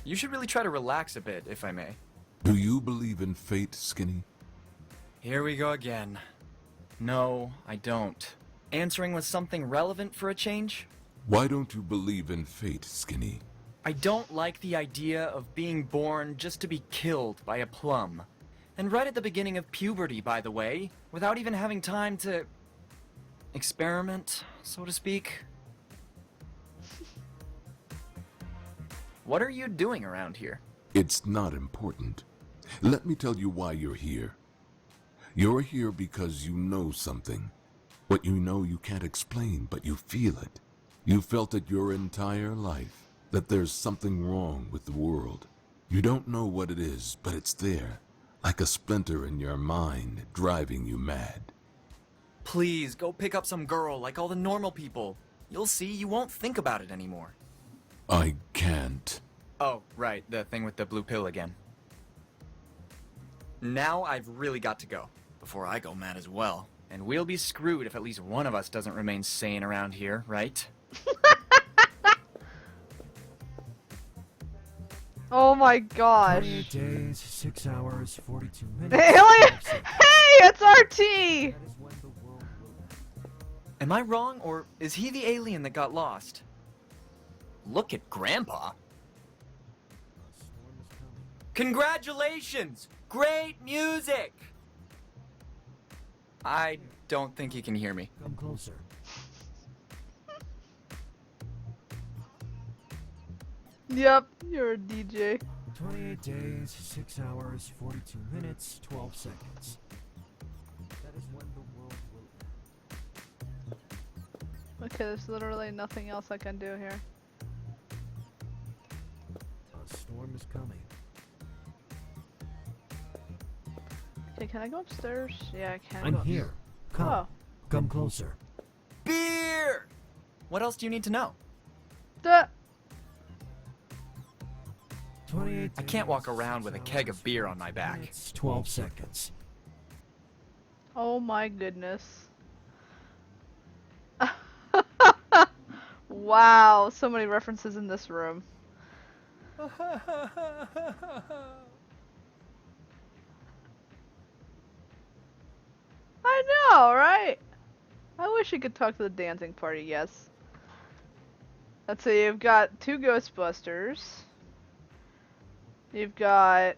S5: You should really try to relax a bit, if I may.
S9: Do you believe in fate, Skinny?
S5: Here we go again. No, I don't. Answering with something relevant for a change?
S9: Why don't you believe in fate, Skinny?
S5: I don't like the idea of being born just to be killed by a plum. And right at the beginning of puberty, by the way, without even having time to... experiment, so to speak. What are you doing around here?
S9: It's not important. Let me tell you why you're here. You're here because you know something. What you know you can't explain, but you feel it. You felt it your entire life, that there's something wrong with the world. You don't know what it is, but it's there, like a splinter in your mind, driving you mad.
S5: Please, go pick up some girl like all the normal people. You'll see, you won't think about it anymore.
S9: I can't.
S5: Oh, right, the thing with the blue pill again. Now I've really got to go, before I go mad as well. And we'll be screwed if at least one of us doesn't remain sane around here, right?
S1: Oh my gosh.
S6: 28 days, 6 hours, 42 minutes.
S1: Alien! Hey, it's RT!
S5: Am I wrong, or is he the alien that got lost? Look at Grandpa. Congratulations! Great music! I don't think he can hear me.
S6: Come closer.
S1: Yep, you're a DJ.
S6: 28 days, 6 hours, 42 minutes, 12 seconds. That is when the world will...
S1: Okay, there's literally nothing else I can do here.
S6: A storm is coming.
S1: Okay, can I go upstairs? Yeah, I can.
S6: I'm here. Come.
S1: Oh.
S6: Come closer.
S5: Beer! What else do you need to know?
S1: Duh.
S6: 28
S5: I can't walk around with a keg of beer on my back.
S6: It's 12 seconds.
S1: Oh my goodness. Wow, so many references in this room. I know, right? I wish you could talk to the dancing party, yes. Let's see, you've got 2 Ghostbusters. You've got...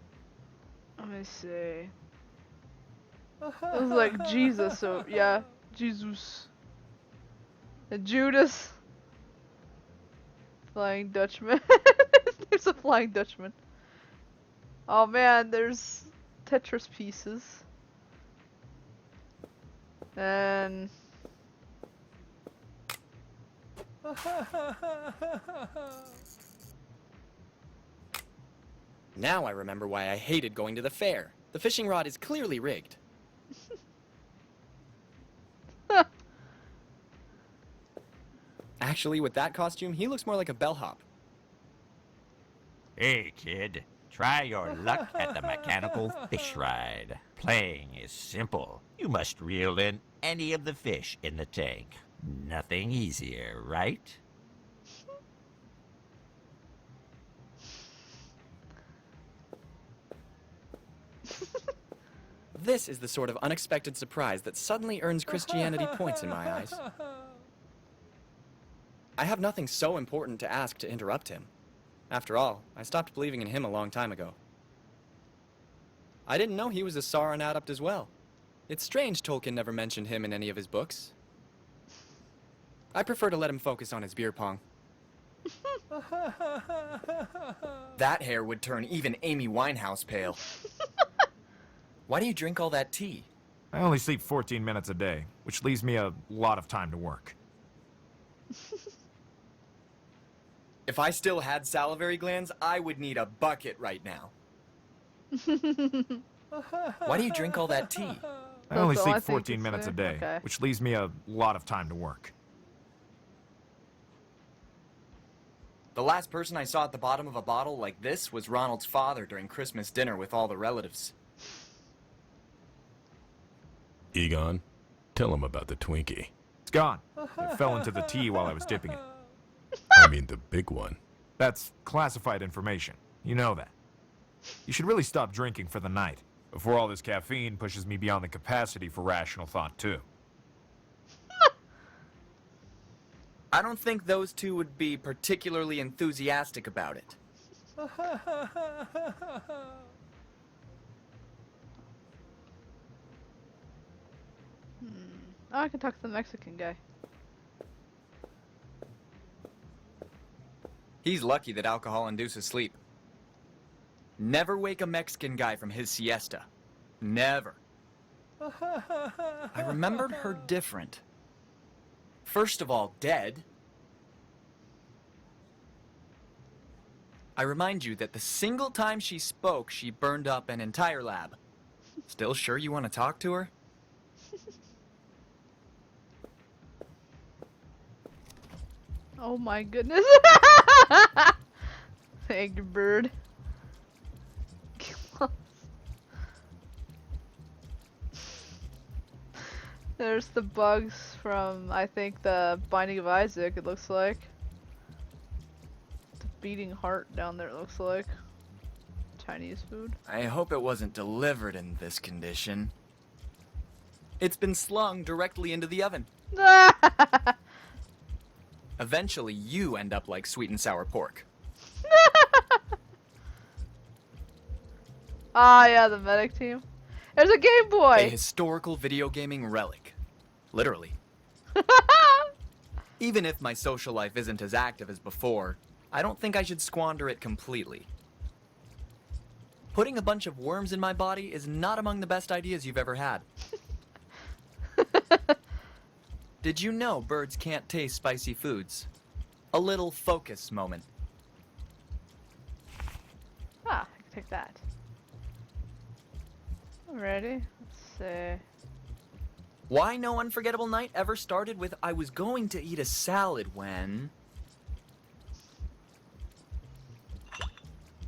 S1: Let me see. It was like Jesus, so yeah, Jesus. And Judas. Flying Dutchman. His name's a Flying Dutchman. Oh man, there's Tetris pieces. And...
S5: Now I remember why I hated going to the fair. The fishing rod is clearly rigged. Actually, with that costume, he looks more like a bellhop.
S21: Hey, kid. Try your luck at the mechanical fish ride. Playing is simple. You must reel in any of the fish in the tank. Nothing easier, right?
S5: This is the sort of unexpected surprise that suddenly earns Christianity points in my eyes. I have nothing so important to ask to interrupt him. After all, I stopped believing in him a long time ago. I didn't know he was a Sauron adept as well. It's strange Tolkien never mentioned him in any of his books. I prefer to let him focus on his beer pong. That hair would turn even Amy Winehouse pale. Why do you drink all that tea?
S22: I only sleep 14 minutes a day, which leaves me a lot of time to work.
S5: If I still had salivary glands, I would need a bucket right now. Why do you drink all that tea?
S22: I only
S1: That's all I
S22: sleep
S1: think
S22: 14
S1: you
S22: minutes
S1: say.
S22: a day,
S1: Okay.
S22: which leaves me a lot of time to work.
S5: The last person I saw at the bottom of a bottle like this was Ronald's father during Christmas dinner with all the relatives.
S2: Egon, tell him about the Twinkie.
S22: It's gone. It fell into the tea while I was dipping it.
S2: I mean the big one.
S22: That's classified information. You know that. You should really stop drinking for the night, before all this caffeine pushes me beyond the capacity for rational thought, too.
S5: I don't think those two would be particularly enthusiastic about it.
S1: Oh, I can talk to the Mexican guy.
S5: He's lucky that alcohol induces sleep. Never wake a Mexican guy from his siesta. Never. I remembered her different. First of all, dead. I remind you that the single time she spoke, she burned up an entire lab. Still sure you want to talk to her?
S1: Oh my goodness. Angry bird. There's the bugs from, I think, the Binding of Isaac, it looks like. The beating heart down there, it looks like. Chinese food.
S5: I hope it wasn't delivered in this condition. It's been slung directly into the oven. Eventually, you end up like sweet and sour pork.
S1: Ah, yeah, the medic team. There's a Game Boy!
S5: A historical video gaming relic. Literally. Even if my social life isn't as active as before, I don't think I should squander it completely. Putting a bunch of worms in my body is not among the best ideas you've ever had. Did you know birds can't taste spicy foods? A little focus moment.
S1: Ah, I can take that. Alrighty, let's see.
S5: Why no unforgettable night ever started with I was going to eat a salad when...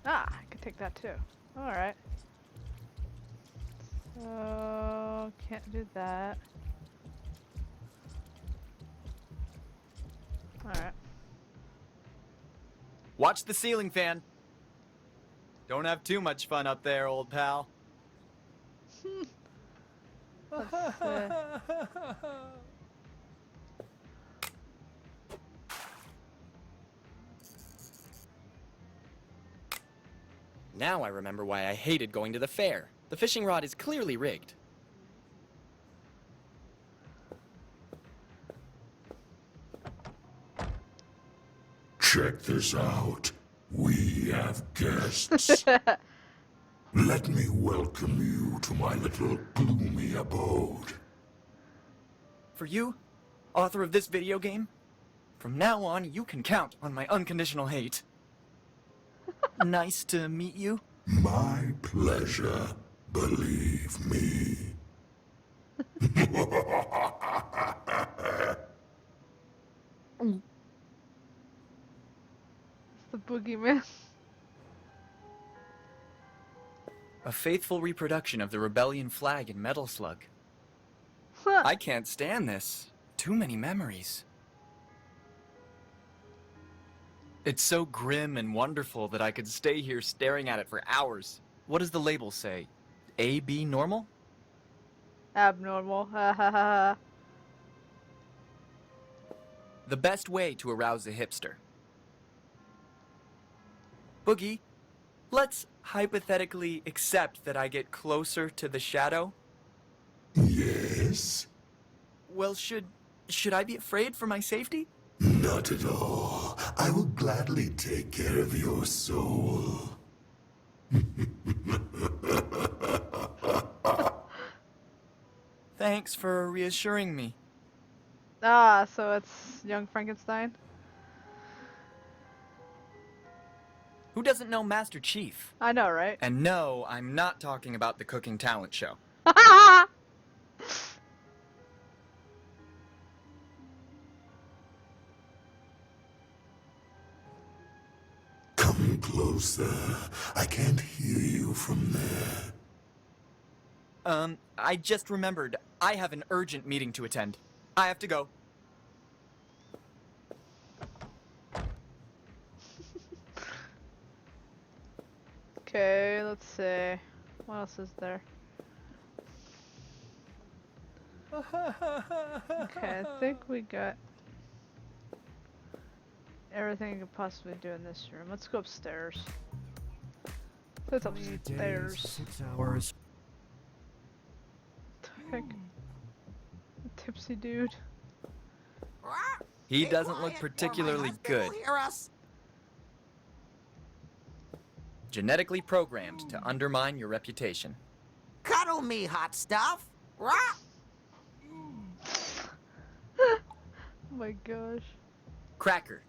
S1: Ah, I can take that too. Alright. So, can't do that. Alright.
S5: Watch the ceiling fan. Don't have too much fun up there, old pal.
S1: Let's see.
S5: Now I remember why I hated going to the fair. The fishing rod is clearly rigged.
S12: Check this out. We have guests. Let me welcome you to my little gloomy abode.
S5: For you, author of this video game, from now on you can count on my unconditional hate. Nice to meet you.
S12: My pleasure, believe me.
S1: It's the boogeyman.
S5: A faithful reproduction of the rebellion flag in Metal Slug. I can't stand this. Too many memories. It's so grim and wonderful that I could stay here staring at it for hours. What does the label say? AB normal?
S1: Abnormal. Ha ha ha.
S5: The best way to arouse a hipster. Boogie, let's hypothetically accept that I get closer to the shadow.
S12: Yes?
S5: Well, should I be afraid for my safety?
S12: Not at all. I will gladly take care of your soul.
S5: Thanks for reassuring me.
S1: Ah, so it's Young Frankenstein?
S5: Who doesn't know Master Chief?
S1: I know, right?
S5: And no, I'm not talking about the cooking talent show.
S12: Come closer. I can't hear you from there.
S5: I just remembered. I have an urgent meeting to attend. I have to go.
S1: Okay, let's see. What else is there? Okay, I think we got everything you could possibly do in this room. Let's go upstairs. Let's upstairs.
S6: 6 hours.
S1: Heck. Tipsy dude.
S5: He doesn't look particularly good. Genetically programmed to undermine your reputation.
S11: Cuddle me, hot stuff. Rah!
S1: Oh my gosh.
S5: Cracker.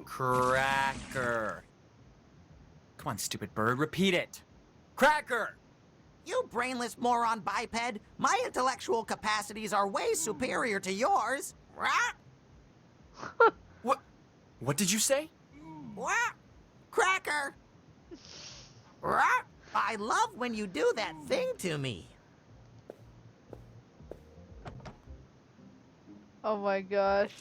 S5: Cracker. Come on, stupid bird, repeat it. Cracker!
S11: You brainless moron biped. My intellectual capacities are way superior to yours. Rah!
S5: What did you say?
S11: Rah! Cracker! Rah! I love when you do that thing to me.
S1: Oh my gosh.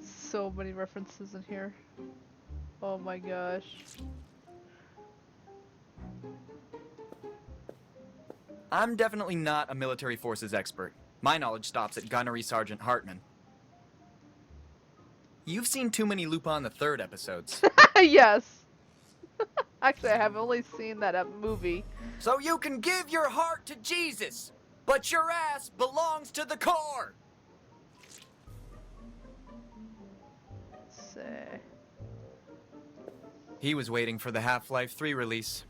S1: So many references in here. Oh my gosh.
S5: I'm definitely not a military forces expert. My knowledge stops at Gunnery Sergeant Hartman. You've seen too many Lupin the Third episodes.
S1: Yes. Actually, I have only seen that movie.
S5: So you can give your heart to Jesus, but your ass belongs to the Corps!
S1: Say.
S5: He was waiting for the Half-Life 3 release.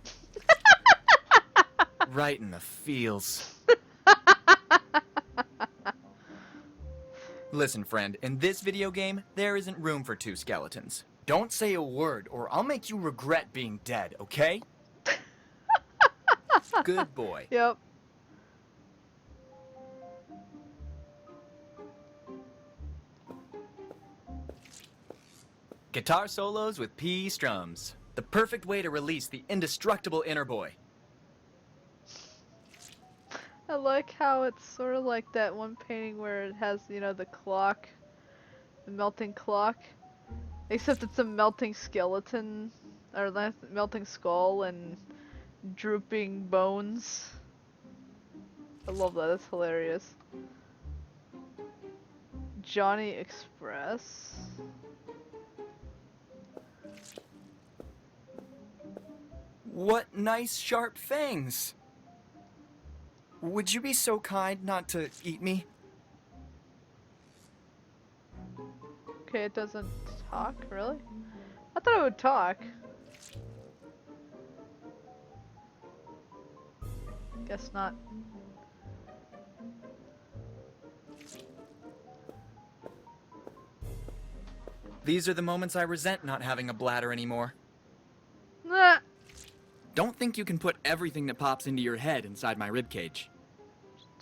S5: Right in the feels. Listen, friend, in this video game, there isn't room for two skeletons. Don't say a word, or I'll make you regret being dead, okay? Good boy.
S1: Yep.
S5: Guitar solos with P strums. The perfect way to release the indestructible inner boy.
S1: I like how it's sort of like that one painting where it has, you know, the clock, the melting clock, except it's a melting skeleton, or melting skull and drooping bones. I love that, it's hilarious. Johnny Express.
S5: What nice sharp fangs! Would you be so kind not to eat me?
S1: Okay, it doesn't talk, really? I thought it would talk. Guess not.
S5: These are the moments I resent not having a bladder anymore.
S1: Nah.
S5: Don't think you can put everything that pops into your head inside my ribcage.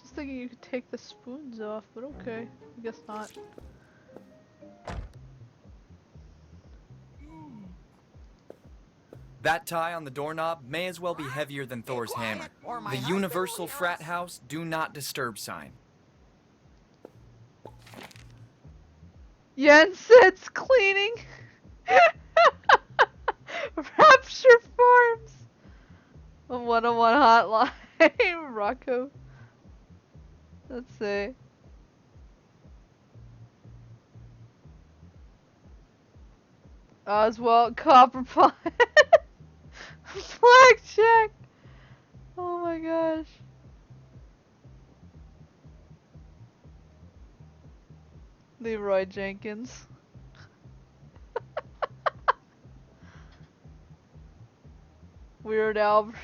S1: Just thinking you could take the spoons off, but okay. I guess not.
S5: That tie on the doorknob may as well be heavier than Thor's hammer. The universal frat house do not disturb sign.
S1: Jensen's cleaning. Rapture Farms. A 101 hotline. Rocco. Let's see. Oswald Copperpot. Blackjack. Oh my gosh. Leroy Jenkins. Weird Albert.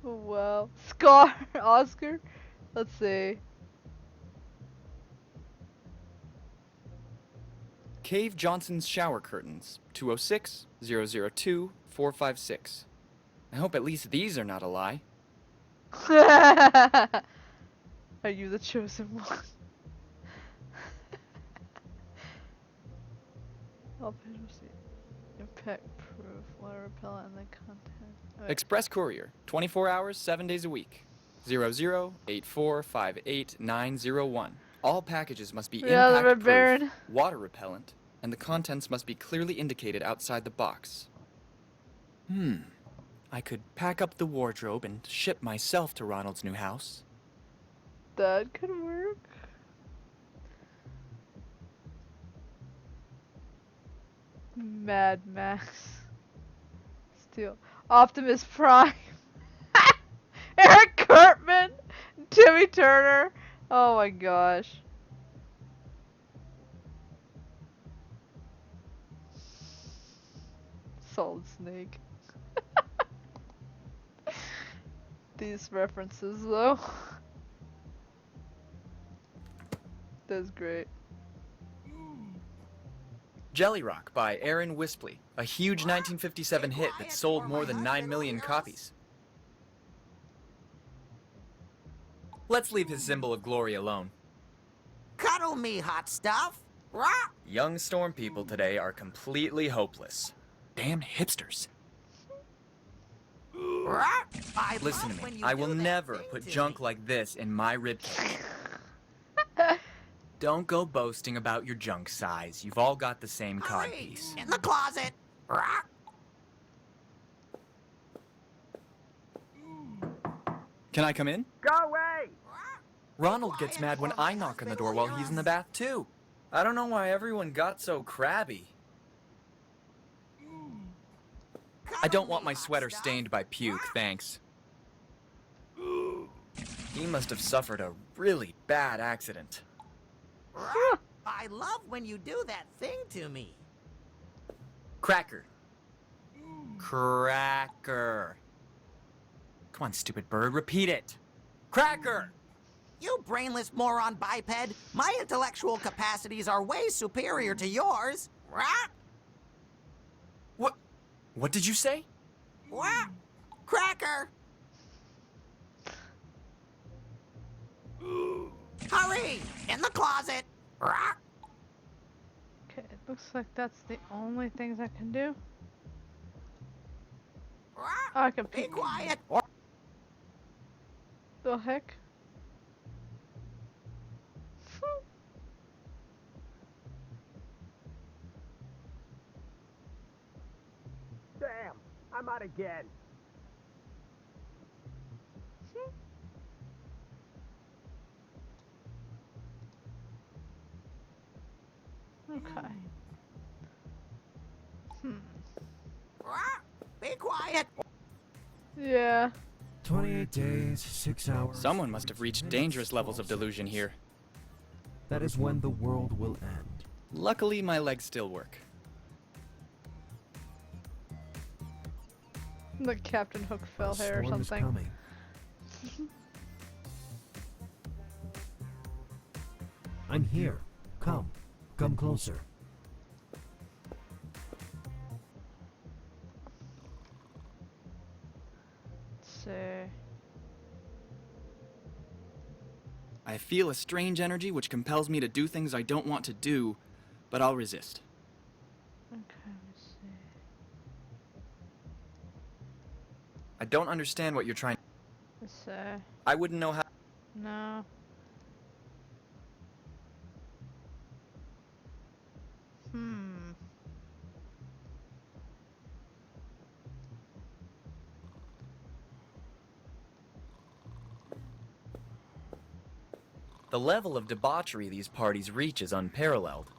S1: Oh, wow. Scar. Oscar. Let's see.
S5: Cave Johnson's shower curtains. 206-002-456. I hope at least these are not a lie.
S1: Are you the chosen one? All pages receipt. Impact proof. Water repellent and the content. Wait.
S5: Express Courier. 24 hours, 7 days a week. 0084588901. All packages must be
S1: Yeah, the
S5: impact
S1: Red
S5: proof,
S1: Baron.
S5: water repellent, and the contents must be clearly indicated outside the box. I could pack up the wardrobe and ship myself to Ronald's new house.
S1: That could work. Mad Max. Steel. Optimus Prime. Eric Cartman. Timmy Turner. Oh my gosh. Solid Snake. These references though. That's great.
S5: Jelly Rock by Aaron Wispley, a huge 1957 hit that sold more than 9 million copies. Let's leave his symbol of glory alone.
S11: Cuddle me, hot stuff.
S5: Young storm people today are completely hopeless. Damn hipsters. Listen to me. I will never put junk like this in my ribcage. Don't go boasting about your junk size. You've all got the same codpiece.
S11: In the closet.
S5: Can I come in?
S15: Go away!
S5: Ronald gets mad when I knock on the door while he's in the bath, too. I don't know why everyone got so crabby. I don't want my sweater stained by puke, thanks. He must have suffered a really bad accident.
S11: I love when you do that thing to me.
S5: Cracker. Cracker. Come on, stupid bird, repeat it. Cracker!
S11: You brainless moron biped, my intellectual capacities are way superior to yours.
S5: What did you say?
S11: Cracker! Hurry! In the closet!
S1: Okay, it looks like that's the only things I can do. I can
S11: Be quiet!
S1: The heck?
S15: Damn, I'm out again.
S1: Okay.
S11: Be quiet!
S1: Yeah.
S6: 28 days, 6 hours.
S5: Someone must have reached dangerous levels of delusion here.
S6: That is when the world will end.
S5: Luckily, my legs still work.
S1: The Captain Hook fell here or
S6: Storm is
S1: something.
S6: coming. I'm here. Come. Come closer.
S1: Let's see.
S5: I feel a strange energy which compels me to do things I don't want to do, but I'll resist.
S1: Okay, let's see.
S5: I don't understand what you're trying.
S1: Let's see.
S5: I wouldn't know how.
S1: No.
S5: The level of debauchery these parties reach is unparalleled.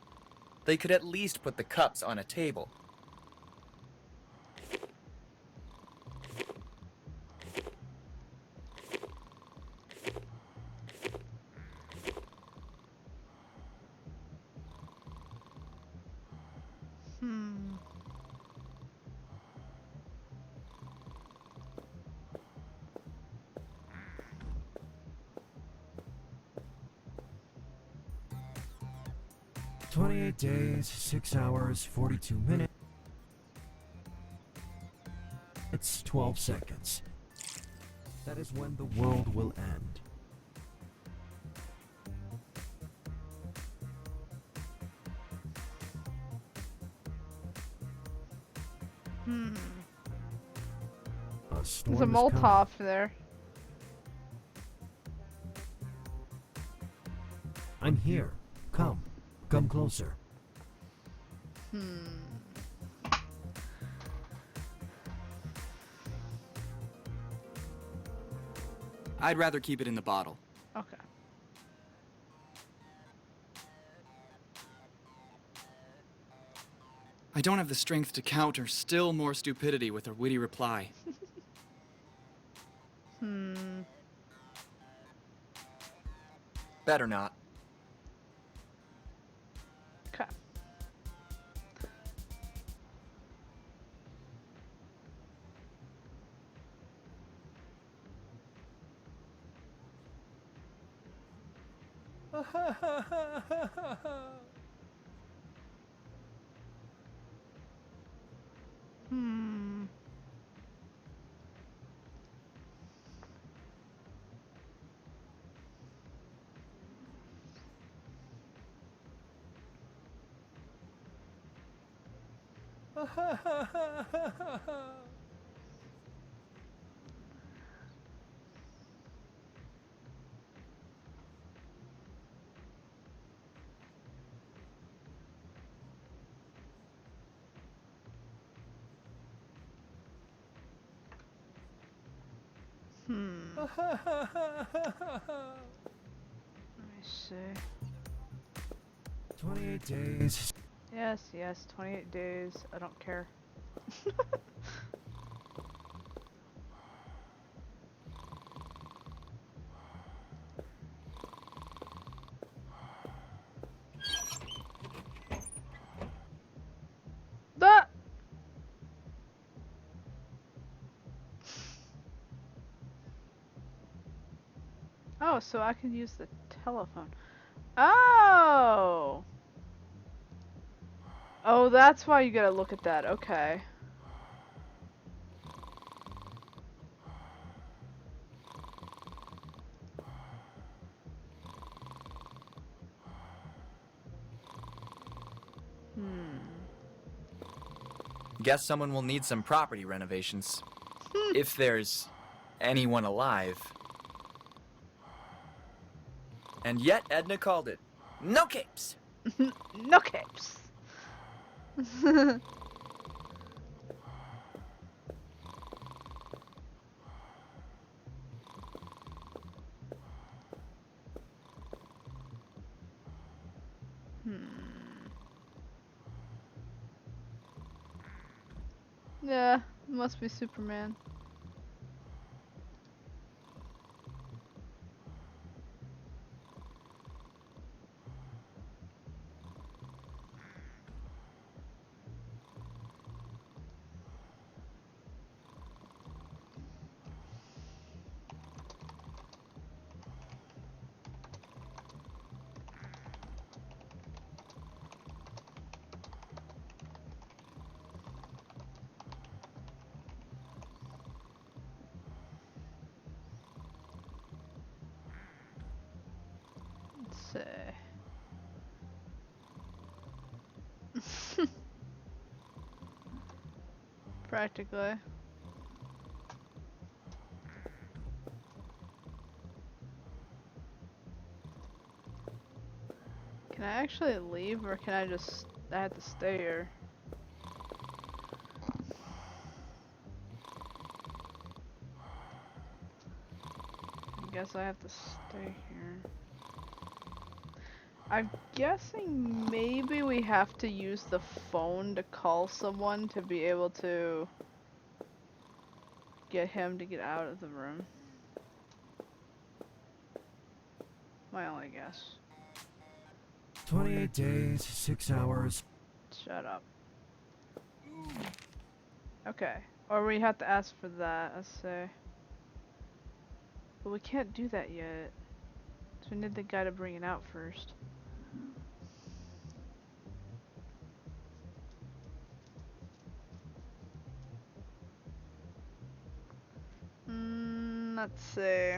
S5: They could at least put the cups on a table.
S1: Hmm.
S6: 28 days, 6 hours, 42 minutes. It's 12 seconds. That is when the world will end.
S1: Hmm.
S6: A storm
S1: There's a
S6: is
S1: Molotov
S6: coming.
S1: there.
S6: I'm here. Come. Come closer.
S5: I'd rather keep it in the bottle.
S1: Okay.
S5: I don't have the strength to counter still more stupidity with a witty reply. Better not.
S1: Okay. Hmm. Let me see.
S6: 28 days.
S1: Yes, yes, 28 days. I don't care. That. Oh, so I can use the telephone. Oh! Oh, that's why you gotta look at that. Okay.
S5: Guess someone will need some property renovations. If there's anyone alive. And yet Edna called it. No capes!
S1: No capes! Yeah, must be Superman. Let's see. Practically. Can I actually leave, or can I just... I have to stay here? I guess I have to stay here. I'm guessing maybe we have to use the phone to call someone to be able to get him to get out of the room. My only guess.
S6: 28 days, 6 hours.
S1: Shut up. Okay. Or we have to ask for that, let's say. But we can't do that yet. So we need the guy to bring it out first. Let's see.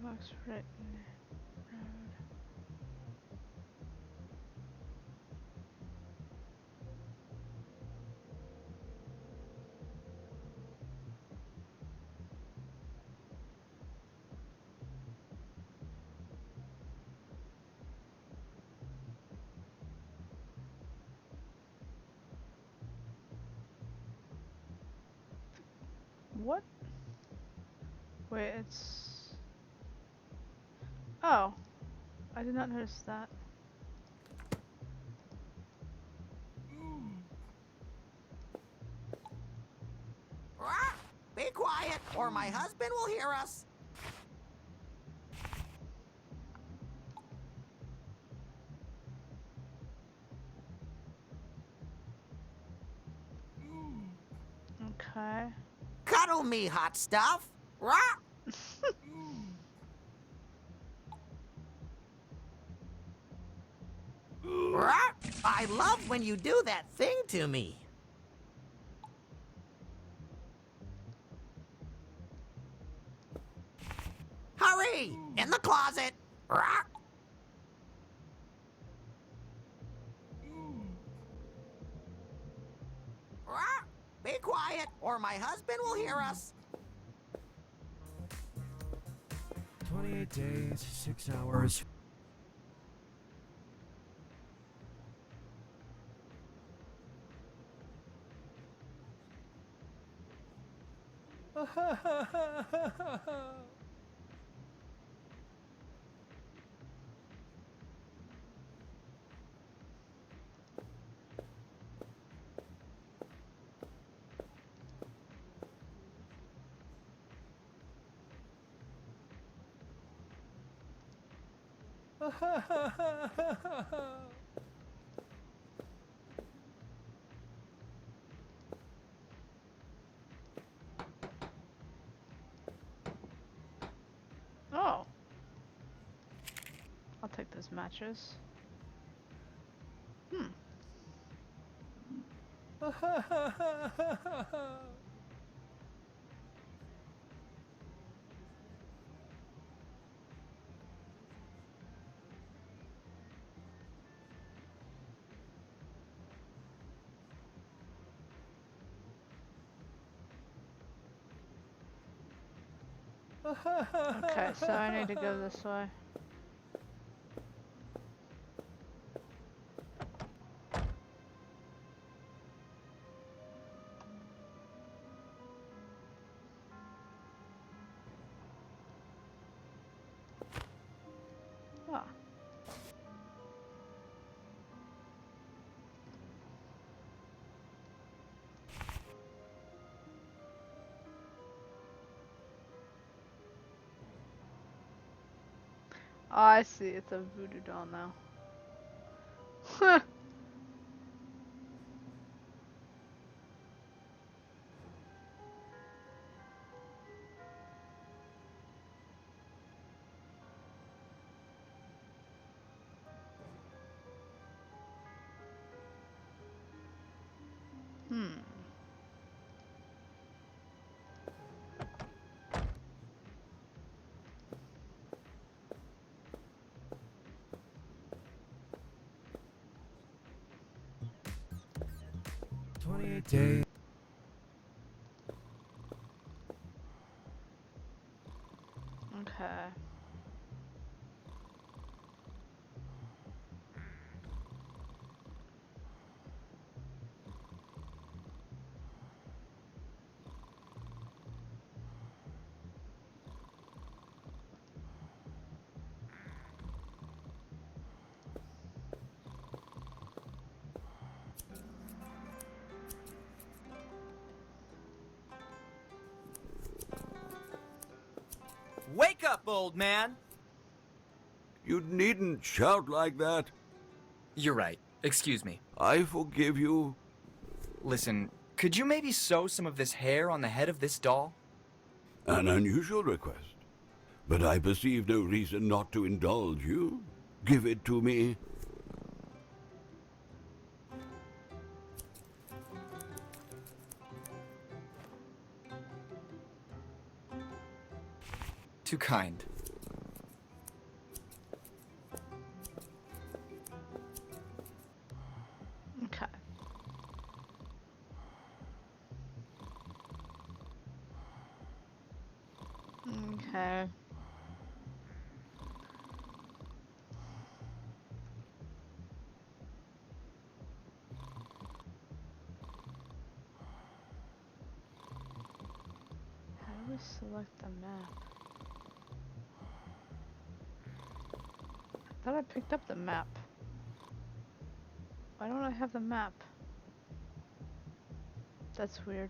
S1: Box right. What? Wait, it's... Oh. I did not notice that.
S11: Be quiet, or my husband will hear us.
S1: Okay.
S11: Cuddle me, hot stuff. Rah! Rah! I love when you do that thing to me. Hurry!
S21: In the closet. Rawr. Rawr. Be quiet, or my husband will hear us.
S6: 28 days, 6 hours.
S1: Oh. I'll take those matches. Hmm. Okay, so I need to go this way. Ah. Oh, I see. It's a voodoo doll now. Huh. Hmm.
S6: Day.
S1: Okay.
S5: Wake up, old man!
S17: You needn't shout like that.
S5: You're right. Excuse me.
S17: I forgive you.
S5: Listen, could you maybe sew some of this hair on the head of this doll?
S17: An unusual request. But I perceive no reason not to indulge you. Give it to me.
S5: Too kind.
S1: Okay. Okay. How do we select the map? I thought I picked up the map. Why don't I have the map? That's weird.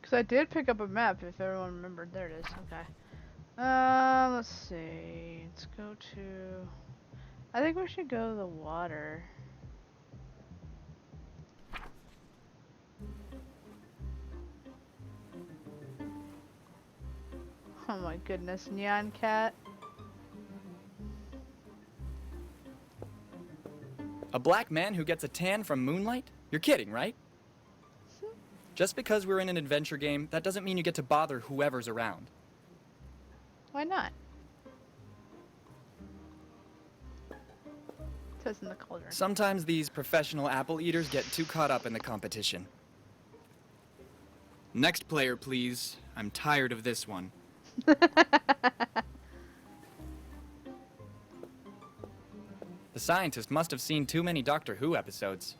S1: Because I did pick up a map, if everyone remembered. There it is. Okay. Let's see. Let's go to... I think we should go to the water. Oh my goodness, Neon Cat.
S5: A black man who gets a tan from moonlight? You're kidding, right? Just because we're in an adventure game, that doesn't mean you get to bother whoever's around.
S1: Why not? It says in the cauldron.
S5: Sometimes these professional apple eaters get too caught up in the competition. Next player, please. I'm tired of this one. The scientist must have seen too many Doctor Who episodes.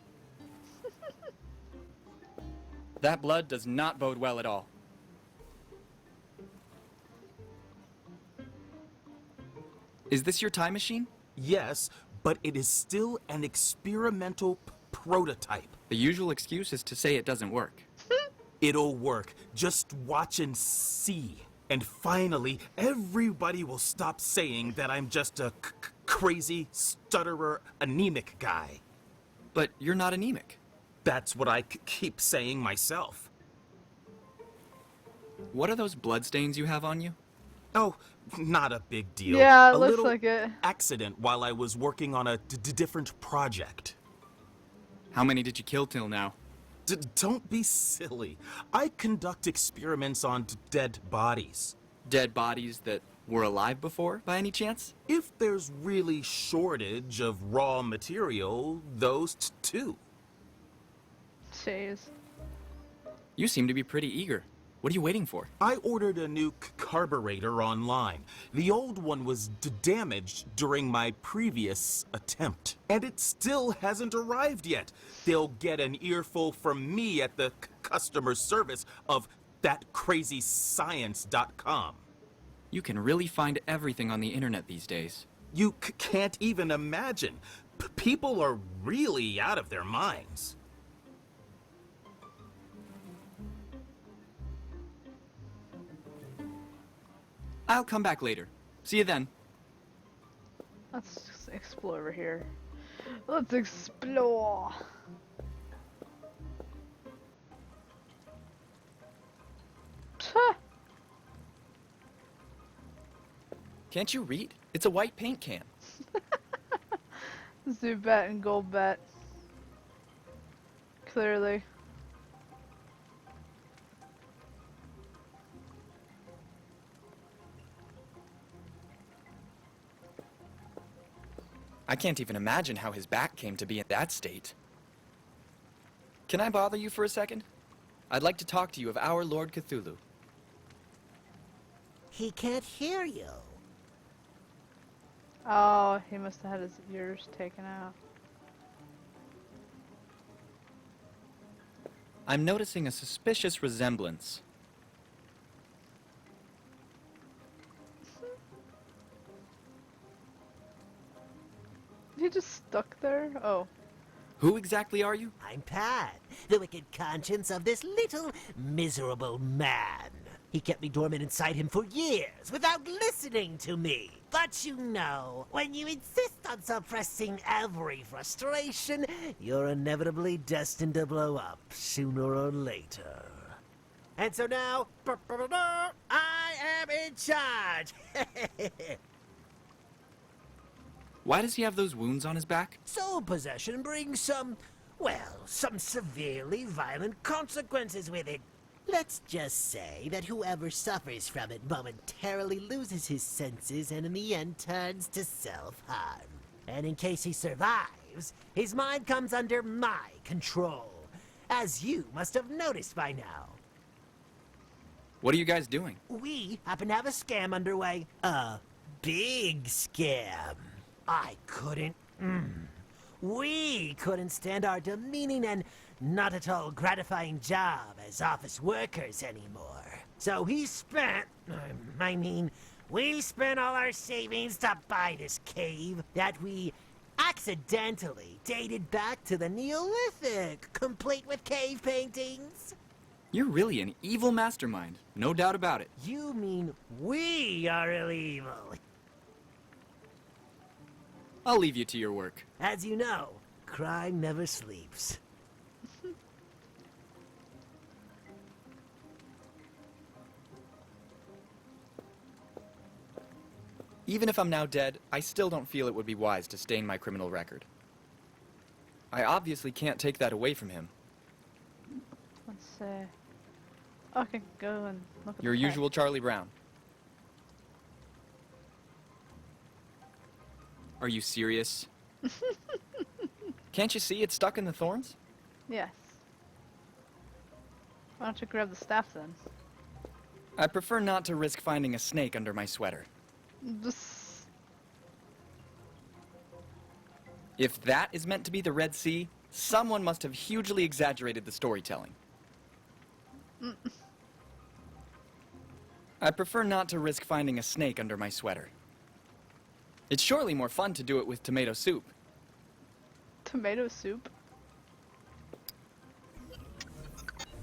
S5: That blood does not bode well at all. Is this your time machine?
S3: Yes, but it is still an experimental prototype.
S5: The usual excuse is to say it doesn't work.
S3: It'll work. Just watch and see. And finally, everybody will stop saying that I'm just a crazy, stutterer, anemic guy.
S5: But you're not anemic.
S3: That's what I keep saying myself.
S5: What are those bloodstains you have on you?
S3: Oh, not a big deal.
S1: Yeah, it
S3: a
S1: looks
S3: little
S1: like it.
S3: accident while I was working on a different project.
S5: How many did you kill till now?
S3: Don't be silly. I conduct experiments on dead bodies.
S5: Dead bodies that were alive before, by any chance?
S3: If there's really shortage of raw material, those too.
S1: Jeez.
S5: You seem to be pretty eager. What are you waiting for?
S3: I ordered a new carburetor online. The old one was damaged during my previous attempt. And it still hasn't arrived yet. They'll get an earful from me at the customer service of thatcrazyscience.com.
S5: You can really find everything on the internet these days.
S3: You can't even imagine. People are really out of their minds.
S5: I'll come back later. See you then.
S1: Let's just explore over here. Let's explore. Tuh.
S5: Can't you read? It's a white paint can.
S1: Zubat and Golbat. Clearly.
S5: I can't even imagine how his back came to be in that state. Can I bother you for a second? I'd like to talk to you of our Lord Cthulhu.
S13: He can't hear you.
S1: Oh, he must have had his ears taken out.
S5: I'm noticing a suspicious resemblance.
S1: He just stuck there? Oh.
S5: Who exactly are you?
S13: I'm Pat, the wicked conscience of this little miserable man. He kept me dormant inside him for years without listening to me. But you know, when you insist on suppressing every frustration, you're inevitably destined to blow up sooner or later. And so now, I am in charge.
S5: Why does he have those wounds on his back?
S13: Soul possession brings some severely violent consequences with it. Let's just say that whoever suffers from it momentarily loses his senses and in the end turns to self-harm. And in case he survives, his mind comes under my control, as you must have noticed by now.
S5: What are you guys doing?
S13: We happen to have a scam underway. A big scam. We couldn't stand our demeaning and not at all gratifying job as office workers anymore. So we spent all our savings to buy this cave that we accidentally dated back to the Neolithic, complete with cave paintings.
S5: You're really an evil mastermind, no doubt about it.
S13: You mean we are evil?
S5: I'll leave you to your work.
S13: As you know, crime never sleeps.
S5: Even if I'm now dead, I still don't feel it would be wise to stain my criminal record. I obviously can't take that away from him.
S1: Let's see. I can go and look at
S5: Your
S1: the
S5: usual Charlie Brown. Are you serious? Can't you see it's stuck in the thorns?
S1: Yes. Why don't you grab the staff then?
S5: I prefer not to risk finding a snake under my sweater. If that is meant to be the Red Sea, someone must have hugely exaggerated the storytelling. I prefer not to risk finding a snake under my sweater. It's surely more fun to do it with tomato soup.
S1: Tomato soup?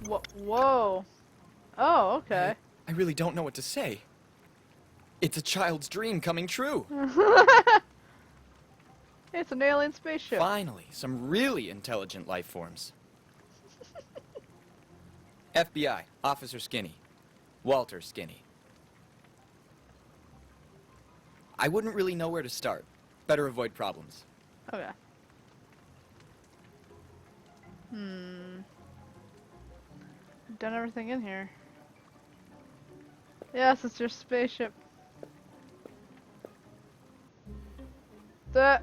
S1: Whoa. Oh, okay.
S5: I really don't know what to say. It's a child's dream coming true.
S1: It's an alien spaceship.
S5: Finally, some really intelligent life forms. FBI, Officer Skinny. Walter Skinny. I wouldn't really know where to start. Better avoid problems.
S1: Okay. Done everything in here. Yes, it's your spaceship. That.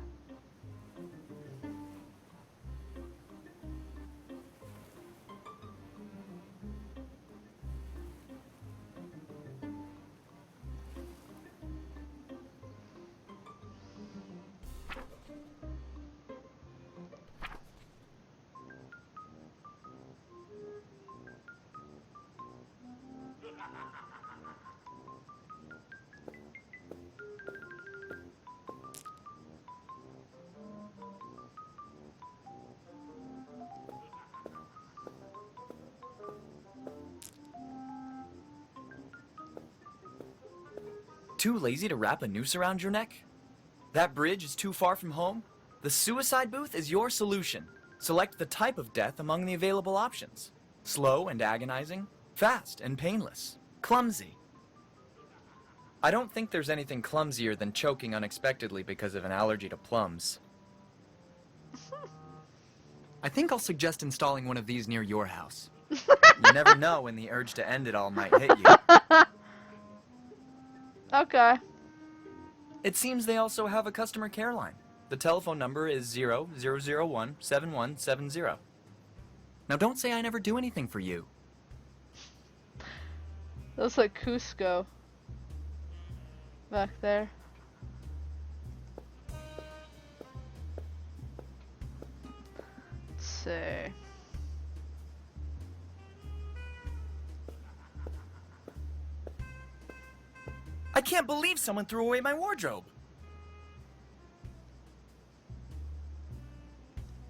S5: Too lazy to wrap a noose around your neck? That bridge is too far from home? The suicide booth is your solution. Select the type of death among the available options. Slow and agonizing, fast and painless, clumsy. I don't think there's anything clumsier than choking unexpectedly because of an allergy to plums. I think I'll suggest installing one of these near your house. You never know when the urge to end it all might hit you.
S1: Okay.
S5: It seems they also have a customer care line. The telephone number is 0001-7170. Now don't say I never do anything for you.
S1: Looks like Cusco. Back there. Let's see.
S5: I can't believe someone threw away my wardrobe.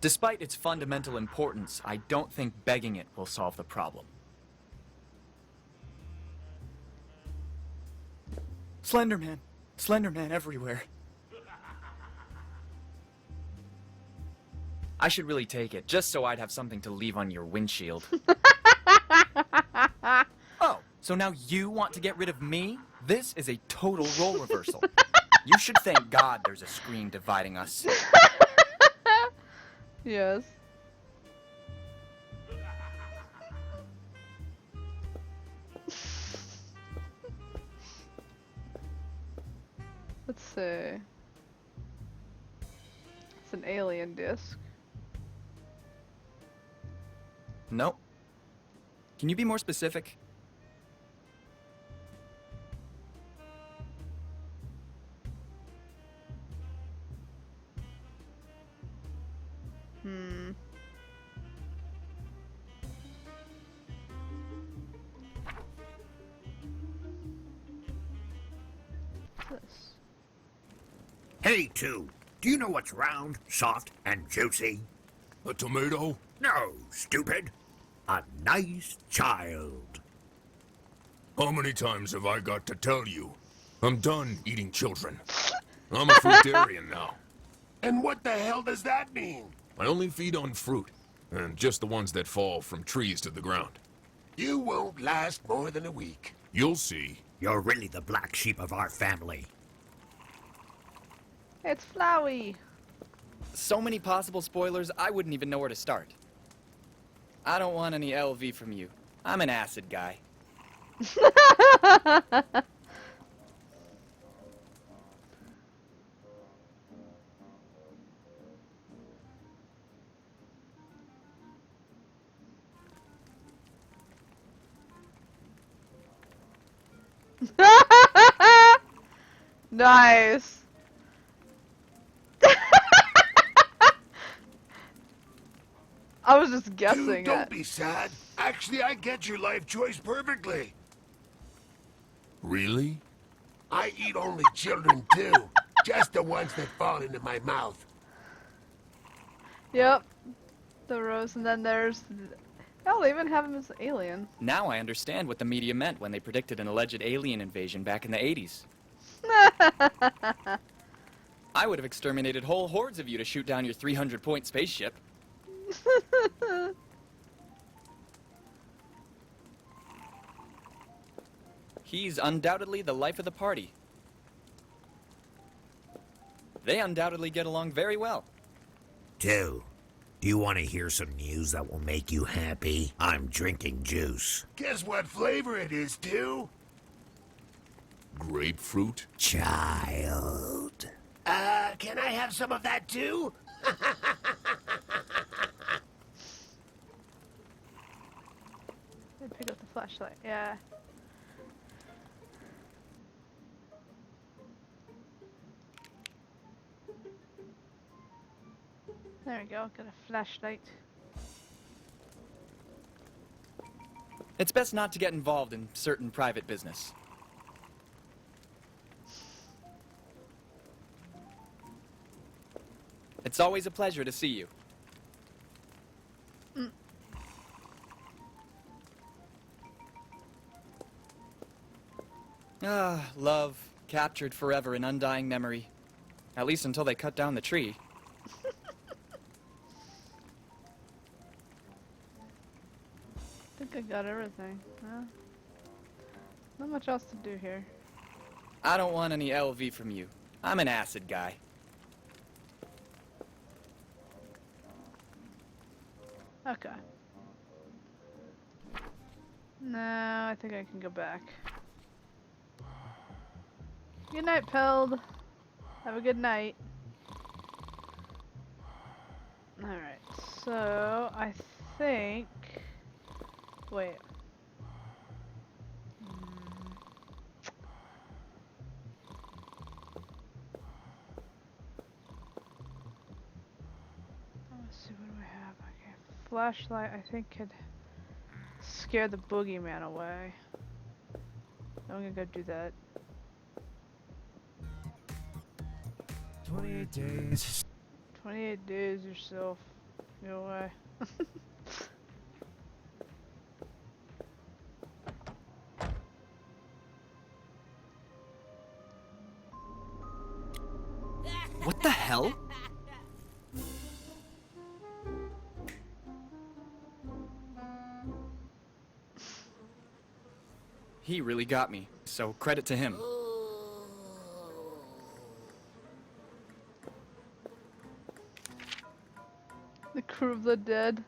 S5: Despite its fundamental importance, I don't think begging it will solve the problem. Slenderman. Slenderman everywhere. I should really take it, just so I'd have something to leave on your windshield. Oh, so now you want to get rid of me? This is a total role reversal. You should thank God there's a screen dividing us.
S1: Yes. Let's see. It's an alien disc.
S5: Nope. Can you be more specific?
S7: Hey, two. Do you know what's round, soft, and juicy?
S18: A tomato?
S7: No, stupid. A nice child.
S18: How many times have I got to tell you? I'm done eating children. I'm a fruitarian now.
S7: And what the hell does that mean?
S18: I only feed on fruit, and just the ones that fall from trees to the ground.
S7: You won't last more than a week.
S18: You'll see.
S7: You're really the black sheep of our family.
S1: It's Flowey.
S5: So many possible spoilers, I wouldn't even know where to start. I don't want any LV from you. I'm an acid guy.
S1: Nice. I was just guessing.
S7: Dude, don't be sad. Actually, I get your life choice perfectly.
S2: Really?
S7: I eat only children too. Just the ones that fall into my mouth.
S1: Yep. The rose, and then there's... I'll even have him as an alien.
S5: Now I understand what the media meant when they predicted an alleged alien invasion back in the 80s. I would have exterminated whole hordes of you to shoot down your 300-point spaceship. He's undoubtedly the life of the party. They undoubtedly get along very well.
S7: Two, do you want to hear some news that will make you happy? I'm drinking juice. Guess what flavor it is, Two?
S2: Grapefruit?
S7: Child. Can I have some of that too?
S1: Pick up the flashlight, yeah. There we go, got a flashlight.
S5: It's best not to get involved in certain private business. It's always a pleasure to see you. Ah, love, captured forever in undying memory. At least until they cut down the tree.
S1: I think I got everything. Not much else to do here.
S5: I don't want any LV from you. I'm an acid guy.
S1: Okay. No, I think I can go back. Good night, Peld. Have a good night. Alright, so I think... Wait. Let's see, what do we have? Okay, flashlight I think could scare the boogeyman away. I'm gonna go do that.
S6: 28 days.
S1: 28 days yourself. Go away.
S5: What the hell? He really got me, so credit to him.
S1: The Crew of the Dead.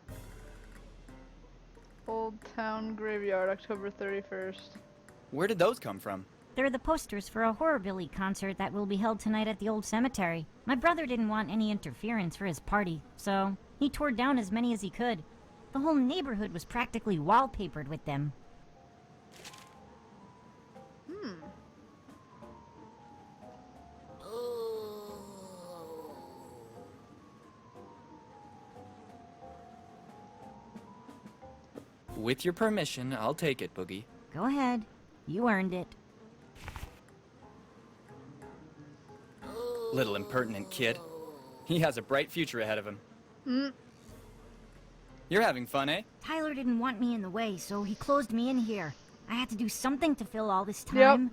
S1: Old Town Graveyard, October 31st.
S5: Where did those come from?
S8: They're the posters for a Horrorbilly concert that will be held tonight at the old cemetery. My brother didn't want any interference for his party, so he tore down as many as he could. The whole neighborhood was practically wallpapered with them.
S5: With your permission, I'll take it, Boogie.
S8: Go ahead. You earned it.
S5: Little impertinent kid. He has a bright future ahead of him. You're having fun, eh?
S8: Tyler didn't want me in the way, so he closed me in here. I had to do something to fill all this time.
S1: Yep.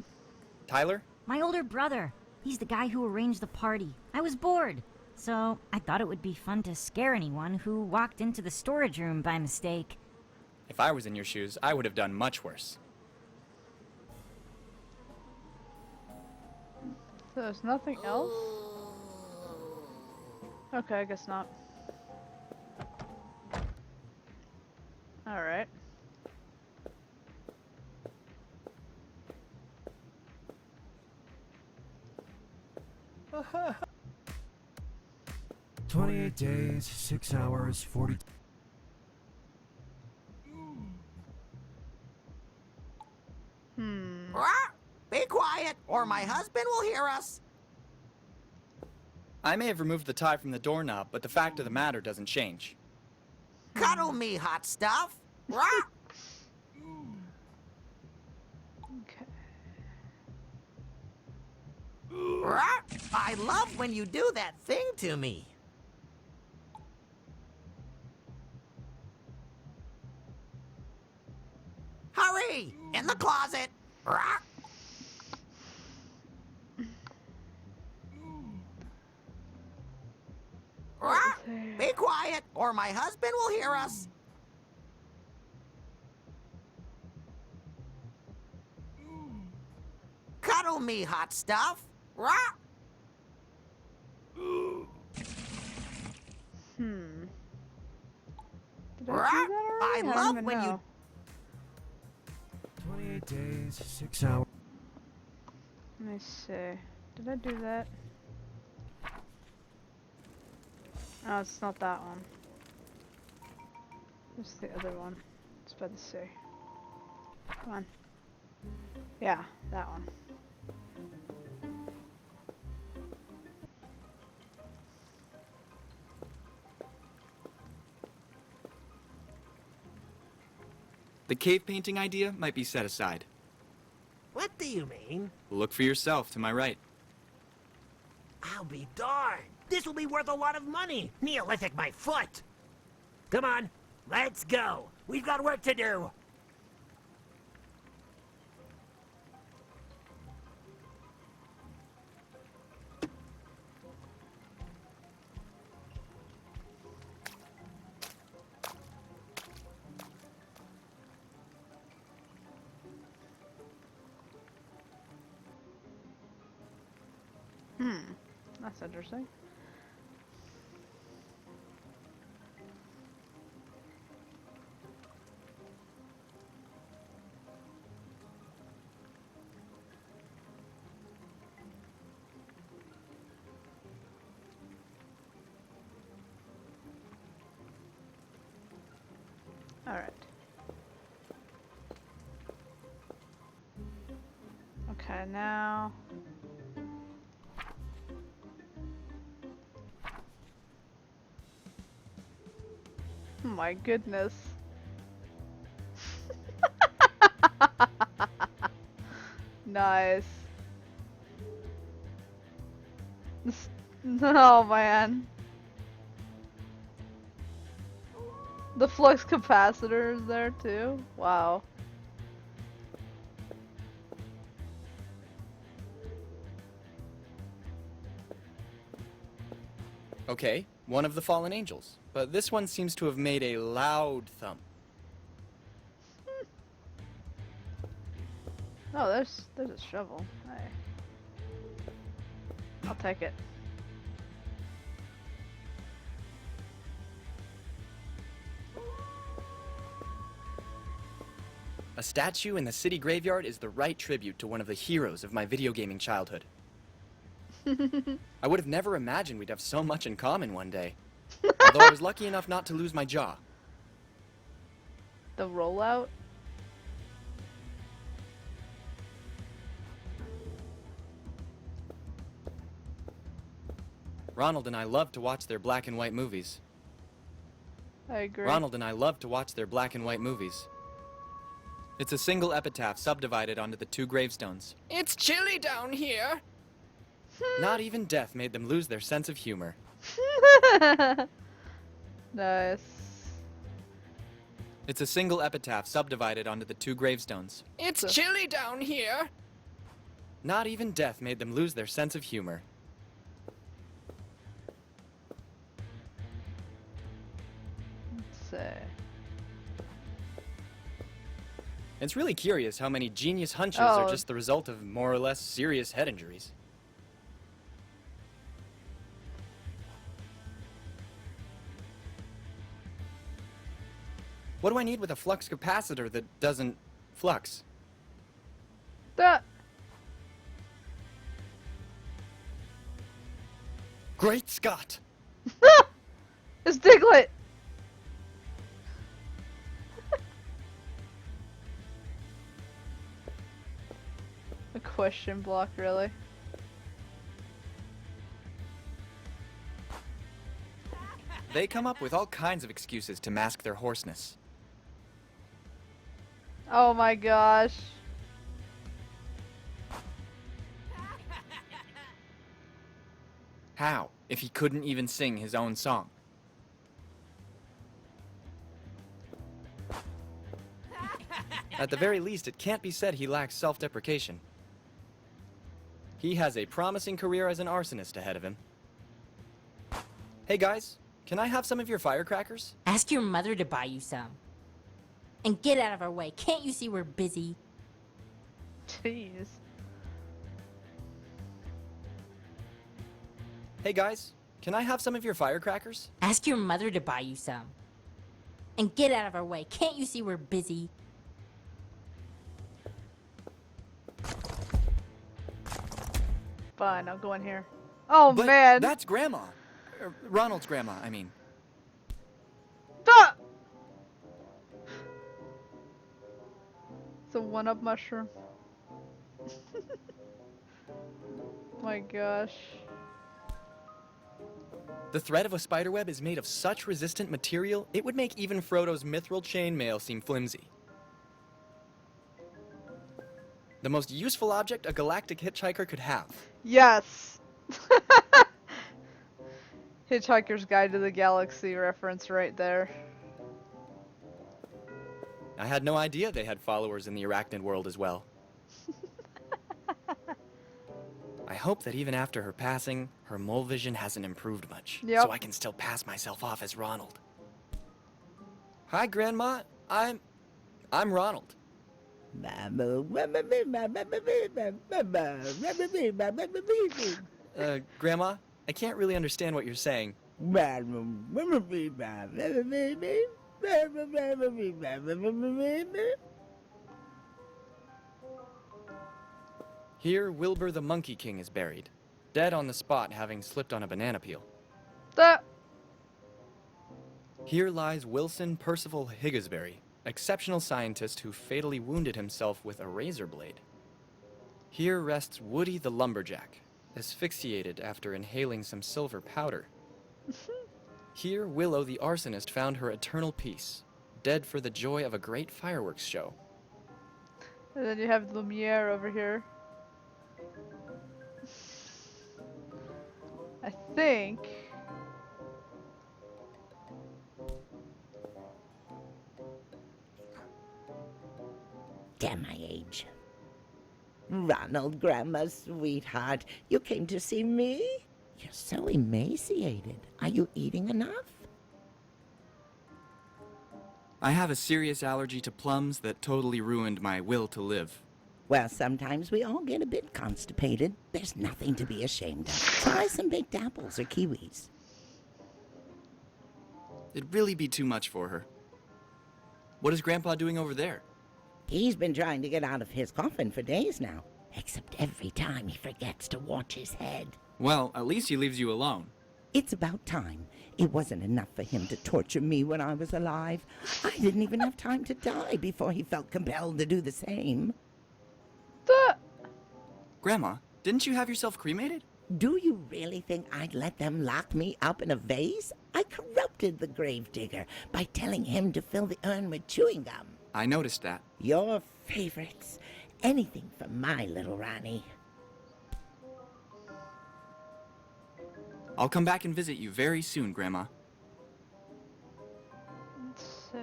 S5: Tyler?
S8: My older brother. He's the guy who arranged the party. I was bored, so I thought it would be fun to scare anyone who walked into the storage room by mistake.
S5: If I was in your shoes, I would have done much worse.
S1: So there's nothing else? Okay, I guess not. Alright.
S6: Uh-huh. 28 days, 6 hours, 40...
S13: Be quiet!
S11: or my husband will hear us.
S5: I may have removed the tie from the doorknob, but the fact of the matter doesn't change.
S11: Cuddle me, hot stuff. Rock. Rock. I love when you do that thing to me. Hurry! In the closet! Rock! Rock! Be quiet, or my husband will hear us. Cuddle me, hot stuff. Rock!
S1: Did
S11: Rock!
S1: I do that
S11: I
S1: already? don't
S11: love
S1: even
S11: when
S1: know.
S6: 28 days, 6 hours.
S1: Let me see. Did I do that? Oh, it's not that one. It's the other one. It's by the sea. Come on. Yeah, that one.
S5: The cave painting idea might be set aside.
S13: What do you mean?
S5: Look for yourself to my right.
S13: I'll be darned. This will be worth a lot of money. Neolithic my foot. Come on, let's go. We've got work to do.
S1: That's interesting. All right. Okay, now. Oh my goodness. Nice. Oh man. The flux capacitor is there too? Wow.
S5: Okay, one of the fallen angels. But this one seems to have made a loud thump.
S1: Oh, there's a shovel. Hey. I'll take it.
S5: A statue in the city graveyard is the right tribute to one of the heroes of my video gaming childhood. I would have never imagined we'd have so much in common one day. Although I was lucky enough not to lose my jaw.
S1: The rollout?
S5: Ronald and I love to watch their black and white movies.
S1: I agree.
S5: Ronald and I love to watch their black and white movies. It's a single epitaph subdivided onto the two gravestones. It's chilly down here! Not even death made them lose their sense of humor.
S1: Nice.
S5: It's a single epitaph subdivided onto the two gravestones. It's chilly down here! Not even death made them lose their sense of humor.
S1: Let's see.
S5: It's really curious how many genius hunches are just the result of more or less serious head injuries. What do I need with a flux capacitor that doesn't flux?
S1: That.
S5: Great Scott!
S1: It's Diglett! question block, really.
S5: They come up with all kinds of excuses to mask their hoarseness.
S1: Oh my gosh.
S5: How, if he couldn't even sing his own song? At the very least, it can't be said he lacks self-deprecation. He has a promising career as an arsonist ahead of him. Hey guys, can I have some of your firecrackers?
S4: Ask your mother to buy you some. And get out of our way. Can't you see we're busy?
S1: Jeez.
S5: Hey guys, can I have some of your firecrackers?
S4: Ask your mother to buy you some. And get out of our way. Can't you see we're busy?
S1: Fine, I'll go in here. Oh
S5: But
S1: man.
S5: That's Grandma. Ronald's grandma, I mean.
S1: Ah! It's a one-up mushroom. My gosh.
S5: The thread of a spiderweb is made of such resistant material, it would make even Frodo's mithril chainmail seem flimsy. The most useful object a galactic hitchhiker could have.
S1: Yes. Hitchhiker's Guide to the Galaxy reference right there.
S5: I had no idea they had followers in the arachnid world as well. I hope that even after her passing, her mole vision hasn't improved much.
S1: Yep.
S5: So I can still pass myself off as Ronald. Hi, Grandma. I'm Ronald. Grandma, I can't really understand what you're saying. Here, Wilbur the Monkey King is buried, dead on the spot having slipped on a banana peel. Here lies Wilson Percival Higgsbury, exceptional scientist who fatally wounded himself with a razor blade. Here rests Woody the Lumberjack, asphyxiated after inhaling some silver powder. Here, Willow the Arsonist found her eternal peace, dead for the joy of a great fireworks show.
S1: And then you have Lumiere over here. I think...
S14: Damn my age. Ronald, Grandma's sweetheart, you came to see me? You're so emaciated. Are you eating enough?
S5: I have a serious allergy to plums that totally ruined my will to live.
S14: Well, sometimes we all get a bit constipated. There's nothing to be ashamed of. Try some baked apples or kiwis.
S5: It'd really be too much for her. What is Grandpa doing over there?
S14: He's been trying to get out of his coffin for days now. Except every time he forgets to watch his head.
S5: Well, at least he leaves you alone.
S14: It's about time. It wasn't enough for him to torture me when I was alive. I didn't even have time to die before he felt compelled to do the same.
S5: Grandma, didn't you have yourself cremated?
S14: Do you really think I'd let them lock me up in a vase? I corrupted the gravedigger by telling him to fill the urn with chewing gum.
S5: I noticed that.
S14: Your favorites. Anything for my little Ronnie.
S5: I'll come back and visit you very soon, Grandma.
S1: Let's see.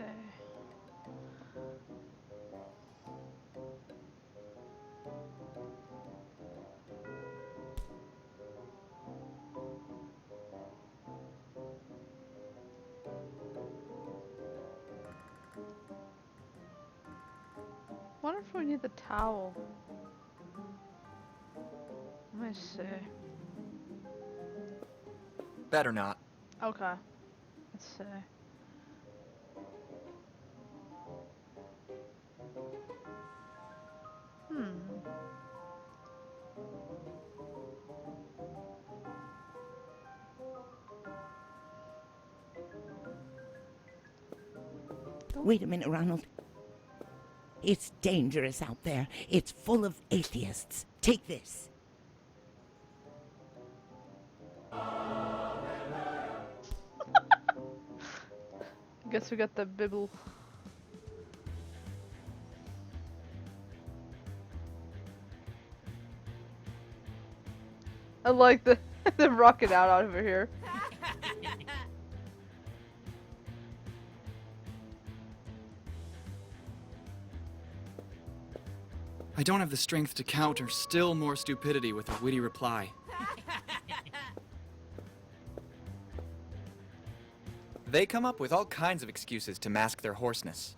S1: Wonder if we need the towel. Let me see.
S5: Better not.
S1: Okay. Let's see.
S14: Wait a minute, Ronald. It's dangerous out there. It's full of atheists.
S13: Take this.
S1: Guess we got the bibble. I like the the rocket out over here.
S5: I don't have the strength to counter still more stupidity with a witty reply. They come up with all kinds of excuses to mask their hoarseness.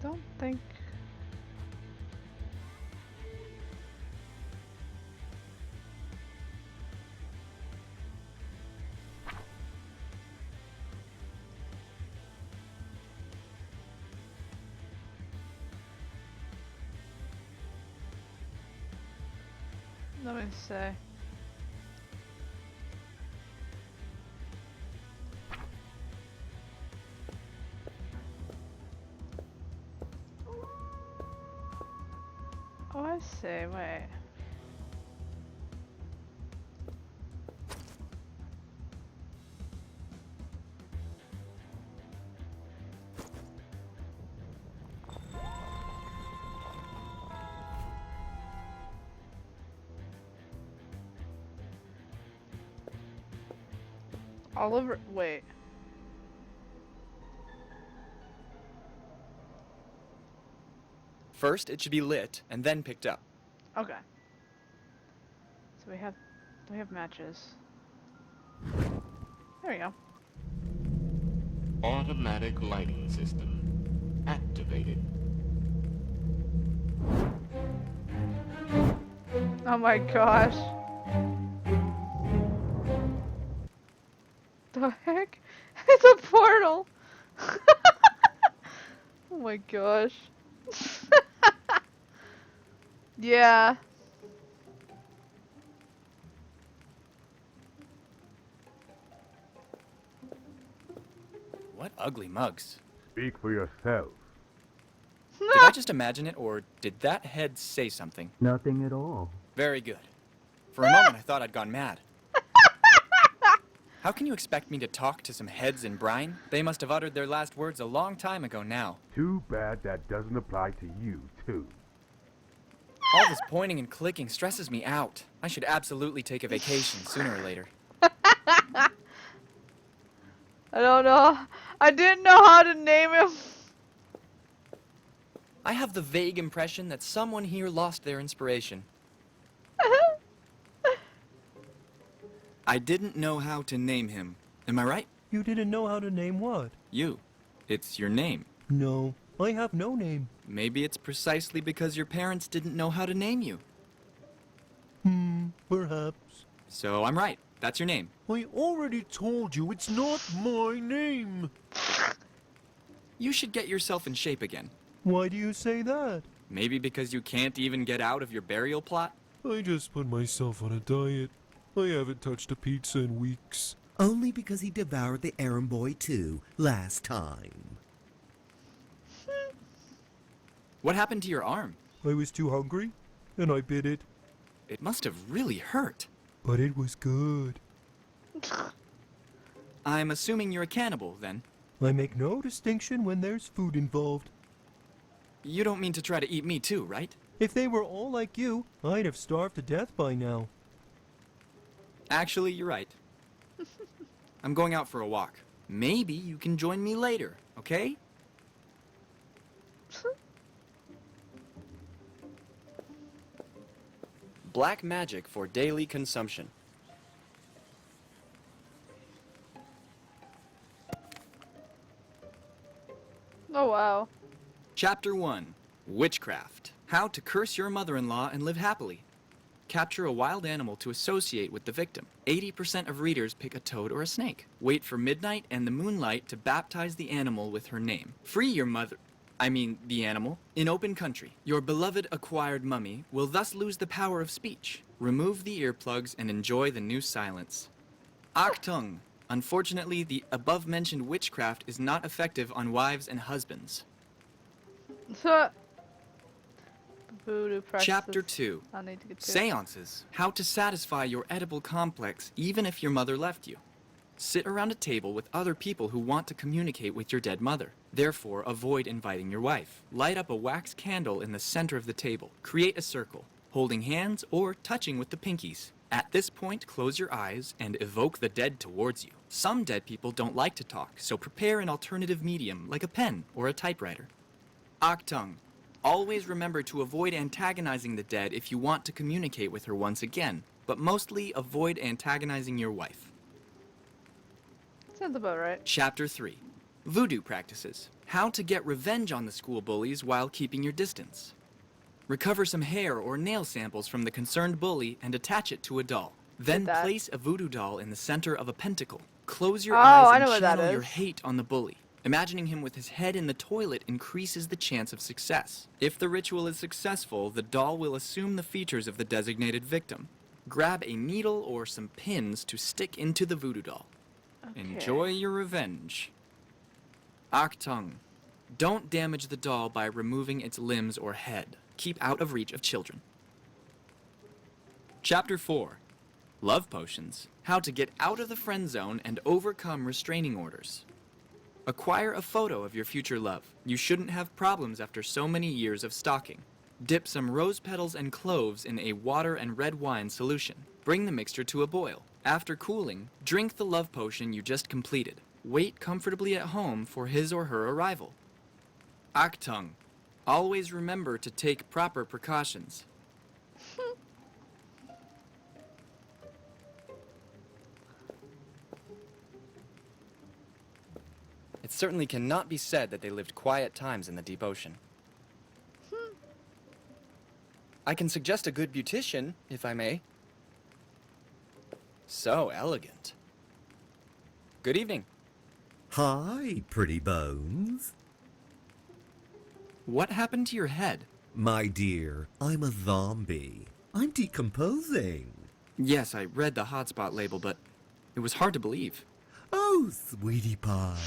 S1: Don't think. Let me say. Oh, I see. Wait. Oliver, wait.
S5: First, it should be lit and then picked up.
S1: Okay. So we have matches. There we go.
S10: Automatic lighting system activated.
S1: Oh my gosh. The heck? It's a portal! Oh my gosh. Yeah.
S5: What ugly mugs.
S12: Speak for yourself.
S5: Did I just imagine it, or did that head say something?
S16: Nothing at all.
S5: Very good. For a moment, I thought I'd gone mad. How can you expect me to talk to some heads in brine? They must have uttered their last words a long time ago now.
S12: Too bad that doesn't apply to you, too.
S5: All this pointing and clicking stresses me out. I should absolutely take a vacation sooner or later.
S1: I don't know. I didn't know how to name him.
S5: I have the vague impression that someone here lost their inspiration. I didn't know how to name him. Am I right?
S6: You didn't know how to name what?
S5: You. It's your name.
S6: No, I have no name.
S5: Maybe it's precisely because your parents didn't know how to name you.
S6: Perhaps.
S5: So I'm right. That's your name.
S6: I already told you it's not my name.
S5: You should get yourself in shape again.
S6: Why do you say that?
S5: Maybe because you can't even get out of your burial plot?
S6: I just put myself on a diet. I haven't touched a pizza in weeks.
S13: Only because he devoured the errand boy too, last time.
S5: What happened to your arm?
S6: I was too hungry, and I bit it.
S5: It must have really hurt.
S6: But it was good.
S5: I'm assuming you're a cannibal, then.
S6: I make no distinction when there's food involved.
S5: You don't mean to try to eat me too, right?
S6: If they were all like you, I'd have starved to death by now.
S5: Actually, you're right. I'm going out for a walk. Maybe you can join me later, okay? Black magic for daily consumption.
S1: Oh wow.
S5: Chapter 1. Witchcraft. How to curse your mother-in-law and live happily. Capture a wild animal to associate with the victim. 80% of readers pick a toad or a snake. Wait for midnight and the moonlight to baptize the animal with her name. Free your the animal, in open country. Your beloved acquired mummy will thus lose the power of speech. Remove the earplugs and enjoy the new silence. Achtung! Unfortunately, the above-mentioned witchcraft is not effective on wives and husbands.
S1: Voodoo practices.
S5: Chapter 2.
S1: I need to get to it.
S5: Seances. How to satisfy your edible complex even if your mother left you. Sit around a table with other people who want to communicate with your dead mother. Therefore, avoid inviting your wife. Light up a wax candle in the center of the table. Create a circle, holding hands or touching with the pinkies. At this point, close your eyes and evoke the dead towards you. Some dead people don't like to talk, so prepare an alternative medium like a pen or a typewriter. Aktung. Always remember to avoid antagonizing the dead if you want to communicate with her once again, but mostly avoid antagonizing your wife.
S1: Sounds about right.
S5: Chapter 3. Voodoo practices. How to get revenge on the school bullies while keeping your distance. Recover some hair or nail samples from the concerned bully and attach it to a doll. Then place a voodoo doll in the center of a pentacle. Close your eyes
S1: I know
S5: and
S1: what that
S5: channel your
S1: is.
S5: hate on the bully. Imagining him with his head in the toilet increases the chance of success. If the ritual is successful, the doll will assume the features of the designated victim. Grab a needle or some pins to stick into the voodoo doll.
S1: Okay.
S5: Enjoy your revenge. Aktung. Don't damage the doll by removing its limbs or head. Keep out of reach of children. Chapter 4. Love potions. How to get out of the friend zone and overcome restraining orders. Acquire a photo of your future love. You shouldn't have problems after so many years of stalking. Dip some rose petals and cloves in a water and red wine solution. Bring the mixture to a boil. After cooling, drink the love potion you just completed. Wait comfortably at home for his or her arrival. Aktung. Always remember to take proper precautions. It certainly cannot be said that they lived quiet times in the deep ocean. I can suggest a good beautician, if I may. So elegant. Good evening.
S16: Hi, pretty bones.
S5: What happened to your head?
S16: My dear, I'm a zombie. I'm decomposing.
S5: Yes, I read the hotspot label, but it was hard to believe.
S16: Oh, sweetie pie,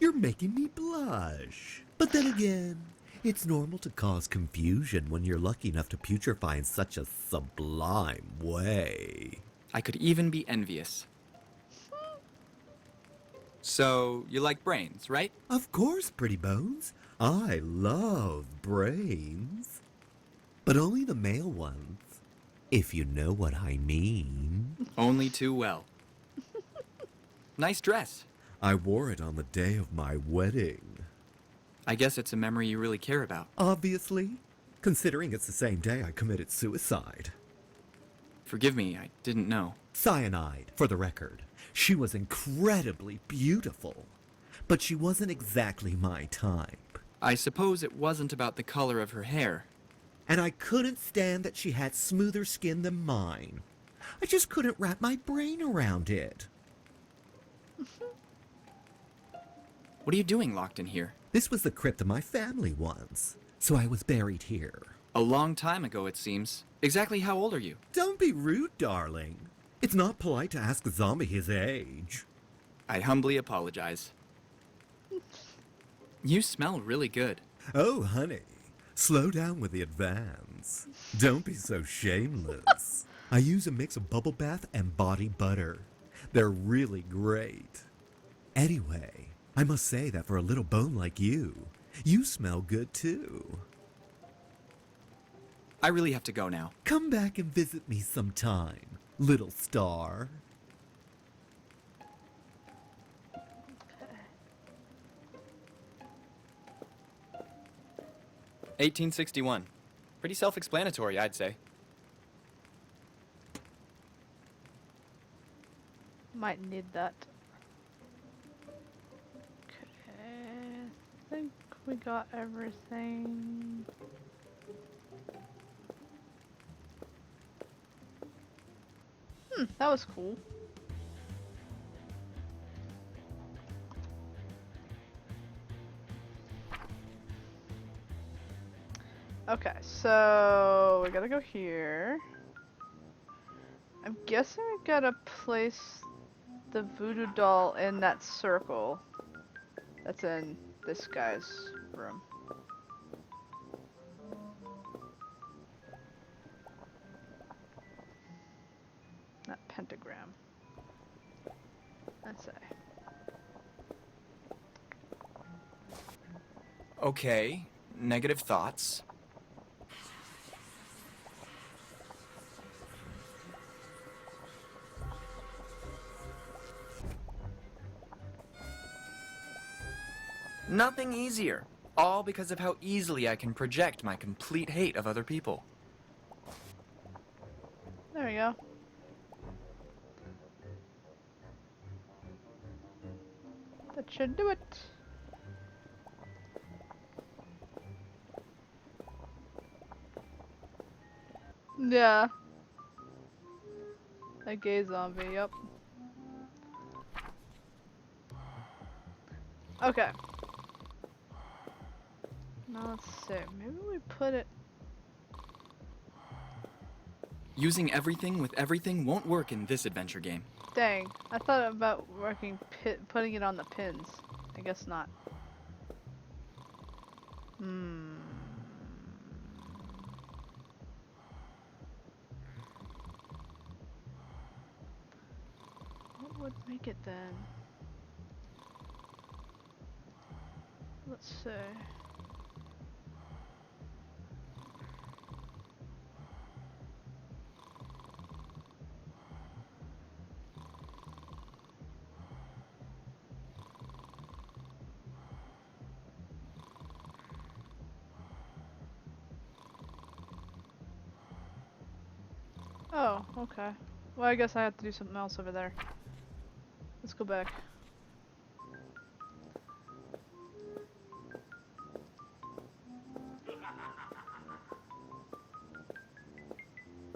S16: you're making me blush. But then again, it's normal to cause confusion when you're lucky enough to putrefy in such a sublime way.
S5: I could even be envious. So, you like brains, right?
S16: Of course, pretty bones. I love brains. But only the male ones, if you know what I mean.
S5: Only too well. Nice dress.
S16: I wore it on the day of my wedding.
S5: I guess it's a memory you really care about.
S16: Obviously, considering it's the same day I committed suicide.
S5: Forgive me, I didn't know.
S16: Cyanide, for the record. She was incredibly beautiful, but she wasn't exactly my type.
S5: I suppose it wasn't about the color of her hair.
S16: And I couldn't stand that she had smoother skin than mine. I just couldn't wrap my brain around it.
S5: What are you doing locked in here?
S16: This was the crypt of my family once, so I was buried here.
S5: A long time ago, it seems. Exactly how old are you?
S16: Don't be rude, darling. It's not polite to ask a zombie his age.
S5: I humbly apologize. You smell really good.
S16: Oh, honey, slow down with the advance. Don't be so shameless. I use a mix of bubble bath and body butter. They're really great. Anyway, I must say that for a little bone like you, you smell good too.
S5: I really have to go now.
S16: Come back and visit me sometime, little star.
S5: 1861. Pretty self-explanatory, I'd say.
S1: Might need that. Okay, I think we got everything. That was cool. Okay, so we gotta go here. I'm guessing we gotta place the voodoo doll in that circle that's in this guy's room. That pentagram. That's it.
S5: Okay, negative thoughts. Nothing easier. All because of how easily I can project my complete hate of other people.
S1: There we go. That should do it. Yeah. A gay zombie, yep. Okay. Now let's see. Maybe we put it.
S5: Using everything with everything won't work in this adventure game.
S1: Dang. I thought about putting it on the pins. I guess not. What would make it then? Let's see. Oh, okay. Well, I guess I have to do something else over there. Let's go back.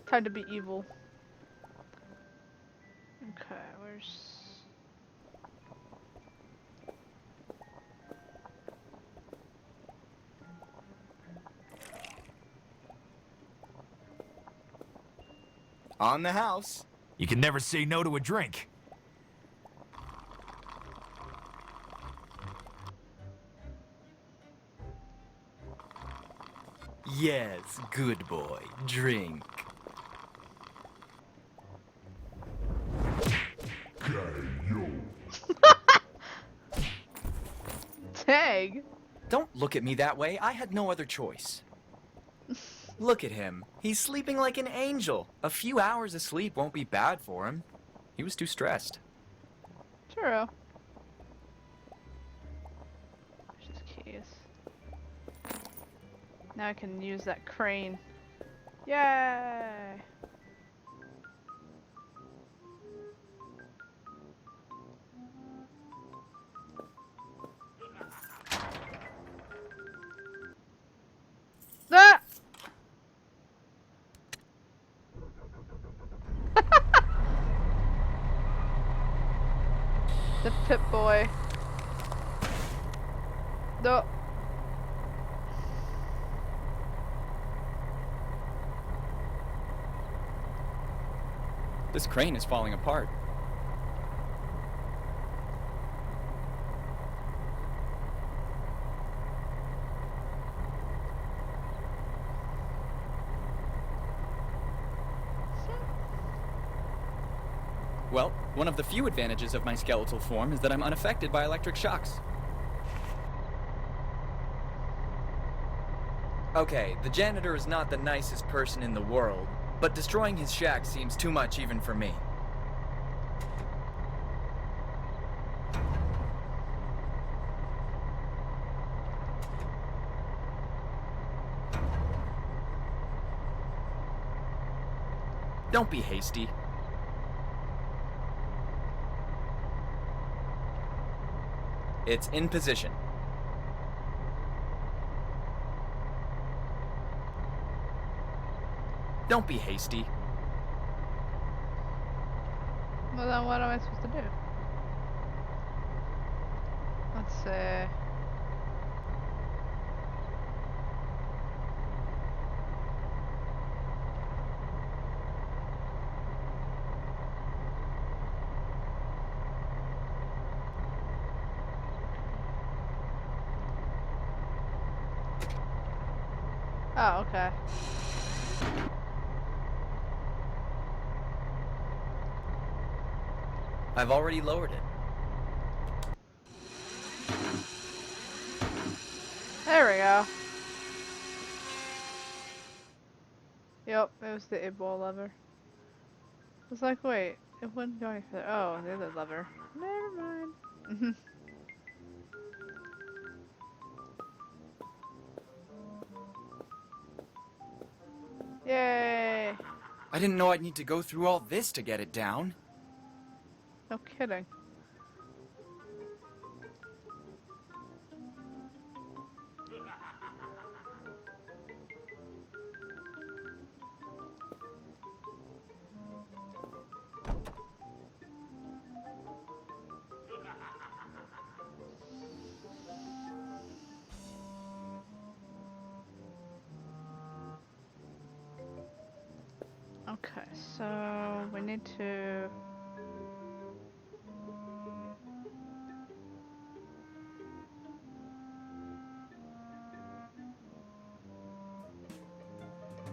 S1: Time to be evil. Okay, where's...
S5: On the house.
S22: You can never say no to a drink.
S5: Yes, good boy. Drink.
S1: Dang.
S5: Don't look at me that way. I had no other choice. Look at him. He's sleeping like an angel. A few hours of sleep won't be bad for him. He was too stressed.
S1: True. There's his keys. Now I can use that crane. Yay! Ah! The Pip Boy. No.
S5: This crane is falling apart. Well, one of the few advantages of my skeletal form is that I'm unaffected by electric shocks. Okay, the janitor is not the nicest person in the world, but destroying his shack seems too much even for me. Don't be hasty. It's in position. Don't be hasty.
S1: Well then what am I supposed to do? Let's see. Oh, okay.
S5: I've already lowered it.
S1: There we go. Yep, it was the A-ball lever. I was like, wait, it wouldn't go any further. Oh, the other lever. Never mind. Yay!
S5: I didn't know I'd need to go through all this to get it down.
S1: No kidding. Okay, so we need to...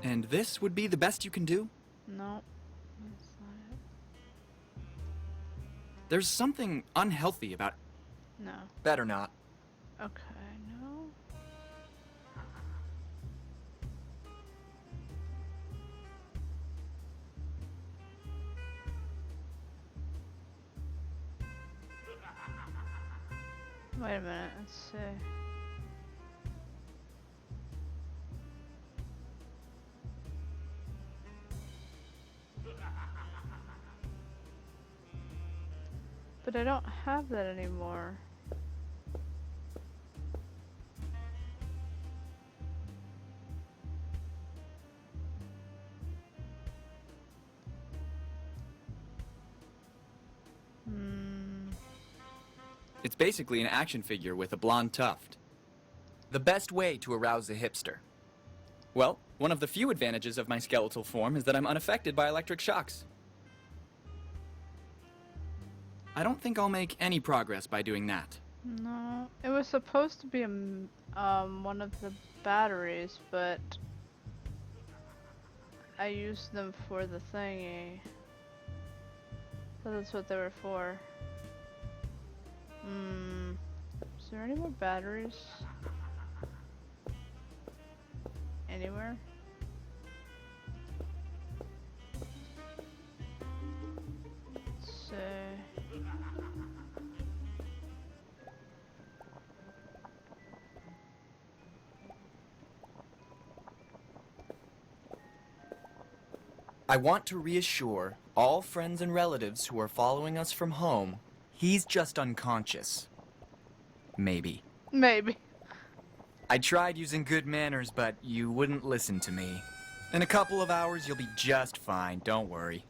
S5: And this would be the best you can do?
S1: No. That's not it.
S5: There's something unhealthy about...
S1: No.
S5: Better not.
S1: Okay, no. Wait a minute, let's see. But I don't have that anymore.
S5: It's basically an action figure with a blonde tuft. The best way to arouse a hipster. Well, one of the few advantages of my skeletal form is that I'm unaffected by electric shocks. I don't think I'll make any progress by doing that.
S1: No, it was supposed to be one of the batteries, but I used them for the thingy. So that's what they were for. Is there any more batteries? Anywhere? Let's see.
S5: I want to reassure all friends and relatives who are following us from home, he's just unconscious. Maybe.
S1: Maybe.
S5: I tried using good manners, but you wouldn't listen to me. In a couple of hours, you'll be just fine, don't worry.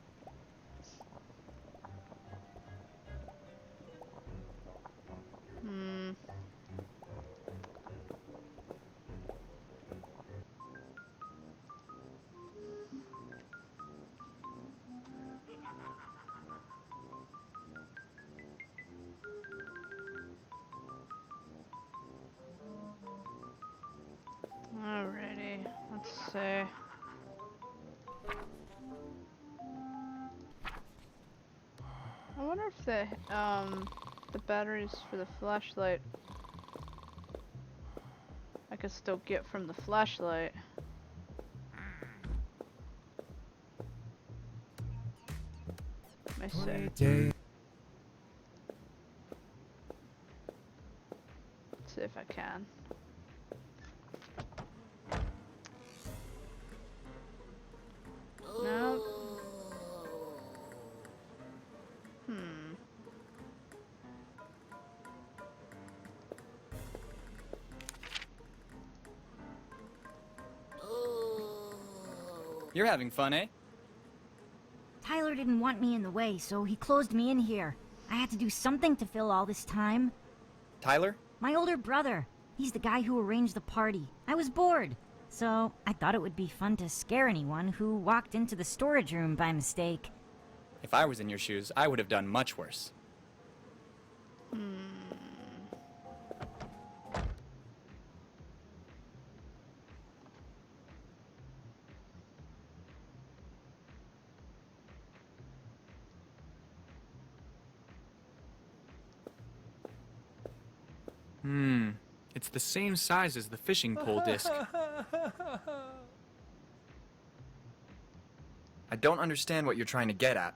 S1: Alrighty, let's see. I wonder if the batteries for the flashlight I could still get from the flashlight. Let me see. Let's see if I can. No.
S5: You're having fun, eh?
S8: Tyler didn't want me in the way, so he closed me in here. I had to do something to fill all this time.
S5: Tyler?
S8: My older brother. He's the guy who arranged the party. I was bored, so I thought it would be fun to scare anyone who walked into the storage room by mistake.
S5: If I was in your shoes, I would have done much worse. It's the same size as the fishing pole disc. I don't understand what you're trying to get at.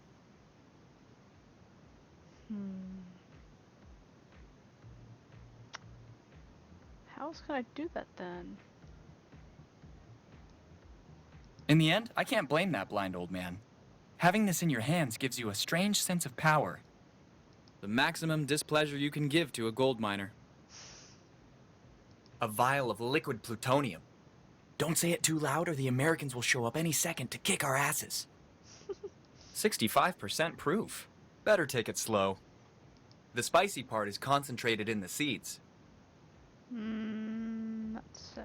S1: How else can I do that then?
S5: In the end, I can't blame that blind old man. Having this in your hands gives you a strange sense of power. The maximum displeasure you can give to a gold miner. A vial of liquid plutonium. Don't say it too loud or the Americans will show up any second to kick our asses. 65% proof. Better take it slow. The spicy part is concentrated in the seeds.
S1: Let's see.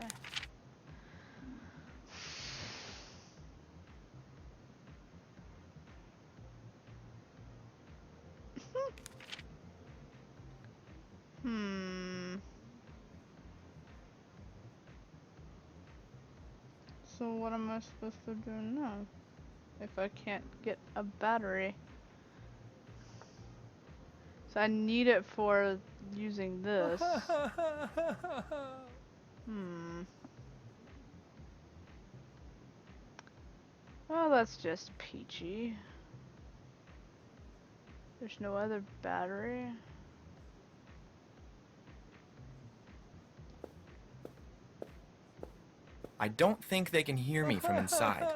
S1: So what am I supposed to do now? If I can't get a battery. So I need it for using this. Well, that's just peachy. There's no other battery.
S5: I don't think they can hear me from inside.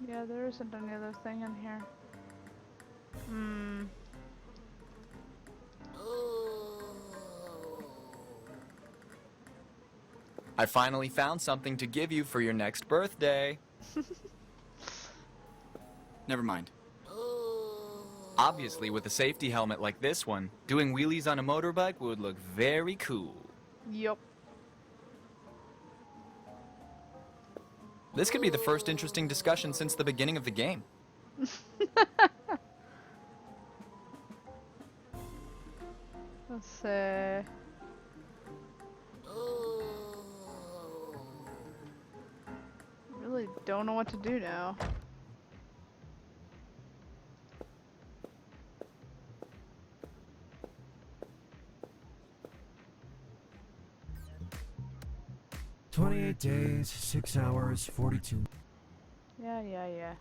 S1: Yeah, there isn't any other thing in here.
S5: I finally found something to give you for your next birthday. Never mind. Obviously, with a safety helmet like this one, doing wheelies on a motorbike would look very cool.
S1: Yup.
S5: This could be the first interesting discussion since the beginning of the game.
S1: Let's see. Really don't know what to do now.
S6: "28 days, 6 hours, 42."
S1: Yeah.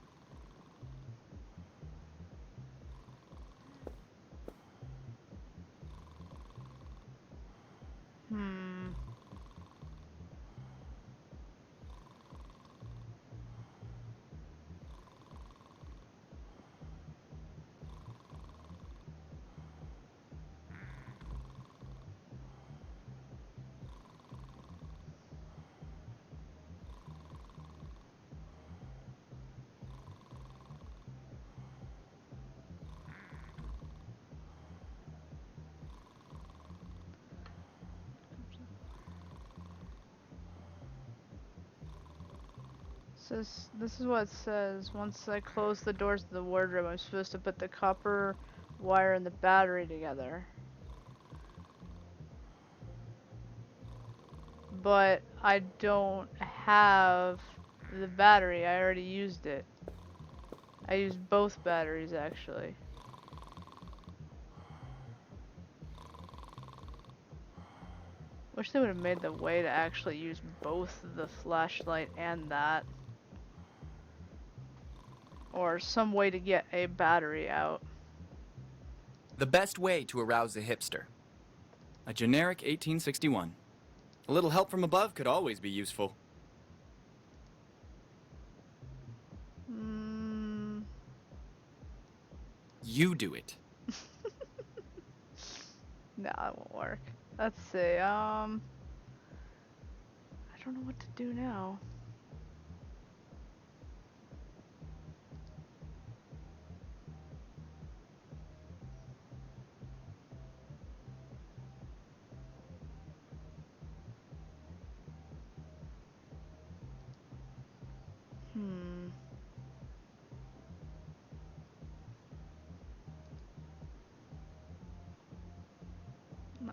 S1: This is what it says. Once I close the doors to the wardrobe, I'm supposed to put the copper wire and the battery together. But I don't have the battery. I already used it. I used both batteries actually. Wish they would have made the way to actually use both the flashlight and that. Or some way to get a battery out.
S5: The best way to arouse a hipster. A generic 1861. A little help from above could always be useful. You do it.
S1: Nah, that won't work. Let's see, I don't know what to do now.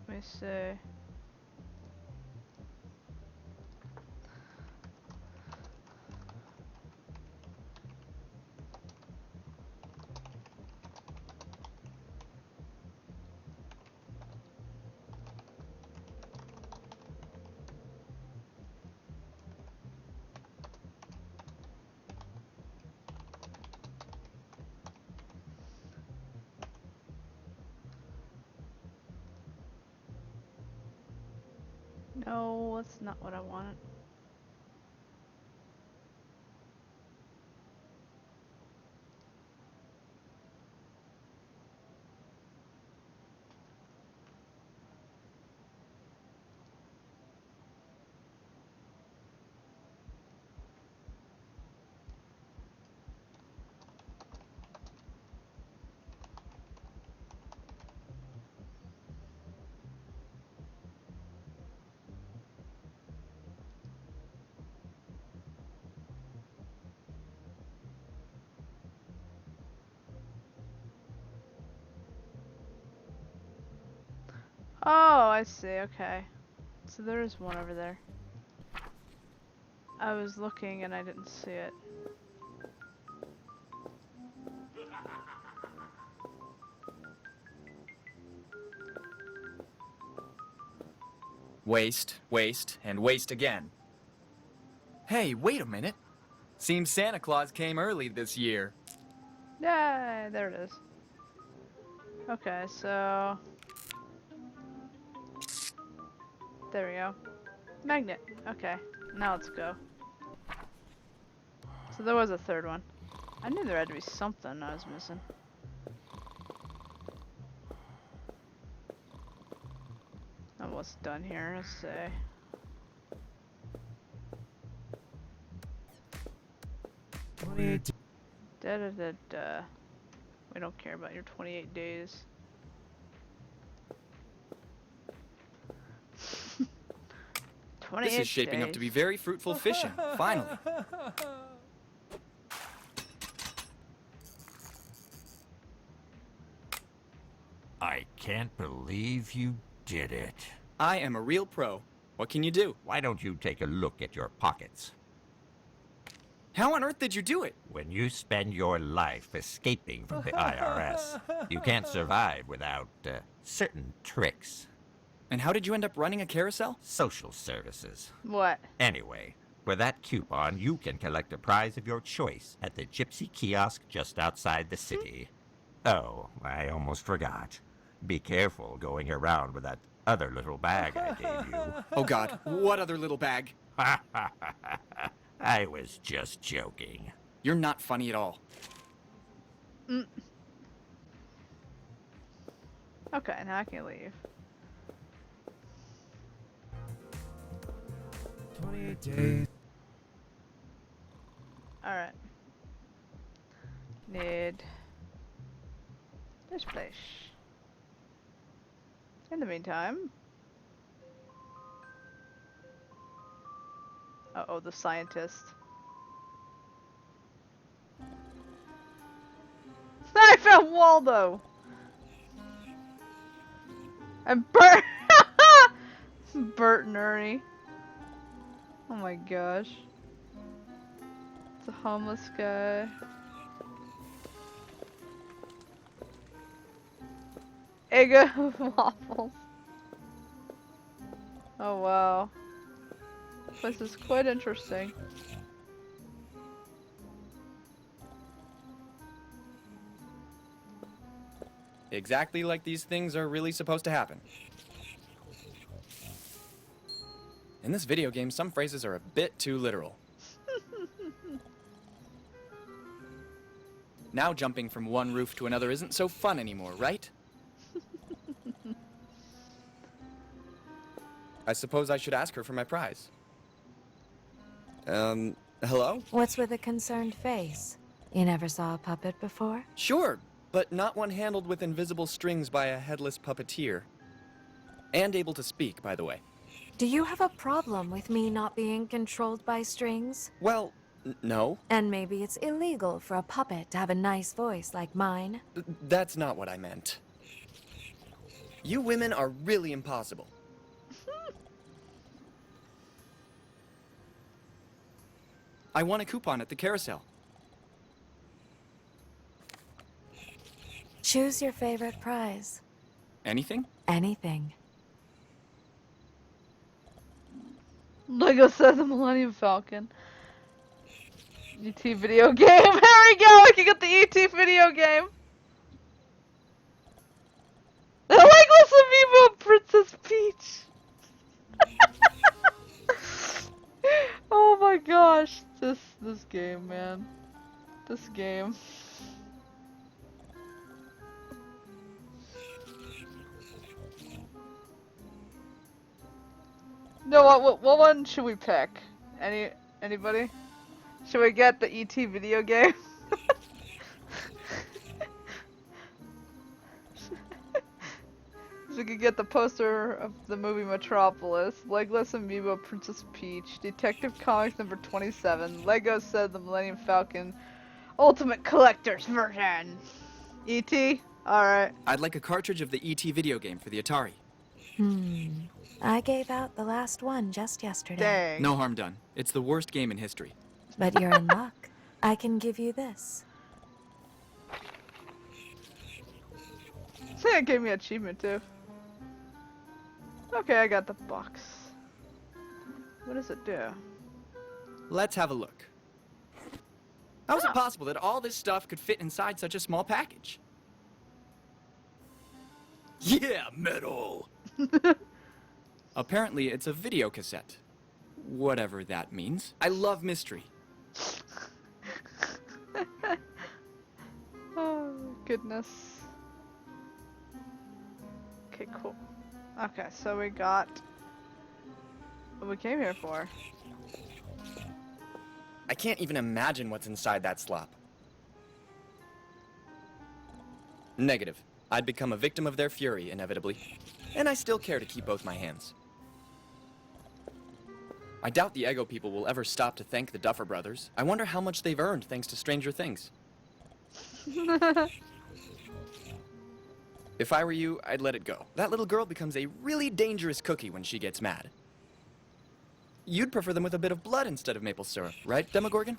S1: Let me see. No, that's not what I wanted. Oh, I see, okay. So there is one over there. I was looking and I didn't see it.
S5: Waste, waste, and waste again. Hey, wait a minute. Seems Santa Claus came early this year.
S1: Yay, there it is. Okay, so... There we go. Magnet. Okay, now let's go. So there was a third one. I knew there had to be something I was missing. Almost done here, let's see. Da da da da. We don't care about your 28 days.
S5: This is shaping up to be very fruitful fishing, finally.
S21: I can't believe you did it.
S5: I am a real pro. What can you do?
S21: Why don't you take a look at your pockets?
S5: How on earth did you do it?
S21: When you spend your life escaping from the IRS, you can't survive without certain tricks.
S5: And how did you end up running a carousel?
S21: Social services.
S1: What?
S21: Anyway, for that coupon, you can collect a prize of your choice at the Gypsy kiosk just outside the city. Oh, I almost forgot. Be careful going around with that other little bag I gave you.
S5: Oh God, what other little bag?
S21: I was just joking.
S5: You're not funny at all.
S1: Okay, now I can leave.
S6: 28 days.
S1: Alright. Need this place. In the meantime. Uh-oh, the scientist. I found Waldo! And Bert! Bert and Ernie. Oh my gosh. It's a homeless guy. Eggo waffles. Oh wow. This is quite interesting.
S5: Exactly like these things are really supposed to happen. In this video game, some phrases are a bit too literal. Now jumping from one roof to another isn't so fun anymore, right? I suppose I should ask her for my prize. Hello?
S19: What's with a concerned face? You never saw a puppet before?
S5: Sure, but not one handled with invisible strings by a headless puppeteer. And able to speak, by the way.
S19: Do you have a problem with me not being controlled by strings?
S5: Well, no.
S19: And maybe it's illegal for a puppet to have a nice voice like mine?
S5: That's not what I meant. You women are really impossible. I won a coupon at the carousel.
S19: Choose your favorite prize.
S5: Anything?
S19: Anything.
S1: Lego says the Millennium Falcon. ET video game. Here we go. We can get the ET video game. Lego's Amiibo Princess Peach. Oh my gosh, this game, man. This game. No, what one should we pick? Anybody? Should we get the ET video game? We could get the poster of the movie Metropolis, Legolas Amiibo Princess Peach, Detective Comics number 27, Lego said the Millennium Falcon, Ultimate Collector's version. ET? Alright.
S5: I'd like a cartridge of the ET video game for the Atari.
S19: I gave out the last one just yesterday.
S1: Dang.
S5: No harm done. It's the worst game in history.
S19: But you're in luck. I can give you this.
S1: It gave me an achievement too. Okay, I got the box. What does it do?
S5: Let's have a look. How is it possible that all this stuff could fit inside such a small package? Yeah, metal! Apparently, it's a video cassette. Whatever that means. I love mystery.
S1: Oh, goodness. Okay, cool. Okay, so we got what we came here for.
S5: I can't even imagine what's inside that slop. Negative. I'd become a victim of their fury, inevitably. And I still care to keep both my hands. I doubt the Ego people will ever stop to thank the Duffer Brothers. I wonder how much they've earned thanks to Stranger Things. If I were you, I'd let it go. That little girl becomes a really dangerous cookie when she gets mad. You'd prefer them with a bit of blood instead of maple syrup, right, Demogorgon?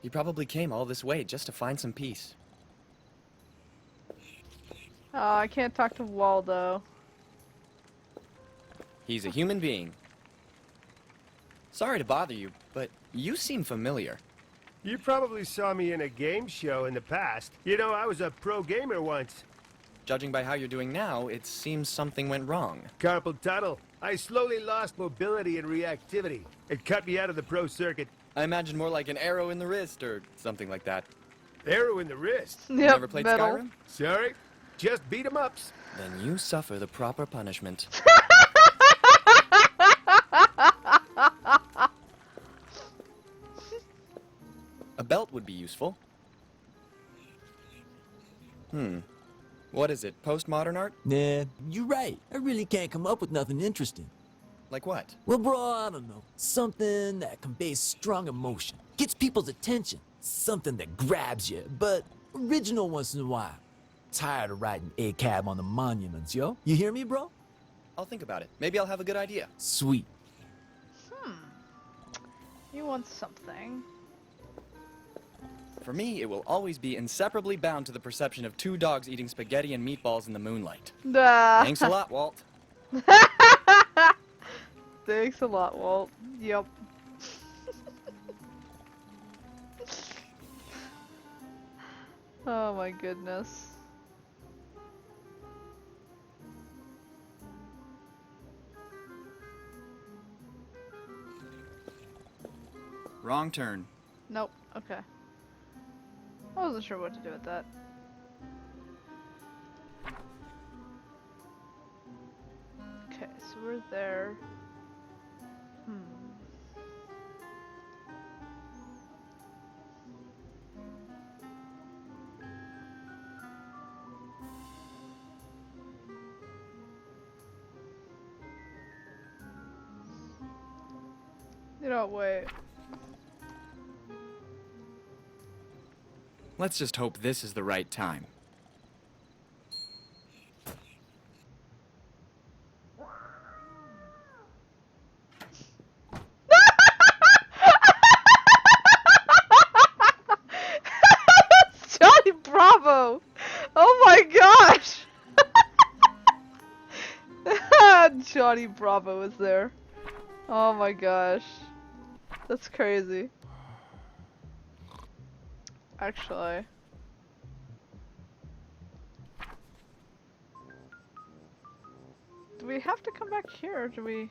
S5: You probably came all this way just to find some peace.
S1: Oh, I can't talk to Waldo.
S5: He's a human being. Sorry to bother you, but you seem familiar.
S9: You probably saw me in a game show in the past. You know, I was a pro gamer once.
S5: Judging by how you're doing now, it seems something went wrong.
S9: Carpal tunnel. I slowly lost mobility and reactivity. It cut me out of the pro circuit.
S5: I imagine more like an arrow in the wrist or something like that.
S9: Arrow in the wrist?
S1: Yep,
S5: Never played
S1: metal.
S5: Skyrim?
S9: Sorry. Just beat 'em ups.
S5: Then you suffer the proper punishment. A belt would be useful. What is it, postmodern art?
S20: Nah, you're right. I really can't come up with nothing interesting.
S5: Like what?
S20: Well, bro, I don't know. Something that conveys strong emotion, gets people's attention, something that grabs you, but original once in a while. Tired of riding A-cab on the monuments, yo. You hear me, bro?
S5: I'll think about it. Maybe I'll have a good idea.
S20: Sweet.
S1: You want something?
S5: For me, it will always be inseparably bound to the perception of two dogs eating spaghetti and meatballs in the moonlight. Thanks a lot, Walt.
S1: Thanks a lot, Walt. Yep. Oh my goodness.
S5: Wrong turn.
S1: Nope. Okay. I wasn't sure what to do with that. Okay, so we're there. You know, wait.
S5: Let's just hope this is the right time.
S1: Johnny Bravo! Oh my gosh! Johnny Bravo is there. Oh my gosh. That's crazy. Actually. Do we have to come back here, or do we...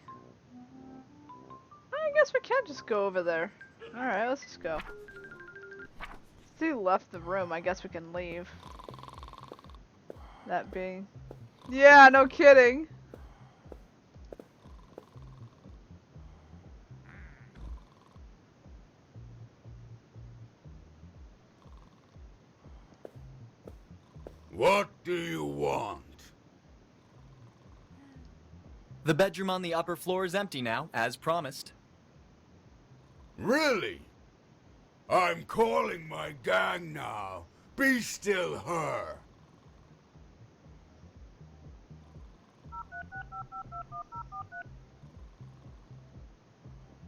S1: I guess we can just go over there. Alright, let's just go. Since he left the room, I guess we can leave. That being... Yeah, no kidding!
S18: What do you want?
S5: The bedroom on the upper floor is empty now, as promised.
S18: Really? I'm calling my gang now. Be still her.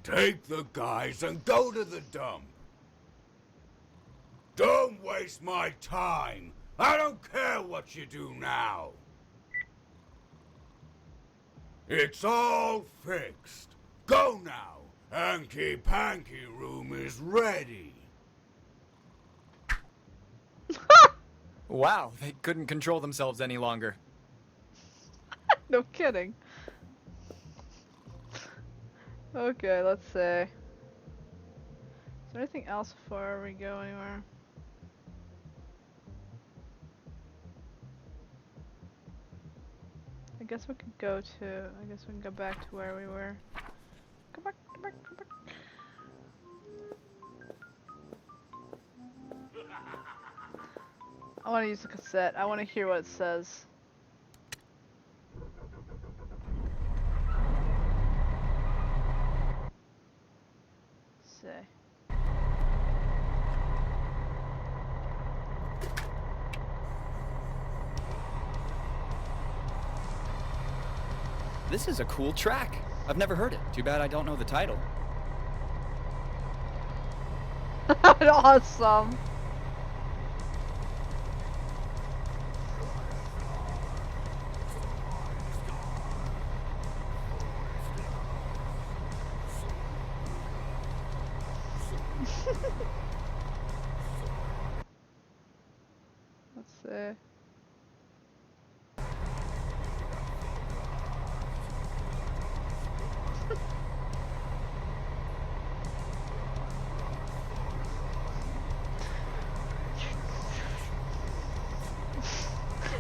S18: Take the guys and go to the dump. Don't waste my time. I don't care what you do now. It's all fixed. Go now. Hanky Panky room is ready.
S5: Wow, they couldn't control themselves any longer.
S1: No kidding. Okay, let's see. Is there anything else before we go anywhere? I guess we could go to... I guess we can go back to where we were. Go back, go back, go back. I want to use the cassette. I want to hear what it says. See.
S5: This is a cool track. I've never heard it. Too bad I don't know the title.
S1: Awesome. Let's see.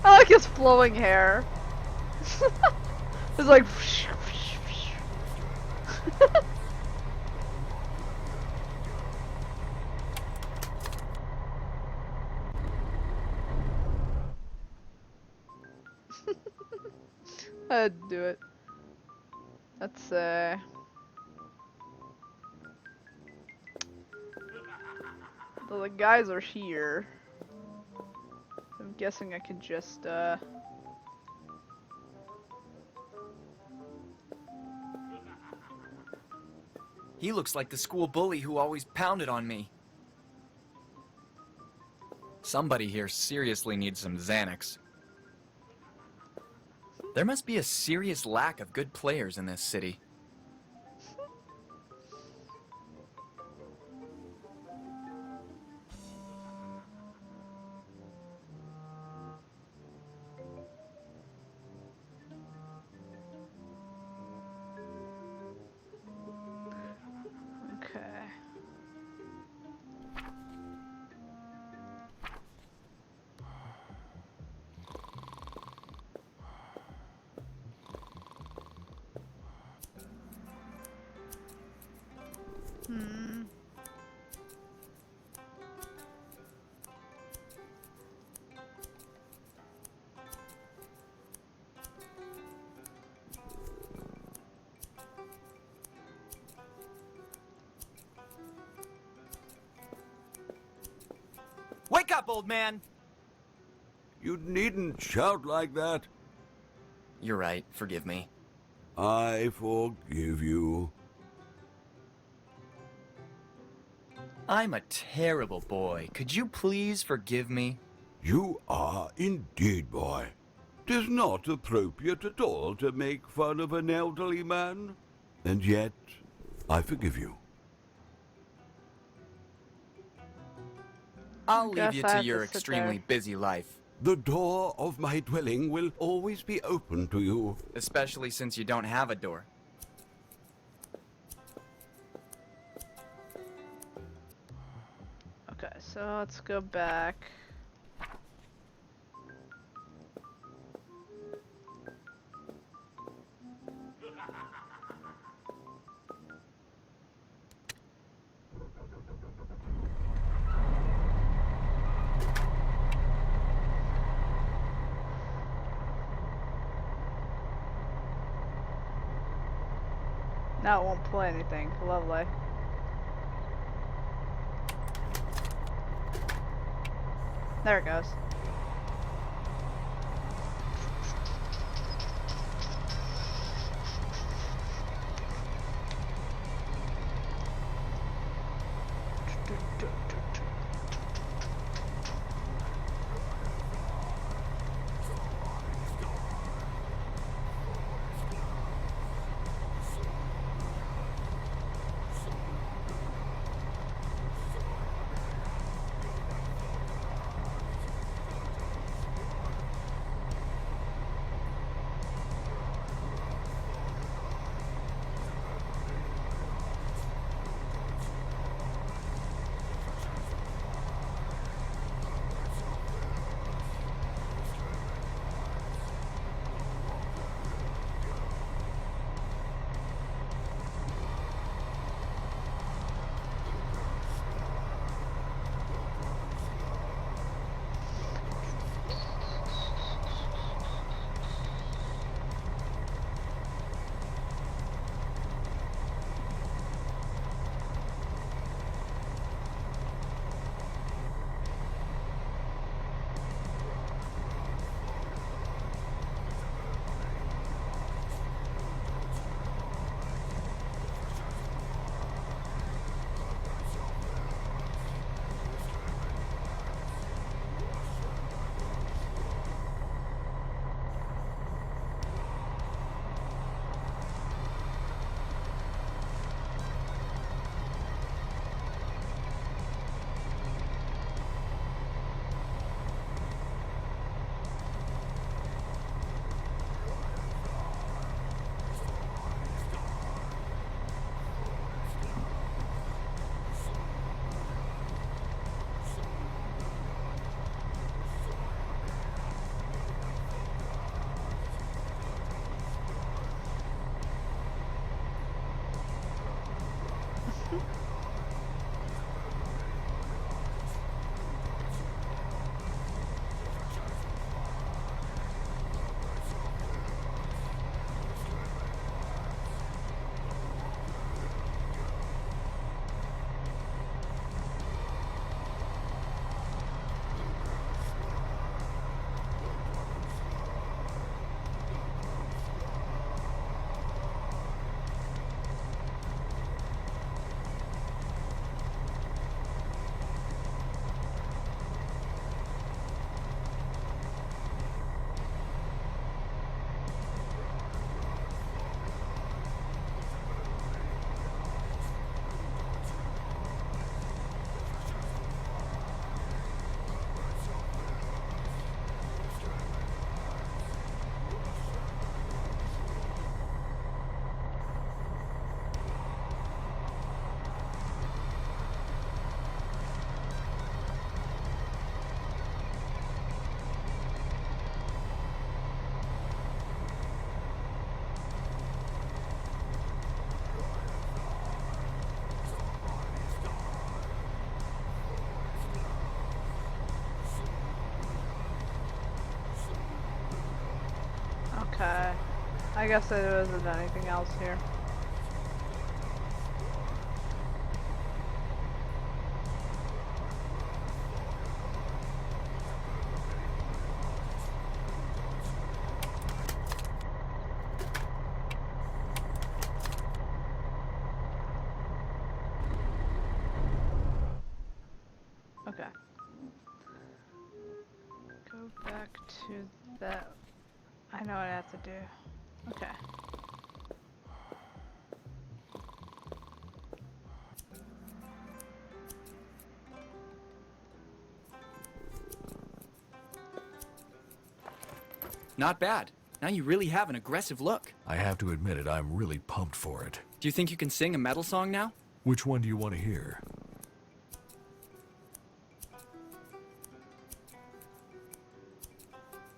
S1: I like his flowing hair. It's like I had to do it. Let's say the guys are here. I'm guessing I could just
S5: He looks like the school bully who always pounded on me. Somebody here seriously needs some Xanax. There must be a serious lack of good players in this city.
S1: okay. Hmm.
S5: Wake up, old man!
S15: You needn't shout like that.
S5: You're right. Forgive me.
S15: I forgive you.
S5: I'm a terrible boy. Could you please forgive me?
S15: You are indeed, boy. 'Tis not appropriate at all to make fun of an elderly man. And yet, I forgive you.
S5: I'll leave you to your extremely busy life.
S15: The door of my dwelling will always be open to you.
S5: Especially since you don't have a door.
S1: Okay, so let's go back. Now it won't play anything. Lovely. There it goes. Okay. I guess there isn't anything else here. to that. I know what I have to do. Okay.
S5: Not bad. Now you really have an aggressive look.
S2: I have to admit it, I'm really pumped for it.
S5: Do you think you can sing a metal song now?
S2: Which one do you want to hear?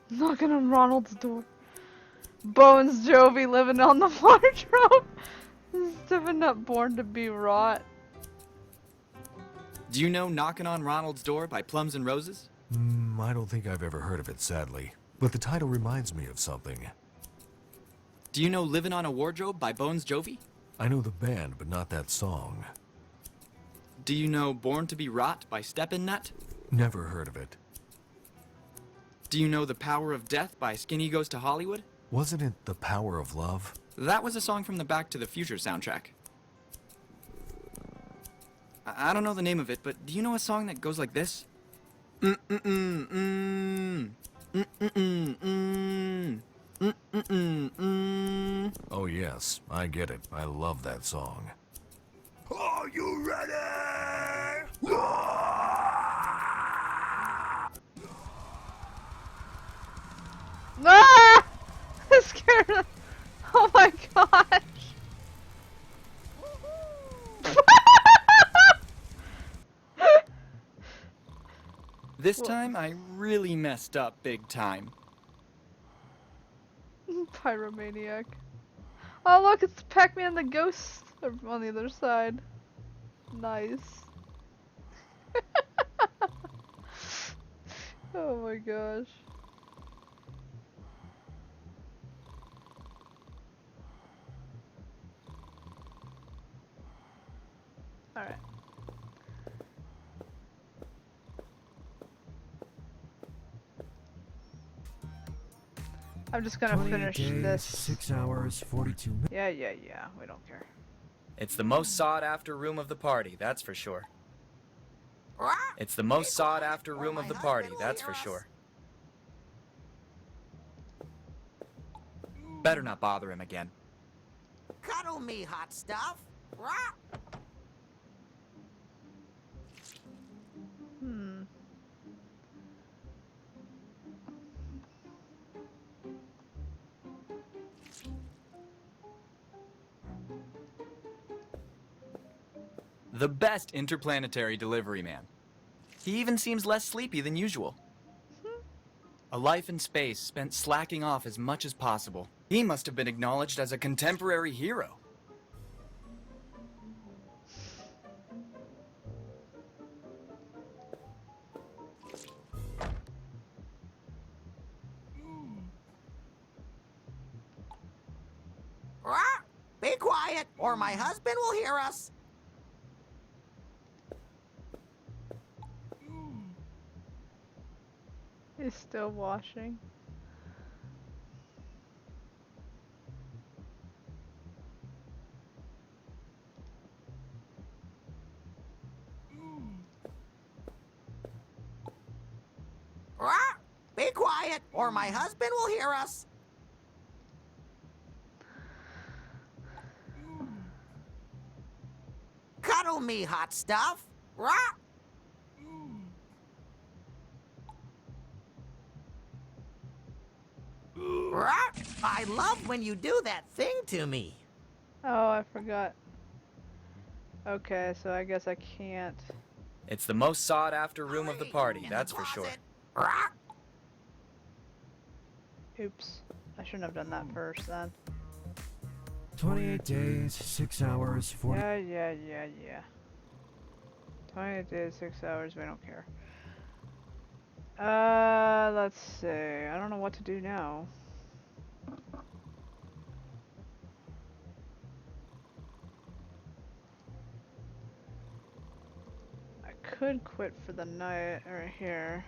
S1: Knocking on Ronald's door. Bones Jovi living on the wardrobe. Steven not born to be rot.
S5: Do you know Knockin' on Ronald's Door by Plums and Roses?
S2: I don't think I've ever heard of it, sadly. But the title reminds me of something.
S5: Do you know Livin' on a Wardrobe by Bones Jovi?
S2: I know the band, but not that song.
S5: Do you know Born to be Rot by Steppin' Nut?
S2: Never heard of it.
S5: Do you know The Power of Death by Skinny Goes to Hollywood?
S2: Wasn't it The Power of Love?
S5: That was a song from the Back to the Future soundtrack. I don't know the name of it, but do you know a song that goes like this?
S2: Oh yes, I get it. I love that song.
S18: Are you ready?
S1: Ah! I'm scared. Oh my gosh.
S5: This time, I really messed up big time.
S1: Pyromaniac. Oh look, it's Pac-Man the Ghost on the other side. Nice. Oh my gosh. Alright. I'm just gonna
S6: 28
S1: finish
S6: days,
S1: this.
S6: 6 hours, 42 minutes.
S1: Yeah, we don't care.
S5: It's the most sought-after room of the party, that's for sure. It's the most sought-after room of the party, that's for sure. Better not bother him again.
S13: Cuddle me, hot stuff. Rah!
S5: The best interplanetary delivery man. He even seems less sleepy than usual. A life in space spent slacking off as much as possible. He must have been acknowledged as a contemporary hero.
S13: Rah! Be quiet, or my husband will hear us.
S1: He's still washing.
S13: Rah! Be quiet, or my husband will hear us. Cuddle me, hot stuff. Rah! Rah! I love when you do that thing to me.
S1: Oh, I forgot. Okay, so I guess I can't.
S5: It's the most sought-after room of the party, that's for sure.
S13: Rah!
S1: Oops. I shouldn't have done that first then.
S6: 28 days, 6 hours, 40.
S1: Yeah. 28 days, 6 hours, we don't care. Let's see. I don't know what to do now. I could quit for the night right here.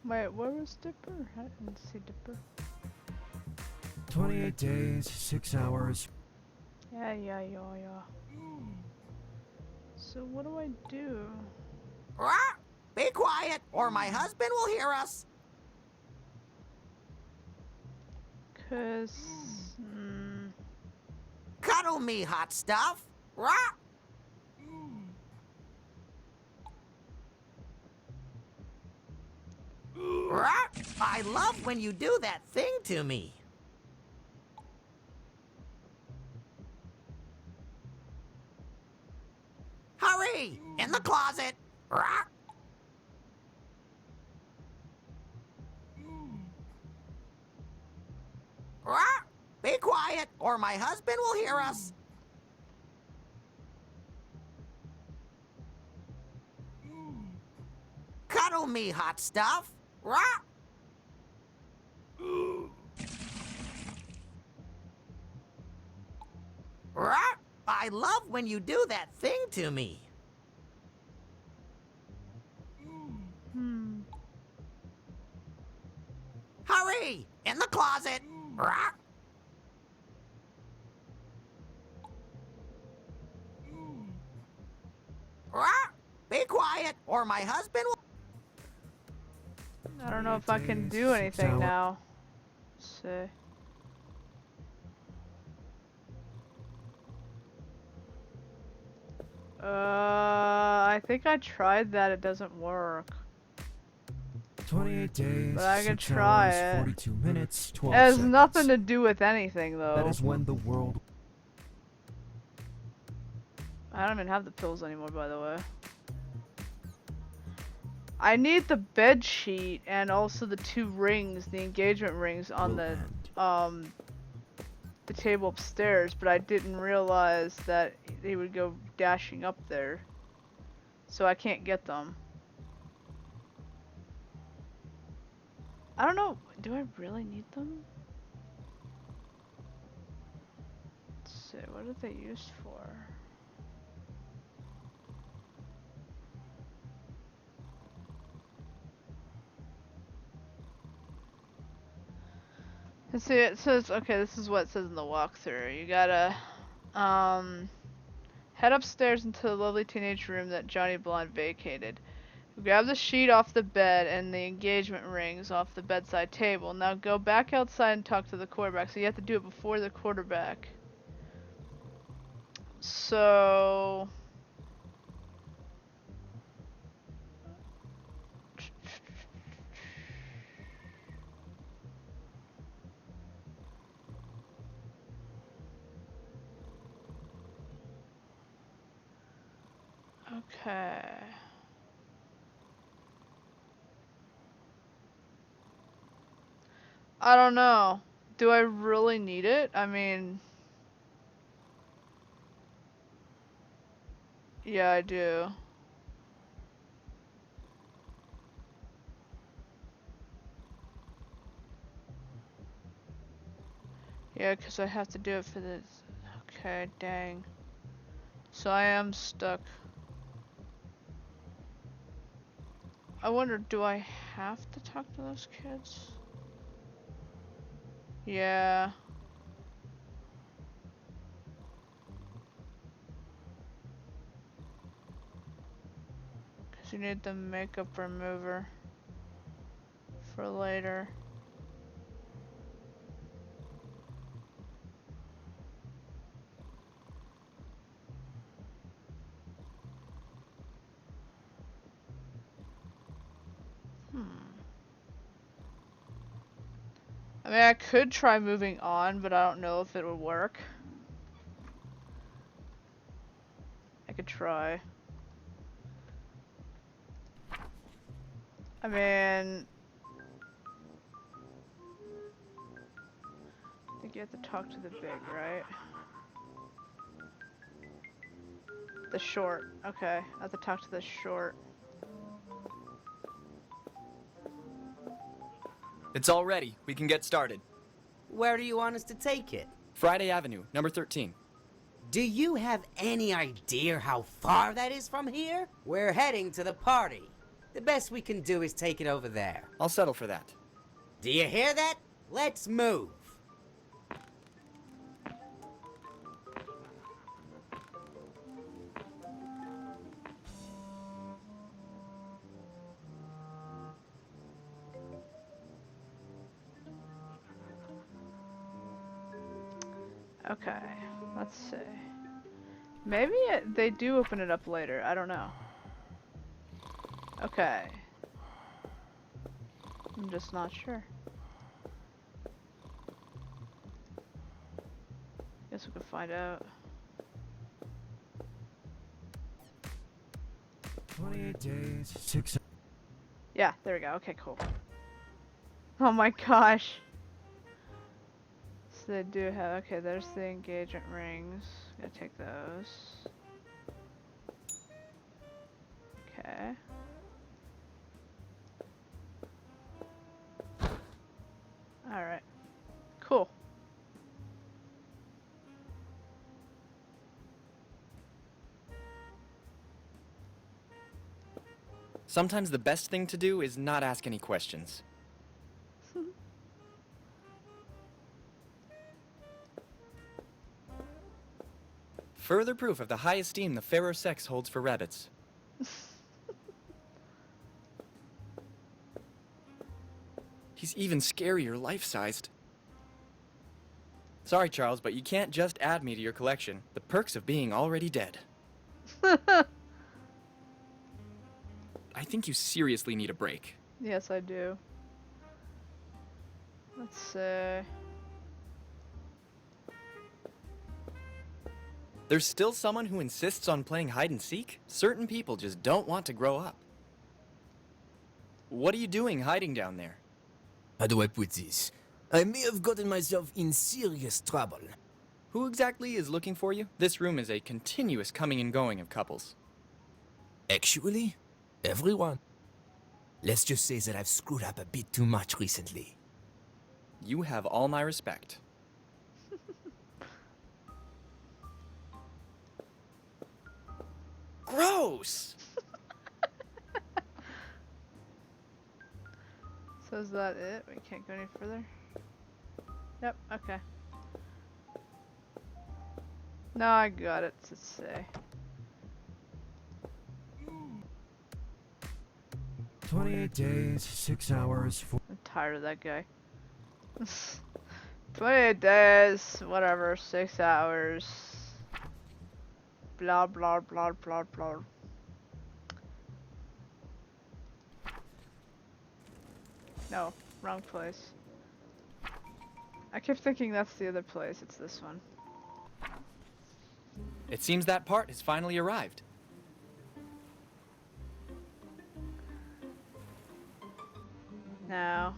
S1: Wait, where was Dipper? I didn't see Dipper.
S6: 28 days, 6 hours.
S1: Yeah. So what do I do?
S11: Be quiet, or my husband will hear us.
S1: 'Cause...
S11: Cuddle me, hot stuff. I love when you do that thing to me. Hurry! In the closet! Be quiet, or my husband will hear us. Cuddle me, hot stuff. I love when you do that thing to me. Hurry! In the closet! Be quiet, or my husband will...
S1: I don't know if I can do anything now. Let's see. I think I tried that. It doesn't work.
S6: 28 days,
S1: But I can
S6: 6
S1: try
S6: hours,
S1: it.
S6: 42 minutes, 12
S1: It has
S6: seconds.
S1: nothing to do with anything, though.
S6: That is when the world...
S1: I don't even have the pills anymore, by the way. I need the bed sheet and also the 2 rings, the engagement rings on the table upstairs, but I didn't realize that they would go dashing up there. So I can't get them. I don't know, do I really need them? Let's see, what are they used for? Let's see, it says, okay, this is what it says in the walkthrough. You gotta, head upstairs into the lovely teenage room that Johnny Blonde vacated. Grab the sheet off the bed and the engagement rings off the bedside table. Now go back outside and talk to the quarterback. So you have to do it before the quarterback. So... Okay. I don't know. Do I really need it? I mean... Yeah, I do. Yeah, because I have to do it for this. Okay, dang. So I am stuck. I wonder, do I have to talk to those kids? Yeah. Because you need the makeup remover for later. I mean, I could try moving on, but I don't know if it would work. I could try. I mean... I think you have to talk to the big, right? The short. Okay, I have to talk to the short.
S5: It's all ready. We can get started.
S11: Where do you want us to take it?
S5: Friday Avenue, number 13.
S11: Do you have any idea how far that is from here? We're heading to the party. The best we can do is take it over there.
S5: I'll settle for that.
S11: Do you hear that? Let's move.
S1: Okay, let's see. Maybe they do open it up later. I don't know. Okay. I'm just not sure. Guess we could find out.
S6: 28 days, 6.
S1: Yeah, there we go. Okay, cool. Oh my gosh. So they do have, okay, there's the engagement rings. Gotta take those. Okay. Alright. Cool.
S5: Sometimes the best thing to do is not ask any questions. Further proof of the high esteem the pharaoh sex holds for rabbits. He's even scarier life-sized. Sorry, Charles, but you can't just add me to your collection. The perks of being already dead. I think you seriously need a break.
S1: Yes, I do. Let's see.
S5: There's still someone who insists on playing hide and seek? Certain people just don't want to grow up. What are you doing hiding down there?
S20: How do I put this? I may have gotten myself in serious trouble.
S5: Who exactly is looking for you? This room is a continuous coming and going of couples.
S20: Actually, everyone. Let's just say that I've screwed up a bit too much recently.
S5: You have all my respect. Gross!
S1: So is that it? We can't go any further? Yep, okay. No, I got it to say.
S6: 28 days, 6 hours, 4.
S1: I'm tired of that guy. 28 days, whatever, 6 hours. Blah blah blah blah blah. No, wrong place. I kept thinking that's the other place. It's this one.
S5: It seems that part has finally arrived.
S1: No.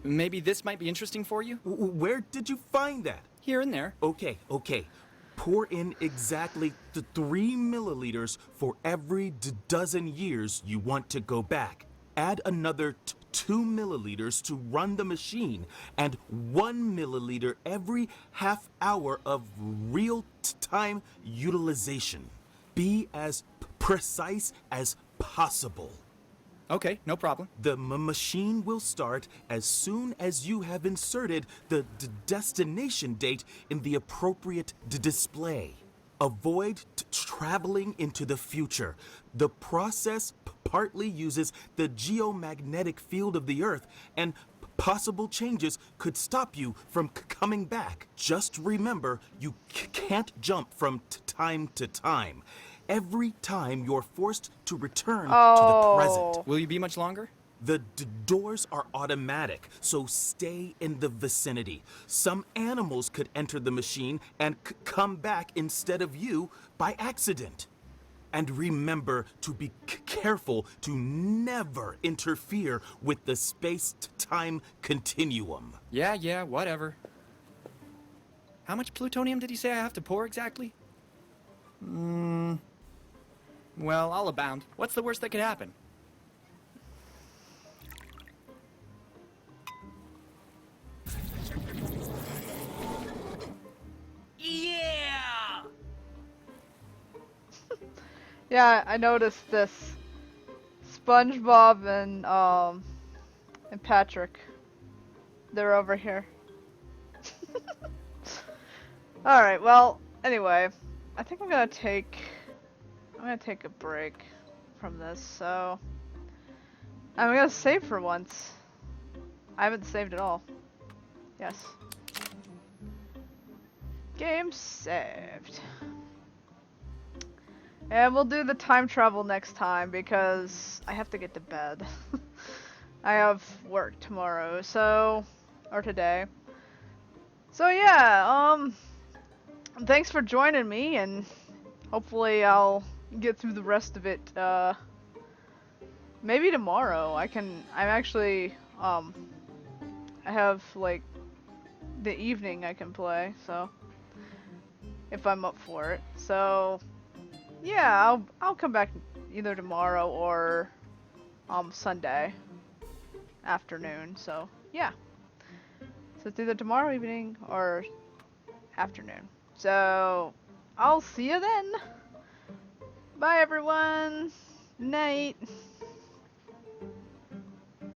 S5: Maybe this might be interesting for you?
S3: Where did you find that?
S5: Here and there.
S3: Okay. Pour in exactly 3 milliliters for every dozen years you want to go back. Add another 2 milliliters to run the machine, and 1 milliliter every half hour of real-time utilization. Be as precise as possible.
S5: Okay, no problem.
S3: The machine will start as soon as you have inserted the destination date in the appropriate display. Avoid traveling into the future. The process partly uses the geomagnetic field of the Earth, and possible changes could stop you from coming back. Just remember, you can't jump from time to time. Every time you're forced to return to the present.
S5: Will you be much longer?
S3: The doors are automatic, so stay in the vicinity. Some animals could enter the machine and come back instead of you by accident. And remember to be careful to never interfere with the space-time continuum.
S5: Yeah, whatever. How much plutonium did he say I have to pour exactly? Well, I'll abound. What's the worst that could happen?
S13: Yeah!
S1: Yeah, I noticed this. SpongeBob and Patrick. They're over here. Alright, well, anyway, I think I'm gonna take a break from this, so I'm gonna save for once. I haven't saved at all. Yes. Game saved. And we'll do the time travel next time because I have to get to bed. I have work tomorrow, or today. So yeah, thanks for joining me, and hopefully I'll get through the rest of it, maybe tomorrow. I'm actually, I have, like, the evening I can play, so, if I'm up for it. So, yeah, I'll come back either tomorrow or, Sunday afternoon, so, yeah. So it's either tomorrow evening or afternoon. So, I'll see you then. Bye everyone. Night.